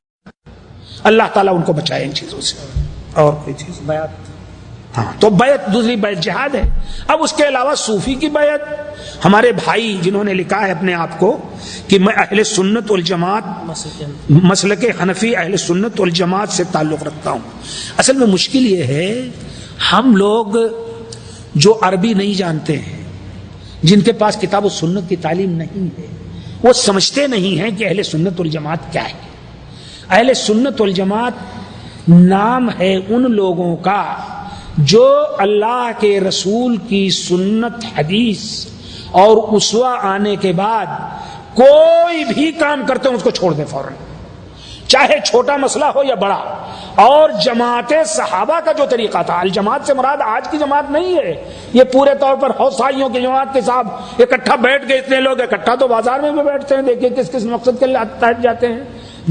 اللہ تعالیٰ ان کو بچائے ان چیزوں سے۔ اور کوئی چیز بیعت، ہاں تو بیعت دوسری بیعت جہاد ہے۔ اب اس کے علاوہ صوفی کی بیعت، ہمارے بھائی جنہوں نے لکھا ہے اپنے آپ کو کہ میں اہل سنت والجماعت، مسلک حنفی اہل سنت والجماعت سے تعلق رکھتا ہوں۔ اصل میں مشکل یہ ہے، ہم لوگ جو عربی نہیں جانتے ہیں، جن کے پاس کتاب و سنت کی تعلیم نہیں ہے، وہ سمجھتے نہیں ہیں کہ اہل سنت والجماعت کیا ہے۔ اہل سنت والجماعت نام ہے ان لوگوں کا جو اللہ کے رسول کی سنت، حدیث اور اسوہ آنے کے بعد کوئی بھی کام کرتے ہیں اس کو چھوڑ دیں فوراً، چاہے چھوٹا مسئلہ ہو یا بڑا۔ اور جماعت صحابہ کا جو طریقہ تھا، الجماعت سے مراد آج کی جماعت نہیں ہے، یہ پورے طور پر حوثائیوں کی جماعت کے ساتھ اکٹھا بیٹھ گئے، اتنے لوگ اکٹھا تو بازار میں بھی بیٹھتے ہیں، دیکھیں کس کس مقصد کے لیے تحت جاتے ہیں۔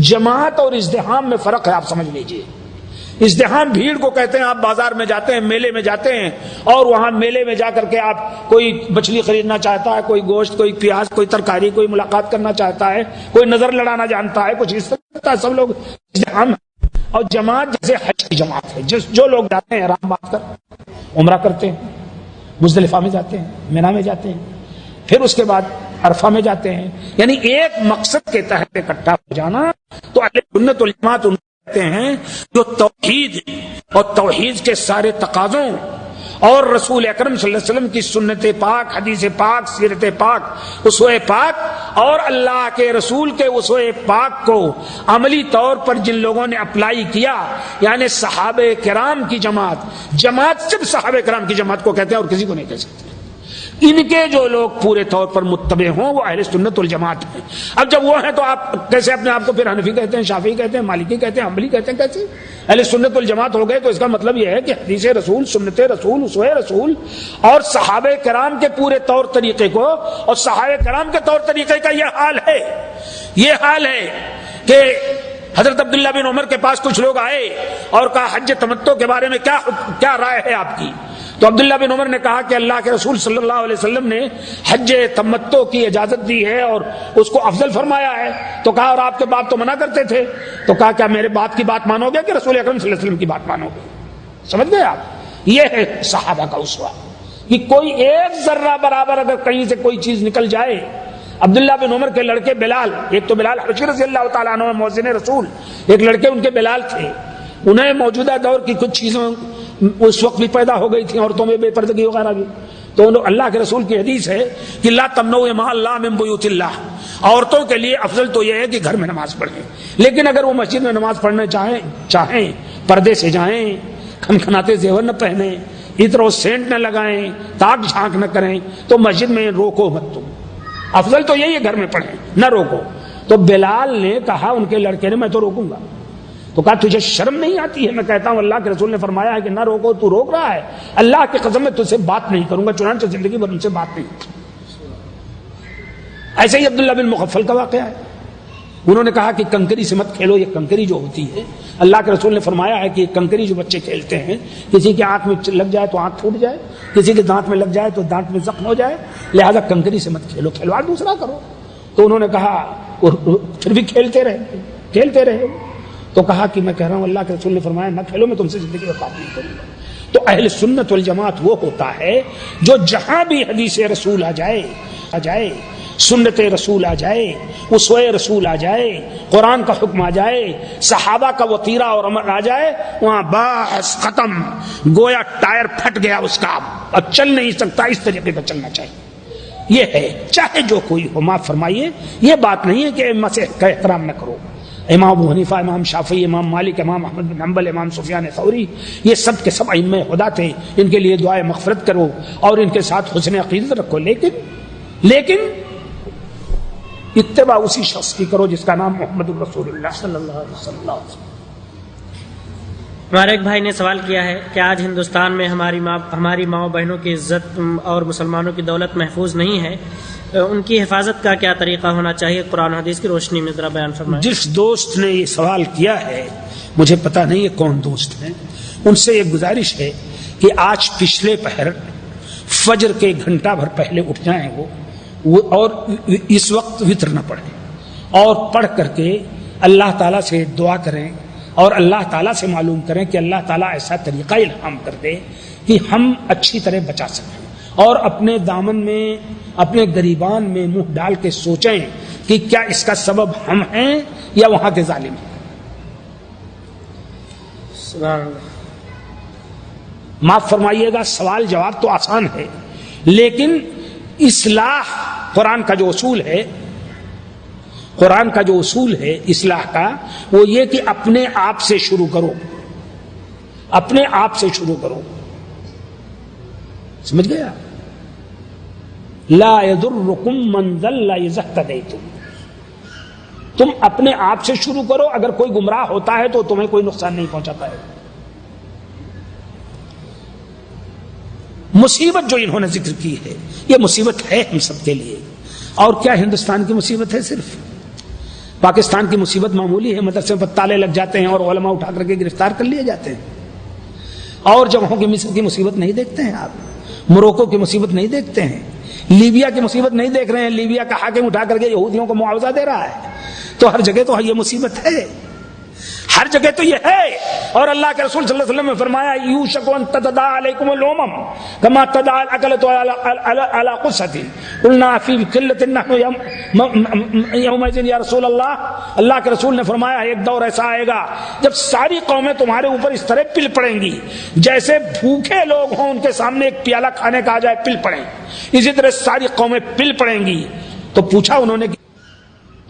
جماعت اور ازدحام میں فرق ہے، آپ سمجھ لیجئے۔ ازدحام بھیڑ کو کہتے ہیں، آپ بازار میں جاتے ہیں، میلے میں جاتے ہیں، اور وہاں میلے میں جا کر کے آپ کوئی مچھلی خریدنا چاہتا ہے، کوئی گوشت، کوئی پیاز، کوئی ترکاری، کوئی ملاقات کرنا چاہتا ہے، کوئی نظر لڑانا جانتا ہے، کچھ اس طرح سب لوگ ازدحام۔ اور جماعت جیسے حج کی جماعت ہے، جو لوگ جاتے ہیں احرام باندھ کر عمرہ کرتے ہیں، مزدلفہ میں جاتے ہیں، مینا میں جاتے ہیں، پھر اس کے بعد عرفہ میں جاتے ہیں، یعنی ایک مقصد کے تحت اکٹھا ہو جانا۔ تو اہل سنت والجماعت ان کہتے ہیں جو توحید اور توحید کے سارے تقاضوں اور رسول اکرم صلی اللہ علیہ وسلم کی سنت پاک، حدیث پاک، سیرت پاک، اسوہ پاک اور اللہ کے رسول کے اسوہ پاک کو عملی طور پر جن لوگوں نے اپلائی کیا، یعنی صحابہ کرام کی جماعت صرف صحابہ کرام کی جماعت کو کہتے ہیں اور کسی کو نہیں کہہ سکتے۔ ان کے جو لوگ پورے طور پر متبع ہوں وہ اہل سنت والجماعت ہیں۔ اب جب وہ ہیں تو آپ کیسے اپنے آپ کو پھر حنفی کہتے ہیں، شافعی کہتے ہیں، مالکی کہتے ہیں، حنبلی کہتے ہیں؟ کیسے اہل سنت والجماعت ہو گئے؟ تو اس کا مطلب یہ ہے کہ حدیث رسول، سنت رسول، اسوہ رسول اور صحابہ کرام کے پورے طور طریقے کو، اور صحابہ کرام کے طور طریقے کا یہ حال ہے کہ حضرت عبداللہ بن عمر کے پاس کچھ لوگ آئے اور کہا حج تمتع کے بارے میں کیا رائے ہے آپ کی؟ تو عبداللہ بن عمر نے کہا کہ اللہ کے رسول صلی اللہ علیہ وسلم نے حج تمتع کی اجازت دی ہے اور اس کو افضل فرمایا ہے۔ تو کہا اور آپ کے باپ تو منع کرتے تھے؟ تو کہا کیا میرے باپ کی بات مانو گے کہ رسول اکرم صلی اللہ علیہ وسلم کی بات مانو گے؟ سمجھ گئے آپ؟ یہ ہے صحابہ کا اسوہ، کہ کوئی ایک ذرہ برابر اگر کہیں سے کوئی چیز نکل جائے۔ عبداللہ بن عمر کے لڑکے بلال، ایک تو بلال حبشی رضی اللہ تعالیٰ عنہ مؤذن رسول، ایک لڑکے ان کے بلال تھے، انہیں موجودہ دور کی کچھ چیزیں اس وقت بھی پیدا ہو گئی تھیں، عورتوں میں بے پردگی وغیرہ بھی، تو اللہ کے رسول کی حدیث ہے کہ لا تمنعوا مع اللہ من بیوت اللہ، عورتوں کے لیے افضل تو یہ ہے کہ گھر میں نماز پڑھیں، لیکن اگر وہ مسجد میں نماز پڑھنے چاہیں پردے سے جائیں، کھنکھناتے زیور نہ پہنیں، عطر و سینٹ نہ لگائیں، تاک جھانک نہ کریں، تو مسجد میں روکو مت تم، افضل تو یہی ہے گھر میں پڑھیں، نہ روکو۔ تو بلال نے کہا ان کے لڑکے نے میں تو روکوں گا، تو کہا تجھے شرم نہیں آتی ہے؟ میں کہتا ہوں اللہ کے رسول نے فرمایا ہے کہ نہ روکو، تو روک رہا ہے، اللہ کی قسم میں تجھ سے بات نہیں کروں گا، چنانچہ زندگی بھر ان سے بات نہیں کی۔ ایسے ہی عبداللہ بن مغفل کا واقعہ ہے، انہوں نے کہا کہ کنکری سے مت کھیلو، یہ کنکری جو ہوتی ہے اللہ کے رسول نے فرمایا ہے کہ یہ کنکری جو بچے کھیلتے ہیں، کسی کے آنکھ میں لگ جائے تو آنکھ پھوٹ جائے، کسی کے دانت میں لگ جائے تو دانت میں زخم ہو جائے، لہذا کنکری سے مت کھیلو، کھلواڑ دوسرا کرو۔ تو انہوں نے کہا، پھر بھی کھیلتے رہے، تو کہا کہ میں کہہ رہا ہوں اللہ کے رسول نے فرمایا نہ کھیلو، میں تم سے زندگی میں بات نہیں کروں گا۔ تو اہل سنت والجماعت وہ ہوتا ہے جو جہاں بھی حدیث رسول آ جائے، سنت رسول آ جائے، اسوہ رسول آ جائے، قرآن کا حکم آ جائے، صحابہ کا وطیرہ اور عمل آ جائے، وہاں بس ختم، گویا ٹائر پھٹ گیا اس کا، اب چل نہیں سکتا، اس طریقے کا چلنا چاہیے۔ یہ ہے، چاہے جو کوئی ہو، معاف فرمائیے، یہ بات نہیں ہے کہ ائمہ سے کا احترام نہ کرو۔ امام ابو حنیفہ، امام شافعی، امام مالک، امام احمد بن حنبل، امام سفیان ثوری، یہ سب کے سب ائمہ خدا تھے، ان کے لیے دعائے مغفرت کرو اور ان کے ساتھ حسن عقیدت رکھو، لیکن اتباع اسی شخص کی کرو جس کا نام محمد رسول اللہ صلی اللہ علیہ وسلم۔ ہمارے ایک بھائی نے سوال کیا ہے کہ آج ہندوستان میں ہماری ماؤں بہنوں کی عزت اور مسلمانوں کی دولت محفوظ نہیں ہے، ان کی حفاظت کا کیا طریقہ ہونا چاہیے؟ قرآن حدیث کی روشنی میں ذرا بیان فرمائیں۔ جس دوست نے یہ سوال کیا ہے، مجھے پتہ نہیں ہے کون دوست ہیں، ان سے یہ گزارش ہے کہ آج پچھلے پہر فجر کے گھنٹہ بھر پہلے اٹھ جائیں وہ اور اس وقت وتر نہ پڑھیں، اور پڑھ کر کے اللہ تعالیٰ سے دعا کریں اور اللہ تعالیٰ سے معلوم کریں کہ اللہ تعالیٰ ایسا طریقہ الہام کر دے کہ ہم اچھی طرح بچا سکیں، اور اپنے دامن میں، اپنے گریبان میں منہ ڈال کے سوچیں کہ کیا اس کا سبب ہم ہیں یا وہاں کے ظالم ہیں۔ سبحان اللہ۔ معاف فرمائیے گا، سوال جواب تو آسان ہے، لیکن اصلاح قرآن کا جو اصول ہے، قرآن کا جو اصول ہے اصلاح کا، وہ یہ کہ اپنے آپ سے شروع کرو، اپنے آپ سے شروع کرو، سمجھ گیا؟ لا يضركم من ضل اذا اهتديتم، تم اپنے آپ سے شروع کرو، اگر کوئی گمراہ ہوتا ہے تو تمہیں کوئی نقصان نہیں پہنچاتا ہے۔ مصیبت جو انہوں نے ذکر کی ہے، یہ مصیبت ہے ہم سب کے لیے، اور کیا ہندوستان کی مصیبت ہے صرف؟ پاکستان کی مصیبت معمولی ہے، مدرسے پر تالے لگ جاتے ہیں اور علماء اٹھا کر کے گرفتار کر لیے جاتے ہیں، اور جگہوں کی مصر کی مصیبت نہیں دیکھتے ہیں آپ، موروکو کی مصیبت نہیں دیکھتے ہیں، لیبیا کی مصیبت نہیں دیکھ رہے ہیں، لیبیا کا حاکم اٹھا کر کے یہودیوں کو معاوضہ دے رہا ہے، تو ہر جگہ تو یہ مصیبت ہے، ہر جگہ تو یہ ہے۔ اور اللہ کے رسول صلی اللہ علیہ وسلم نے فرمایا یوشک ان تدعى علیکم الامم کما تدعى الاکلۃ علی قصۃ قلنا فی قلۃ نحن یومئذ یا رسول اللہ کے رسول نے فرمایا ایک دور ایسا آئے گا جب ساری قومیں تمہارے اوپر اس طرح پل پڑیں گی جیسے بھوکے لوگ ہوں ان کے سامنے ایک پیالہ کھانے کا آ جائے پل پڑیں، اسی طرح ساری قومیں پل پڑیں گی۔ تو پوچھا انہوں نے کہ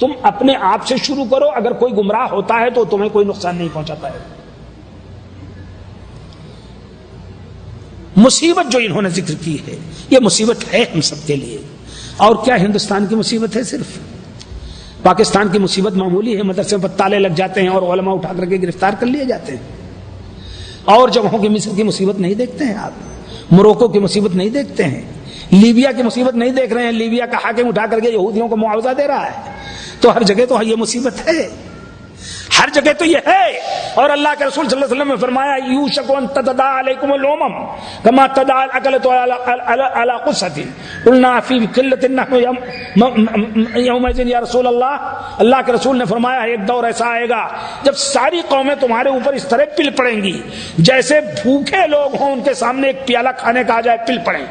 تم اپنے آپ سے شروع کرو، اگر کوئی گمراہ ہوتا ہے تو تمہیں کوئی نقصان نہیں پہنچاتا ہے۔ مصیبت جو انہوں نے ذکر کی ہے، یہ مصیبت ہے ہم سب کے لیے، اور کیا ہندوستان کی مصیبت ہے صرف؟ پاکستان کی مصیبت معمولی ہے، مدرسے پر تالے لگ جاتے ہیں اور علماء اٹھا کر کے گرفتار کر لیے جاتے ہیں، اور جگہوں کی مصر کی مصیبت نہیں دیکھتے ہیں آپ، موروکو کی مصیبت نہیں دیکھتے ہیں، لیبیا کی مصیبت نہیں دیکھ رہے ہیں، لیبیا کا حاکم اٹھا کر کے یہودیوں کو معاوضہ دے رہا ہے، تو ہر جگہ تو یہ مصیبت ہے، ہر جگہ تو یہ ہے۔ اور اللہ کے رسول صلی اللہ علیہ وسلم نے فرمایا یوشک ان تدعى علیکم الامم کما تدعى الاکلۃ علی قصۃ قلنا فی قلۃ نحن یومئذ یا رسول اللہ کے رسول نے فرمایا ایک دور ایسا آئے گا جب ساری قومیں تمہارے اوپر اس طرح پل پڑیں گی جیسے بھوکے لوگ ہوں ان کے سامنے ایک پیالہ کھانے کا آ جائے پل پڑیں،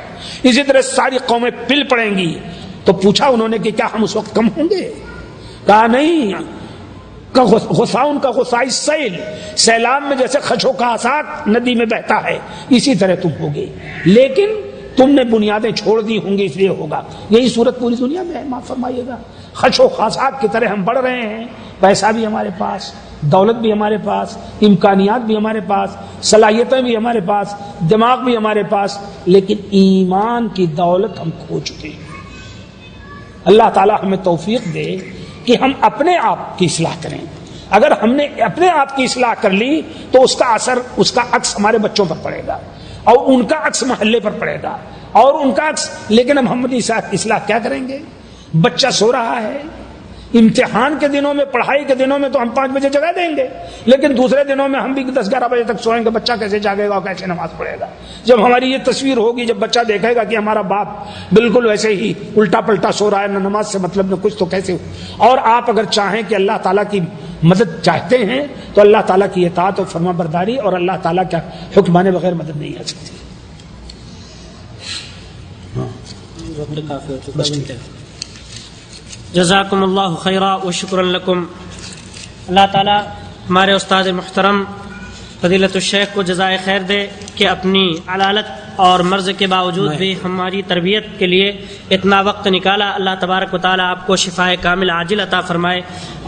اسی طرح ساری قومیں پل پڑیں گی۔ تو پوچھا انہوں نے کہ کیا ہم اس وقت کم ہوں گے؟ کہا نہیں، غصاؤن کا غصائی سیل، سیلاب میں جیسے خچو کا خاشاک ندی میں بہتا ہے اسی طرح تم ہوگے، لیکن تم نے بنیادیں چھوڑ دی ہوں گی اس لیے ہوگا۔ یہی صورت پوری دنیا میں ہے، معاف فرمائیے گا، خچو خاشاک کی طرح ہم بڑھ رہے ہیں، پیسہ بھی ہمارے پاس، دولت بھی ہمارے پاس، امکانیات بھی ہمارے پاس، صلاحیتیں بھی ہمارے پاس، دماغ بھی ہمارے پاس، لیکن ایمان کی دولت ہم کھو چکے ہیں۔ اللہ تعالی ہمیں توفیق دے کہ ہم اپنے آپ کی اصلاح کریں، اگر ہم نے اپنے آپ کی اصلاح کر لی تو اس کا اثر، اس کا عکس ہمارے بچوں پر پڑے گا، اور ان کا عکس محلے پر پڑے گا، اور ان کا عکس. لیکن اب ہم اپنی اصلاح کیا کریں گے؟ بچہ سو رہا ہے، امتحان کے دنوں میں، پڑھائی کے دنوں میں تو ہم 5 بجے جگا دیں گے، لیکن دوسرے دنوں میں ہم بھی 10-11 بجے تک سوئیں گے. بچہ کیسے جاگے گا اور کیسے نماز پڑھے گا؟ جب ہماری یہ تصویر ہوگی، جب بچہ دیکھے گا کہ ہمارا باپ بالکل ویسے ہی الٹا پلٹا سو رہا ہے، نہ نماز سے مطلب نہ کچھ، تو کیسے ہو؟ اور آپ اگر چاہیں کہ اللہ تعالیٰ کی مدد چاہتے ہیں تو اللہ تعالیٰ کی اطاعت اور فرما برداری اور اللہ تعالیٰ کا حکم مانے بغیر مدد نہیں آ سکتی. جزاکم اللہ خیرا و شکرا لکم. اللہ تعالیٰ ہمارے استاد محترم فضیلت الشیخ کو جزائے خیر دے کہ اپنی علالت اور مرض کے باوجود بھی ہماری تربیت کے لیے اتنا وقت نکالا. اللہ تبارک و تعالیٰ آپ کو شفائے کامل عاجل عطا فرمائے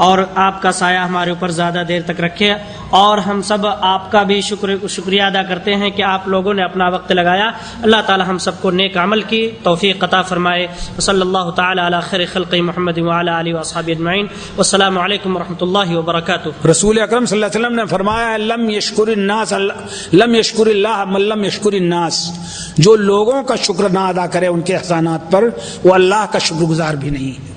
اور آپ کا سایہ ہمارے اوپر زیادہ دیر تک رکھے. اور ہم سب آپ کا بھی شکریہ ادا کرتے ہیں کہ آپ لوگوں نے اپنا وقت لگایا. اللہ تعالیٰ ہم سب کو نیک عمل کی توفیق عطا فرمائے. صلی اللہ تعالیٰ علی خیر خلق محمد وعلی آلہ واصحابہ اجمعین. والسلام علیکم ورحمۃ اللہ وبرکاتہ. رسول اکرم صلی اللہ علیہ وسلم نے فرمایا لم یشکر الناس لم یشکر اللہ من لم یشکر الناس. جو لوگوں کا شکر نہ ادا کرے ان کے احسانات پر، وہ اللہ کا شکر گزار بھی نہیں.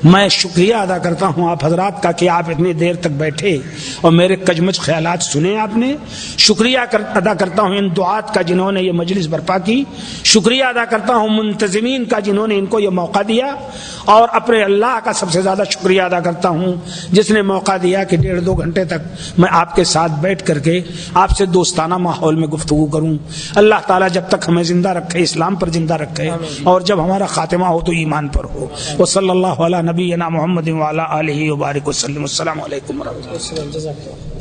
میں شکریہ ادا کرتا ہوں آپ حضرات کا کہ آپ اتنی دیر تک بیٹھے اور میرے کجمج خیالات سنے آپ نے. شکریہ ادا کرتا ہوں ان دعات کا جنہوں نے یہ مجلس برپا کی. شکریہ ادا کرتا ہوں منتظمین کا جنہوں نے ان کو یہ موقع دیا. اور اپنے اللہ کا سب سے زیادہ شکریہ ادا کرتا ہوں جس نے موقع دیا کہ 1.5-2 گھنٹے تک میں آپ کے ساتھ بیٹھ کر کے آپ سے دوستانہ ماحول میں گفتگو کروں. اللہ تعالیٰ جب تک ہمیں زندہ رکھے، اسلام پر زندہ رکھے، اور جب ہمارا خاتمہ ہو تو ایمان پر ہو. وصلی اللہ علی نبینا محمد وعلی آلہ وبارک وسلم. السلام علیکم ورحمۃ اللہ.